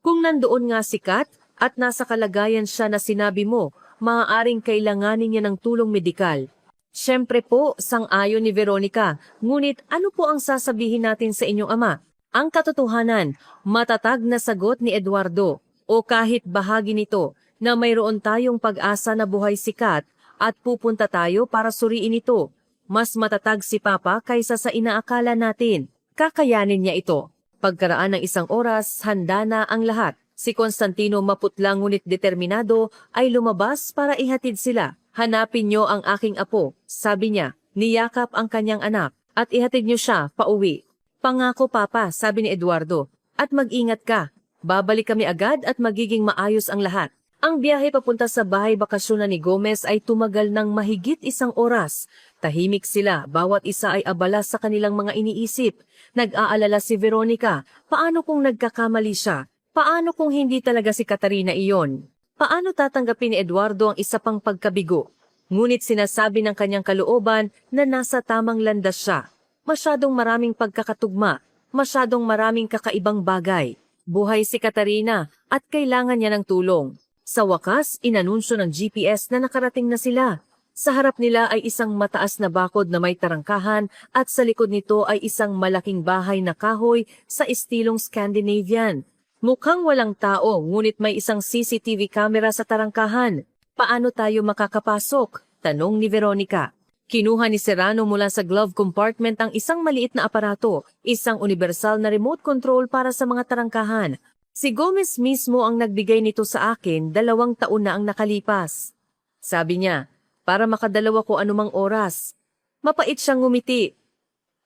Kung nandoon nga si Kat at nasa kalagayan siya na sinabi mo, maaaring kailanganin niya ng tulong medikal. Siyempre po, sang-ayon ni Veronica, ngunit ano po ang sasabihin natin sa inyong ama? Ang katotohanan, matatag na sagot ni Eduardo, o kahit bahagi nito, na mayroon tayong pag-asa na buhay si Kat at pupunta tayo para suriin ito. Mas matatag si Papa kaysa sa inaakala natin. Kakayanin niya ito. Pagkaraan ng 1 oras, handa na ang lahat. Si Constantino maputla ngunit determinado ay lumabas para ihatid sila. Hanapin niyo ang aking apo, sabi niya. Niyakap ang kanyang anak at ihatid niyo siya pauwi. Pangako Papa, sabi ni Eduardo. At mag-ingat ka. Babalik kami agad at magiging maayos ang lahat. Ang biyahe papunta sa bahay bakasyonan ni Gomez ay tumagal ng mahigit 1 oras. Tahimik sila, bawat isa ay abala sa kanilang mga iniisip. Nag-aalala si Veronica, paano kung nagkakamali siya? Paano kung hindi talaga si Katarina iyon? Paano tatanggapin ni Eduardo ang isa pang pagkabigo? Ngunit sinasabi ng kanyang kalooban na nasa tamang landas siya. Masyadong maraming pagkakatugma, masyadong maraming kakaibang bagay. Buhay si Katarina at kailangan niya ng tulong. Sa wakas, inanunsyo ng GPS na nakarating na sila. Sa harap nila ay isang mataas na bakod na may tarangkahan at sa likod nito ay isang malaking bahay na kahoy sa estilong Scandinavian. Mukhang walang tao, ngunit may isang CCTV camera sa tarangkahan. Paano tayo makakapasok? Tanong ni Veronica. Kinuha ni Serrano mula sa glove compartment ang isang maliit na aparato, isang universal na remote control para sa mga tarangkahan. Si Gomez mismo ang nagbigay nito sa akin 2 taon na ang nakalipas. Sabi niya, para makadalawa ko anumang oras. Mapait siyang ngumiti.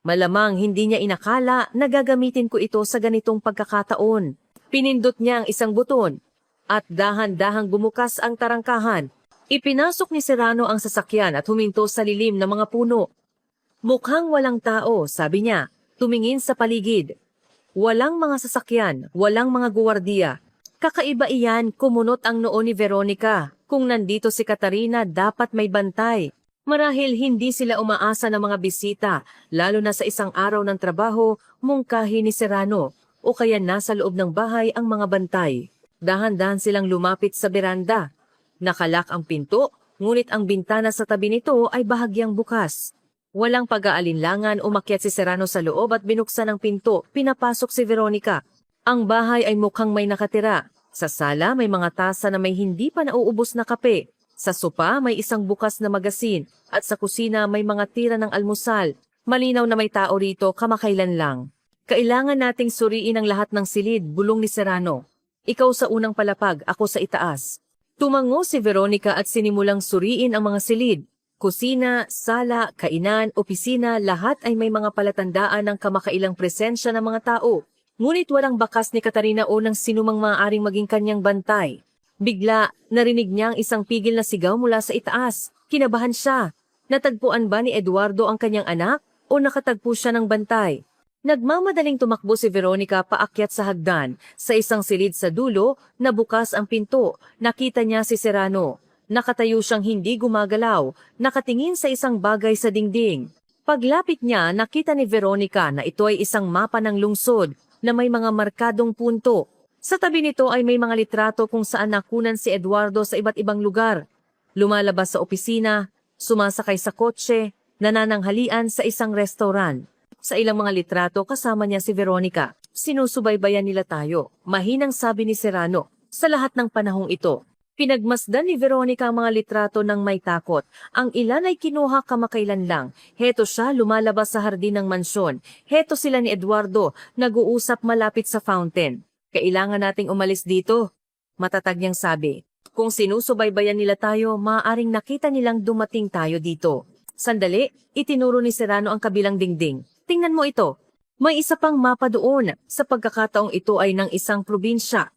Malamang hindi niya inakala na gagamitin ko ito sa ganitong pagkakataon. Pinindot niya ang isang buton at dahan-dahang bumukas ang tarangkahan. Ipinasok ni Serrano ang sasakyan at huminto sa lilim ng mga puno. Mukhang walang tao, sabi niya, tumingin sa paligid. Walang mga sasakyan, walang mga guwardiya. Kakaiba iyan, kumunot ang noo ni Veronica. Kung nandito si Katarina, dapat may bantay. Marahil hindi sila umaasa ng mga bisita, lalo na sa isang araw ng trabaho, mungkahi ni Serrano. O kaya nasa loob ng bahay ang mga bantay. Dahan-dahan silang lumapit sa beranda. Nakalak ang pinto, ngunit ang bintana sa tabi nito ay bahagyang bukas. Walang pag-aalinlangan, umakyat si Serrano sa loob at binuksan ang pinto, pinapasok si Veronica. Ang bahay ay mukhang may nakatira. Sa sala may mga tasa na may hindi pa nauubos na kape. Sa sopa may isang bukas na magasin at sa kusina may mga tira ng almusal. Malinaw na may tao rito kamakailan lang. Kailangan nating suriin ang lahat ng silid, bulong ni Serrano. Ikaw sa unang palapag, ako sa itaas. Tumango si Veronica at sinimulang suriin ang mga silid. Kusina, sala, kainan, opisina, lahat ay may mga palatandaan ng kamakailang presensya ng mga tao. Ngunit walang bakas ni Katarina o ng sinumang maaaring maging kanyang bantay. Bigla, narinig niya ang isang pigil na sigaw mula sa itaas. Kinabahan siya. Natagpuan ba ni Eduardo ang kanyang anak o nakatagpo siya ng bantay? Nagmamadaling tumakbo si Veronica paakyat sa hagdan. Sa isang silid sa dulo, nabukas ang pinto. Nakita niya si Serrano. Nakatayo siyang hindi gumagalaw, nakatingin sa isang bagay sa dingding. Paglapit niya, nakita ni Veronica na ito ay isang mapa ng lungsod na may mga markadong punto. Sa tabi nito ay may mga litrato kung saan nakunan si Eduardo sa iba't ibang lugar. Lumalabas sa opisina, sumasakay sa kotse, nanananghalian sa isang restaurant. Sa ilang mga litrato kasama niya si Veronica. Sinusubaybayan nila tayo, mahinang sabi ni Serrano. Sa lahat ng panahong ito, pinagmasdan ni Veronica ang mga litrato ng may takot. Ang ilan ay kinuha kamakailan lang. Heto siya lumalabas sa hardin ng mansyon. Heto sila ni Eduardo, nag-uusap malapit sa fountain. Kailangan nating umalis dito, matatag niyang sabi. Kung sinusubaybayan nila tayo, maaaring nakita nilang dumating tayo dito. Sandali, itinuro ni Serrano ang kabilang dingding. Tingnan mo ito. May isa pang mapa doon. Sa pagkakataong ito ay ng isang probinsya.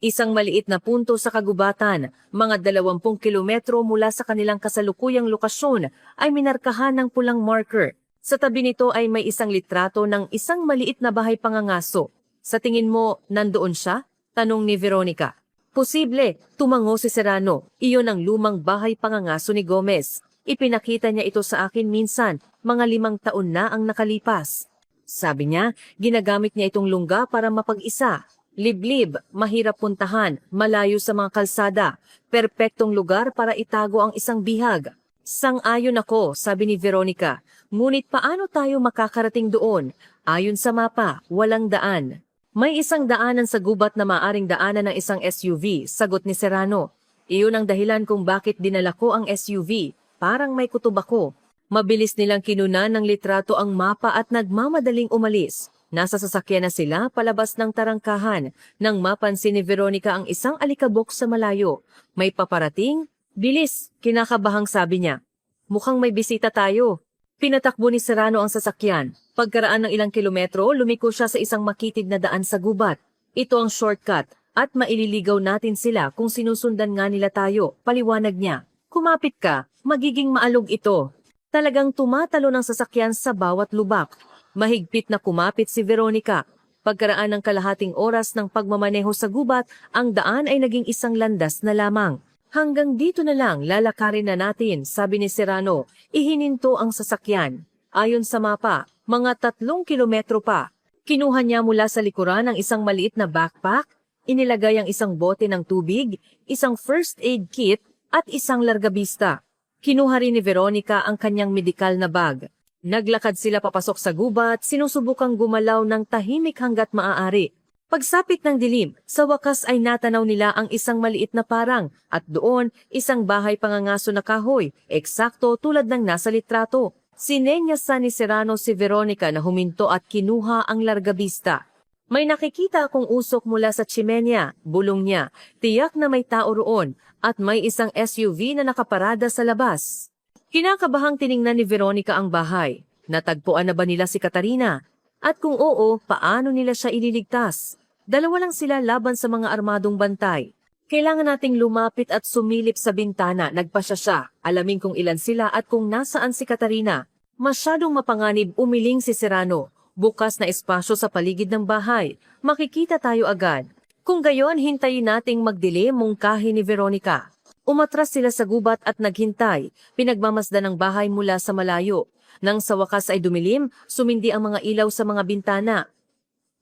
Isang maliit na punto sa kagubatan, mga 20 kilometro mula sa kanilang kasalukuyang lokasyon, ay minarkahan ng pulang marker. Sa tabi nito ay may isang litrato ng isang maliit na bahay pangangaso. Sa tingin mo, nandoon siya? Tanong ni Veronica. Posible, tumango si Serrano. Iyon ang lumang bahay pangangaso ni Gomez. Ipinakita niya ito sa akin minsan, mga 5 taon na ang nakalipas. Sabi niya, ginagamit niya itong lungga para mapag-isa. Liblib, mahirap puntahan, malayo sa mga kalsada. Perpektong lugar para itago ang isang bihag. Sang-ayon ako, sabi ni Veronica. Ngunit paano tayo makakarating doon? Ayon sa mapa, walang daan. May isang daanan sa gubat na maaring daanan ng isang SUV, sagot ni Serrano. Iyon ang dahilan kung bakit dinala ko ang SUV. Parang may kutob ako. Mabilis nilang kinunan ng litrato ang mapa at nagmamadaling umalis. Nasa sasakyan na sila palabas ng tarangkahan. Nang mapansin ni Veronica ang isang alikabok sa malayo. May paparating? Bilis, kinakabahang sabi niya. Mukhang may bisita tayo. Pinatakbo ni Serrano ang sasakyan. Pagkaraan ng ilang kilometro, lumiko siya sa isang makitid na daan sa gubat. Ito ang shortcut at maililigaw natin sila kung sinusundan nga nila tayo, paliwanag niya. Kumapit ka, magiging maalog ito. Talagang tumatalo ng sasakyan sa bawat lubak. Mahigpit na kumapit si Veronica. Pagkaraan ng kalahating oras ng pagmamaneho sa gubat, ang daan ay naging isang landas na lamang. Hanggang dito na lang lalakarin na natin, sabi ni Serrano. Ihininto ang sasakyan. Ayon sa mapa, mga 3 kilometro pa. Kinuha niya mula sa likuran ang isang maliit na backpack, inilagay ang isang bote ng tubig, isang first aid kit at isang largabista. Kinuha rin ni Veronica ang kanyang medikal na bag. Naglakad sila papasok sa gubat, sinusubukang gumalaw ng tahimik hanggat maaari. Pagsapit ng dilim, sa wakas ay natanaw nila ang isang maliit na parang at doon isang bahay pangangaso na kahoy, eksakto tulad ng nasa litrato. Sinenyasan ni Serrano si Veronica na huminto at kinuha ang largabista. May nakikita akong usok mula sa tsimenya, bulong niya. Tiyak na may tao roon at may isang SUV na nakaparada sa labas. Kinakabahang tiningnan ni Veronica ang bahay. Natagpuan na ba nila si Katarina? At kung oo, paano nila siya ililigtas? 2 lang sila laban sa mga armadong bantay. Kailangan nating lumapit at sumilip sa bintana, nagpasya siya. Alamin kung ilan sila at kung nasaan si Katarina. Masyadong mapanganib, umiling si Serrano. Bukas na espasyo sa paligid ng bahay. Makikita tayo agad. Kung gayon, hintayin nating magdilim, mungkahi ni Veronica. Umatras sila sa gubat at naghintay. Pinagmamasdan ng bahay mula sa malayo. Nang sa wakas ay dumilim, sumindi ang mga ilaw sa mga bintana.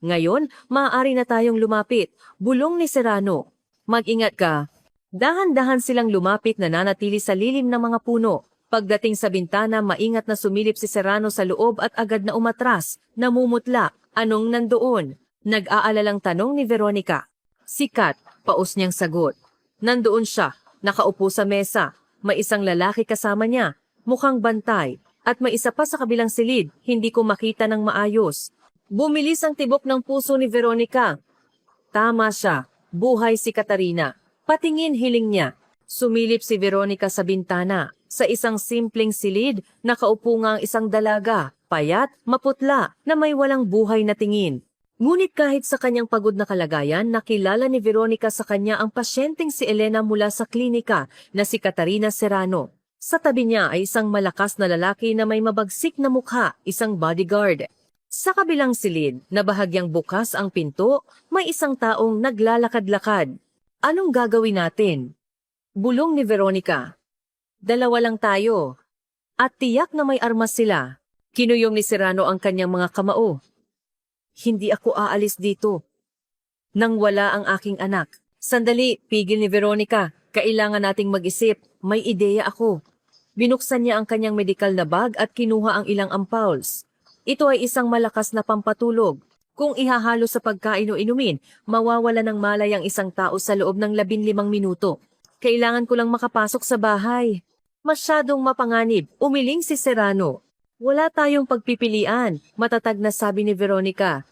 Ngayon, maaari na tayong lumapit, bulong ni Serrano. Mag-ingat ka. Dahan-dahan silang lumapit na nanatili sa lilim ng mga puno. Pagdating sa bintana, maingat na sumilip si Serrano sa loob at agad na umatras. Namumutla. Anong nandoon? Nag-aalalang tanong ni Veronica. Sikat, paus niyang sagot. Nandoon siya, nakaupo sa mesa. May isang lalaki kasama niya, mukhang bantay. At may isa pa sa kabilang silid, hindi ko makita ng maayos. Bumilis ang tibok ng puso ni Veronica. Tama siya, buhay si Katarina. Patingin hiling niya. Sumilip si Veronica sa bintana. Sa isang simpleng silid, nakaupo nga ang isang dalaga, payat, maputla, na may walang buhay na tingin. Ngunit kahit sa kanyang pagod na kalagayan, nakilala ni Veronica sa kanya ang pasyenteng si Elena mula sa klinika na si Katarina Serrano. Sa tabi niya ay isang malakas na lalaki na may mabagsik na mukha, isang bodyguard. Sa kabilang silid, na bahagyang bukas ang pinto, may isang taong naglalakad-lakad. Anong gagawin natin? Bulong ni Veronica. 2 lang tayo. At tiyak na may armas sila. Kinuyong ni Serrano ang kanyang mga kamao. Hindi ako aalis dito. Nang wala ang aking anak. Sandali, pigil ni Veronica. Kailangan nating mag-isip. May ideya ako. Binuksan niya ang kanyang medikal na bag at kinuha ang ilang ampoules. Ito ay isang malakas na pampatulog. Kung ihahalo sa pagkain o inumin, mawawala ng malay ang isang tao sa loob ng 15 minuto. Kailangan ko lang makapasok sa bahay. Masyadong mapanganib, umiling si Serrano. Wala tayong pagpipilian, matatag na sabi ni Veronica.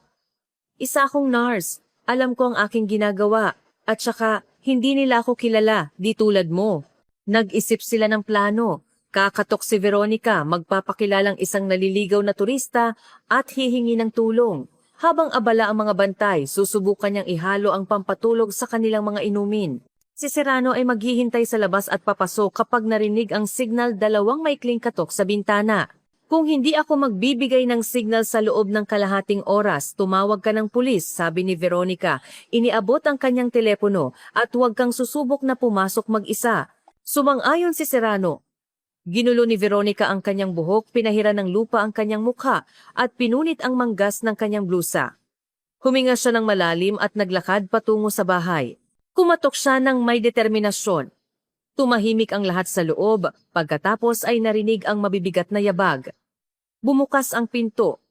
Isa akong nurse. Alam ko ang aking ginagawa. At saka, hindi nila ako kilala, di tulad mo. Nag-isip sila ng plano. Kakatok si Veronica, magpapakilalang isang naliligaw na turista at hihingi ng tulong. Habang abala ang mga bantay, susubukan niyang ihalo ang pampatulog sa kanilang mga inumin. Si Serrano ay maghihintay sa labas at papasok kapag narinig ang signal 2 maikling katok sa bintana. Kung hindi ako magbibigay ng signal sa loob ng kalahating oras, tumawag ka ng pulis, sabi ni Veronica. Iniabot ang kanyang telepono at huwag kang susubok na pumasok mag-isa. Sumang-ayon si Serrano. Ginulo ni Veronica ang kanyang buhok, pinahira ng lupa ang kanyang mukha at pinunit ang manggas ng kanyang blusa. Huminga siya ng malalim at naglakad patungo sa bahay. Kumatok siya ng may determinasyon. Tumahimik ang lahat sa loob, pagkatapos ay narinig ang mabibigat na yabag. Bumukas ang pinto.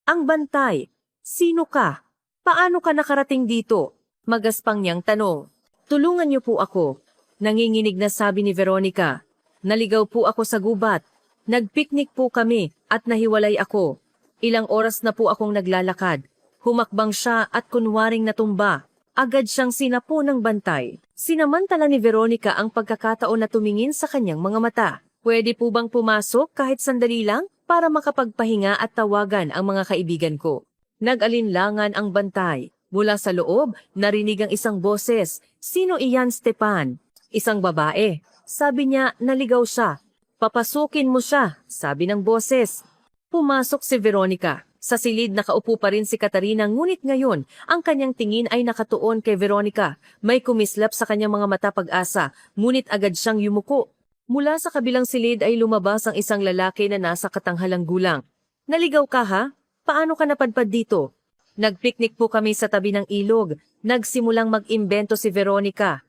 Ang bantay. Sino ka? Paano ka nakarating dito? Magaspang niyang tanong. Tulungan niyo po ako. Nanginginig na sabi ni Veronica. Naligaw po ako sa gubat. Nagpiknik po kami at nahiwalay ako. Ilang oras na po akong naglalakad. Humakbang siya at kunwaring natumba. Agad siyang sinapo ng bantay. Sinamantala ni Veronica ang pagkakataon na tumingin sa kanyang mga mata. Pwede po bang pumasok kahit sandali lang para makapagpahinga at tawagan ang mga kaibigan ko? Nag-alinlangan ang bantay. Mula sa loob, narinig ang isang boses. Sino iyan, Stepan? Isang babae. Sabi niya, naligaw siya. Papasukin mo siya, sabi ng boses. Pumasok si Veronica. Sa silid nakaupo pa rin si Katarina, ngunit ngayon, ang kanyang tingin ay nakatuon kay Veronica. May kumislap sa kanyang mga mata pag-asa, ngunit agad siyang yumuko. Mula sa kabilang silid ay lumabas ang isang lalaki na nasa katanghalang gulang. Naligaw ka ha? Paano ka napadpad dito? Nagpiknik po kami sa tabi ng ilog. Nagsimulang mag-imbento si Veronica.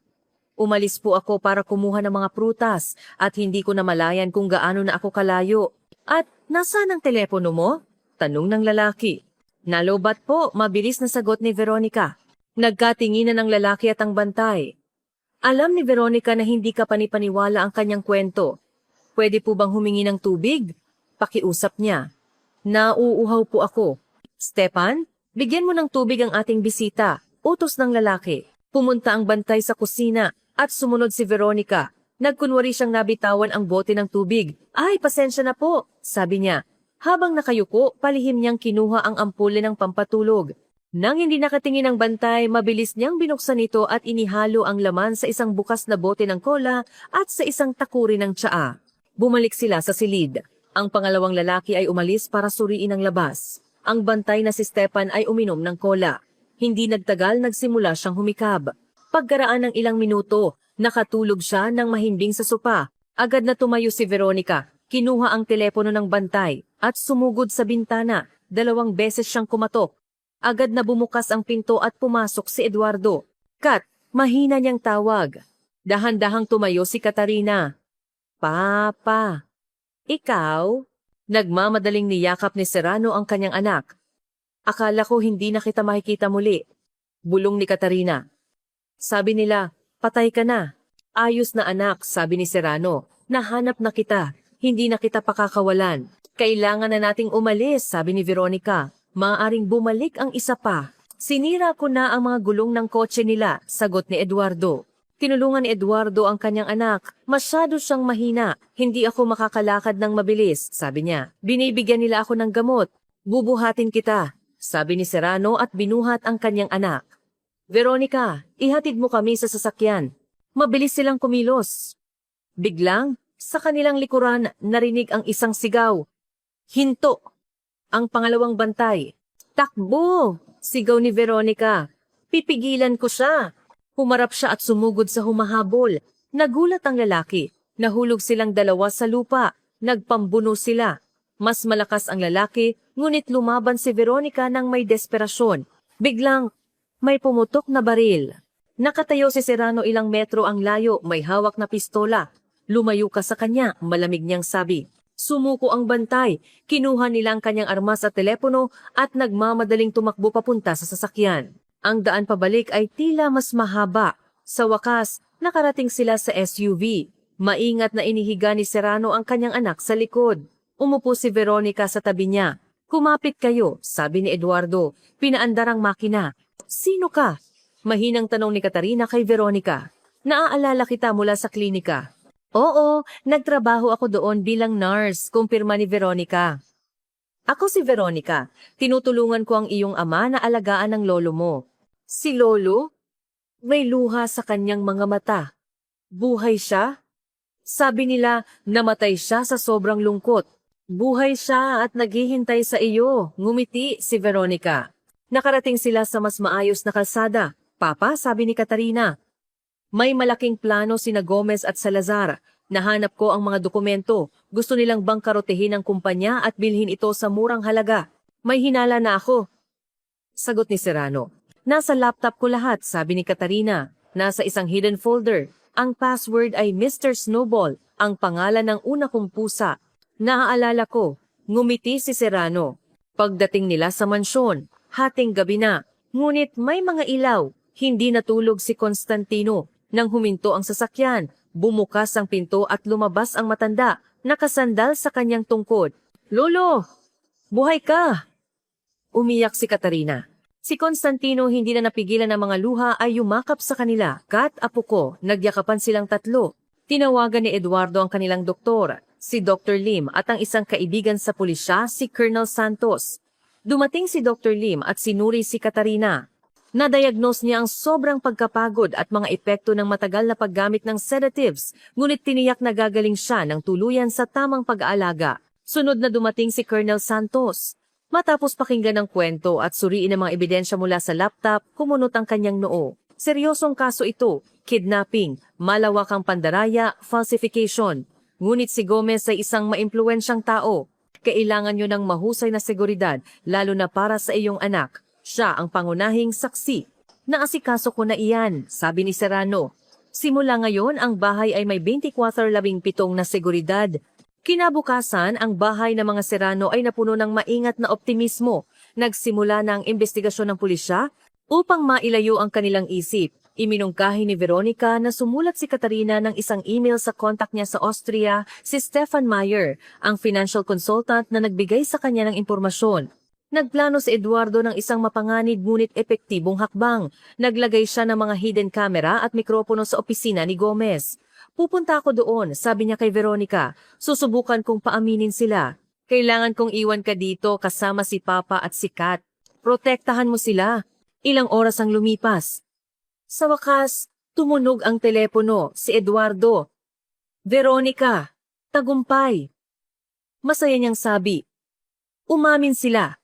Umalis po ako para kumuha ng mga prutas at hindi ko namalayan kung gaano na ako kalayo. At nasaan ang telepono mo? Tanong ng lalaki. Nalobat po, mabilis na sagot ni Veronica. Nagkatinginan ng lalaki at ang bantay. Alam ni Veronica na hindi ka panipaniwala ang kanyang kwento. Pwede po bang humingi ng tubig? Pakiusap niya. Nauuhaw po ako. Stepan, bigyan mo ng tubig ang ating bisita. Utos ng lalaki. Pumunta ang bantay sa kusina at sumunod si Veronica. Nagkunwari siyang nabitawan ang bote ng tubig. Ay, pasensya na po, sabi niya. Habang nakayuko, palihim niyang kinuha ang ampule ng pampatulog. Nang hindi nakatingin ang bantay, mabilis niyang binuksan ito at inihalo ang laman sa isang bukas na bote ng cola at sa isang takuri ng tsaa. Bumalik sila sa silid. Ang pangalawang lalaki ay umalis para suriin ang labas. Ang bantay na si Stepan ay uminom ng cola. Hindi nagtagal nagsimula siyang humikab. Pagkaraan ng ilang minuto, nakatulog siya ng mahimbing sa sopa. Agad na tumayo si Veronica, kinuha ang telepono ng bantay at sumugod sa bintana. 2 beses siyang kumatok. Agad na bumukas ang pinto at pumasok si Eduardo. Kat, mahina niyang tawag. Dahan-dahang tumayo si Katarina. Papa, ikaw? Nagmamadaling niyakap ni Serrano ang kanyang anak. Akala ko hindi na kita makikita muli. Bulong ni Katarina. Sabi nila, patay ka na. Ayos na anak, sabi ni Serrano. Nahanap na kita. Hindi na kita pakakawalan. Kailangan na nating umalis, sabi ni Veronica. Maaaring bumalik ang isa pa. Sinira ko na ang mga gulong ng kotse nila, sagot ni Eduardo. Tinulungan ni Eduardo ang kanyang anak. Masyado siyang mahina. Hindi ako makakalakad ng mabilis, sabi niya. Binibigyan nila ako ng gamot. Bubuhatin kita, sabi ni Serrano at binuhat ang kanyang anak. Veronica, ihatid mo kami sa sasakyan. Mabilis silang kumilos. Biglang, sa kanilang likuran, narinig ang isang sigaw. Hinto! Ang pangalawang bantay. Takbo! Sigaw ni Veronica. Pipigilan ko siya. Humarap siya at sumugod sa humahabol. Nagulat ang lalaki. Nahulog silang dalawa sa lupa. Nagpambuno sila. Mas malakas ang lalaki, ngunit lumaban si Veronica ng may desperasyon. Biglang, may pumutok na baril. Nakatayo si Serrano ilang metro ang layo, may hawak na pistola. Lumayo ka sa kanya, malamig niyang sabi. Sumuko ang bantay, kinuha nila ang kanyang armas at telepono at nagmamadaling tumakbo papunta sa sasakyan. Ang daan pabalik ay tila mas mahaba. Sa wakas, nakarating sila sa SUV. Maingat na inihiga ni Serrano ang kanyang anak sa likod. Umupo si Veronica sa tabi niya. Kumapit kayo, sabi ni Eduardo. Pinaandar ang makina. Sino ka? Mahinang tanong ni Katarina kay Veronica. Naaalala kita mula sa klinika. Oo, nagtrabaho ako doon bilang nurse, kumpirma ni Veronica. Ako si Veronica. Tinutulungan ko ang iyong ama na alagaan ng lolo mo. Si lolo? May luha sa kanyang mga mata. Buhay siya? Sabi nila, namatay siya sa sobrang lungkot. Buhay siya at naghihintay sa iyo, ngumiti si Veronica. Nakarating sila sa mas maayos na kalsada. Papa, sabi ni Katarina. May malaking plano sina Gomez at Salazar. Nahanap ko ang mga dokumento. Gusto nilang bangkarotehin ang kumpanya at bilhin ito sa murang halaga. May hinala na ako. Sagot ni Serrano. Nasa laptop ko lahat, sabi ni Katarina. Nasa isang hidden folder. Ang password ay Mr. Snowball, ang pangalan ng una kong pusa. Naaalala ko, ngumiti si Serrano. Pagdating nila sa mansyon, hating gabi na. Ngunit may mga ilaw. Hindi natulog si Constantino. Nang huminto ang sasakyan, bumukas ang pinto at lumabas ang matanda, nakasandal sa kanyang tungkod. Lolo! Buhay ka! Umiyak si Katarina. Si Constantino hindi na napigilan ng mga luha ay yumakap sa kanila. Kat, apo ko, nagyakapan silang tatlo. Tinawagan ni Eduardo ang kanilang doktor, si Dr. Lim at ang isang kaibigan sa pulisya, si Colonel Santos. Dumating si Dr. Lim at sinuri si Katarina. Nadiagnose niya ang sobrang pagkapagod at mga epekto ng matagal na paggamit ng sedatives, ngunit tiniyak na gagaling siya ng tuluyan sa tamang pag-aalaga. Sunod na dumating si Colonel Santos. Matapos pakinggan ng kwento at suriin ang mga ebidensya mula sa laptop, kumunot ang kanyang noo. Seryosong kaso ito, kidnapping, malawakang pandaraya, falsification. Ngunit si Gomez ay isang maimpluwensyang tao. Kailangan nyo ng mahusay na seguridad, lalo na para sa iyong anak. Siya ang pangunahing saksi. Naasikaso ko na iyan, sabi ni Serrano. Simula ngayon, ang bahay ay may 24/17 na seguridad. Kinabukasan, ang bahay ng mga Serrano ay napuno ng maingat na optimismo. Nagsimula na ang investigasyon ng pulisya upang mailayo ang kanilang isip. Iminungkahi ni Veronica na sumulat si Katarina ng isang email sa contact niya sa Austria, si Stefan Meyer, ang financial consultant na nagbigay sa kanya ng impormasyon. Nagplano si Eduardo ng isang mapanganib ngunit epektibong hakbang. Naglagay siya ng mga hidden camera at mikropono sa opisina ni Gomez. Pupunta ako doon, sabi niya kay Veronica. Susubukan kong paaminin sila. Kailangan kong iwan ka dito kasama si Papa at si Kat. Protektahan mo sila. Ilang oras ang lumipas. Sa wakas, tumunog ang telepono, si Eduardo. Veronica, tagumpay. Masaya niyang sabi. Umamin sila.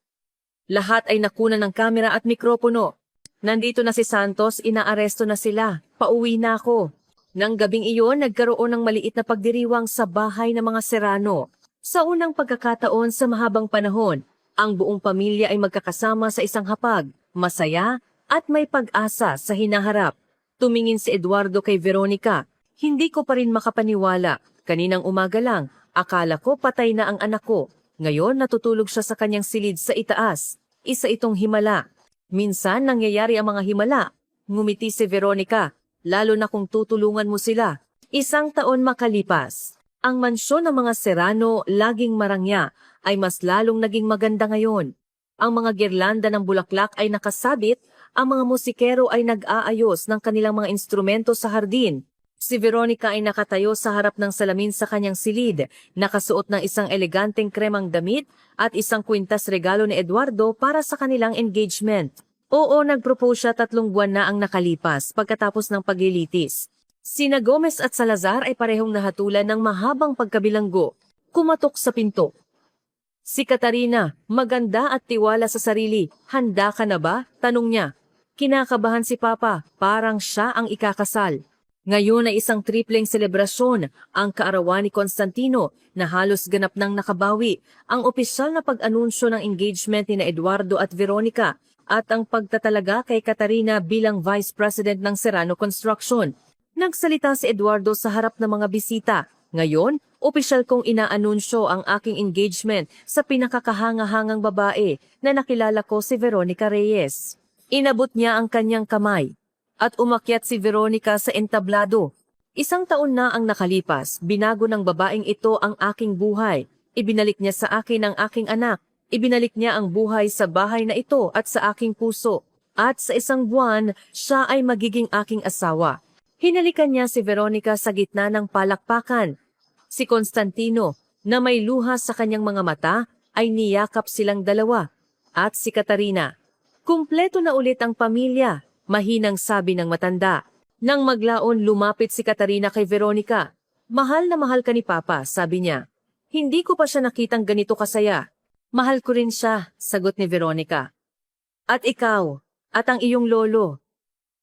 Lahat ay nakunan ng kamera at mikropono. Nandito na si Santos, inaaresto na sila. Pauwi na ako. Nang gabing iyon, nagkaroon ng maliit na pagdiriwang sa bahay ng mga Serrano. Sa unang pagkakataon sa mahabang panahon, ang buong pamilya ay magkakasama sa isang hapag, masaya at may pag-asa sa hinaharap. Tumingin si Eduardo kay Veronica. Hindi ko pa rin makapaniwala. Kaninang umaga lang, akala ko patay na ang anak ko. Ngayon natutulog siya sa kanyang silid sa itaas. Isa itong himala. Minsan nangyayari ang mga himala. Ngumiti si Veronica. Lalo na kung tutulungan mo sila. 1 taon makalipas. Ang mansyon ng mga Serrano, laging marangya, ay mas lalong naging maganda ngayon. Ang mga girlanda ng bulaklak ay nakasabit, ang mga musikero ay nag-aayos ng kanilang mga instrumento sa hardin. Si Veronica ay nakatayo sa harap ng salamin sa kanyang silid, nakasuot ng isang eleganteng kremang damit at isang kwintas regalo ni Eduardo para sa kanilang engagement. Oo, nag-propose siya 3 buwan na ang nakalipas pagkatapos ng paglilitis. Sina Gomez at Salazar ay parehong nahatulan ng mahabang pagkabilanggo. Kumatok sa pinto. Si Katarina, maganda at tiwala sa sarili. Handa ka na ba? Tanong niya. Kinakabahan si Papa, parang siya ang ikakasal. Ngayon ay isang tripleng selebrasyon, ang kaarawan ni Constantino na halos ganap nang nakabawi, ang opisyal na pag-anunsyo ng engagement ni Eduardo at Veronica, at ang pagtatalaga kay Katarina bilang Vice President ng Serrano Construction. Nagsalita si Eduardo sa harap ng mga bisita. Ngayon, opisyal kong inaanunsyo ang aking engagement sa pinakakahanga-hangang babae na nakilala ko, si Veronica Reyes. Inabot niya ang kanyang kamay at umakyat si Veronica sa entablado. 1 taon na ang nakalipas, binago ng babaeng ito ang aking buhay. Ibinalik niya sa akin ang aking anak. Ibinalik niya ang buhay sa bahay na ito at sa aking puso. At sa 1 buwan, siya ay magiging aking asawa. Hinalikan niya si Veronica sa gitna ng palakpakan. Si Constantino, na may luha sa kanyang mga mata, ay niyakap silang dalawa. At si Katarina. Kumpleto na ulit ang pamilya, mahinang sabi ng matanda. Nang maglaon, lumapit si Katarina kay Veronica. Mahal na mahal ka ni Papa, sabi niya. Hindi ko pa siya nakitang ganito kasaya. Mahal ko rin siya, sagot ni Veronica. At ikaw, at ang iyong lolo.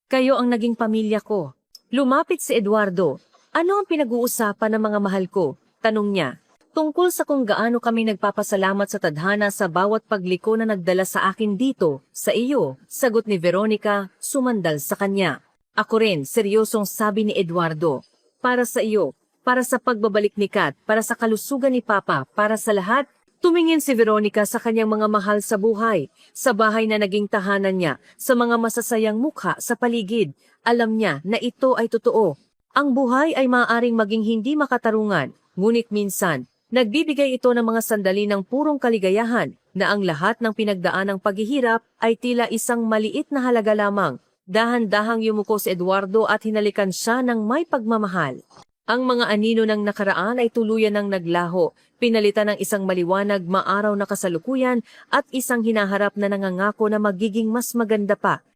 Kayo ang naging pamilya ko. Lumapit si Eduardo. Ano ang pinag-uusapan ng mga mahal ko? Tanong niya. Tungkol sa kung gaano kami nagpapasalamat sa tadhana sa bawat pagliko na nagdala sa akin dito, sa iyo, sagot ni Veronica, sumandal sa kanya. Ako rin, seryosong sabi ni Eduardo. Para sa iyo, para sa pagbabalik ni Kat, para sa kalusugan ni Papa, para sa lahat. Tumingin si Veronica sa kanyang mga mahal sa buhay, sa bahay na naging tahanan niya, sa mga masasayang mukha sa paligid. Alam niya na ito ay totoo. Ang buhay ay maaaring maging hindi makatarungan, ngunit minsan, nagbibigay ito ng mga sandali ng purong kaligayahan na ang lahat ng pinagdaanang paghihirap ay tila isang maliit na halaga lamang. Dahan-dahang yumuko si Eduardo at hinalikan siya ng may pagmamahal. Ang mga anino ng nakaraan ay tuluyan ng naglaho, pinalitan ng isang maliwanag, maaraw na kasalukuyan at isang hinaharap na nangangako na magiging mas maganda pa.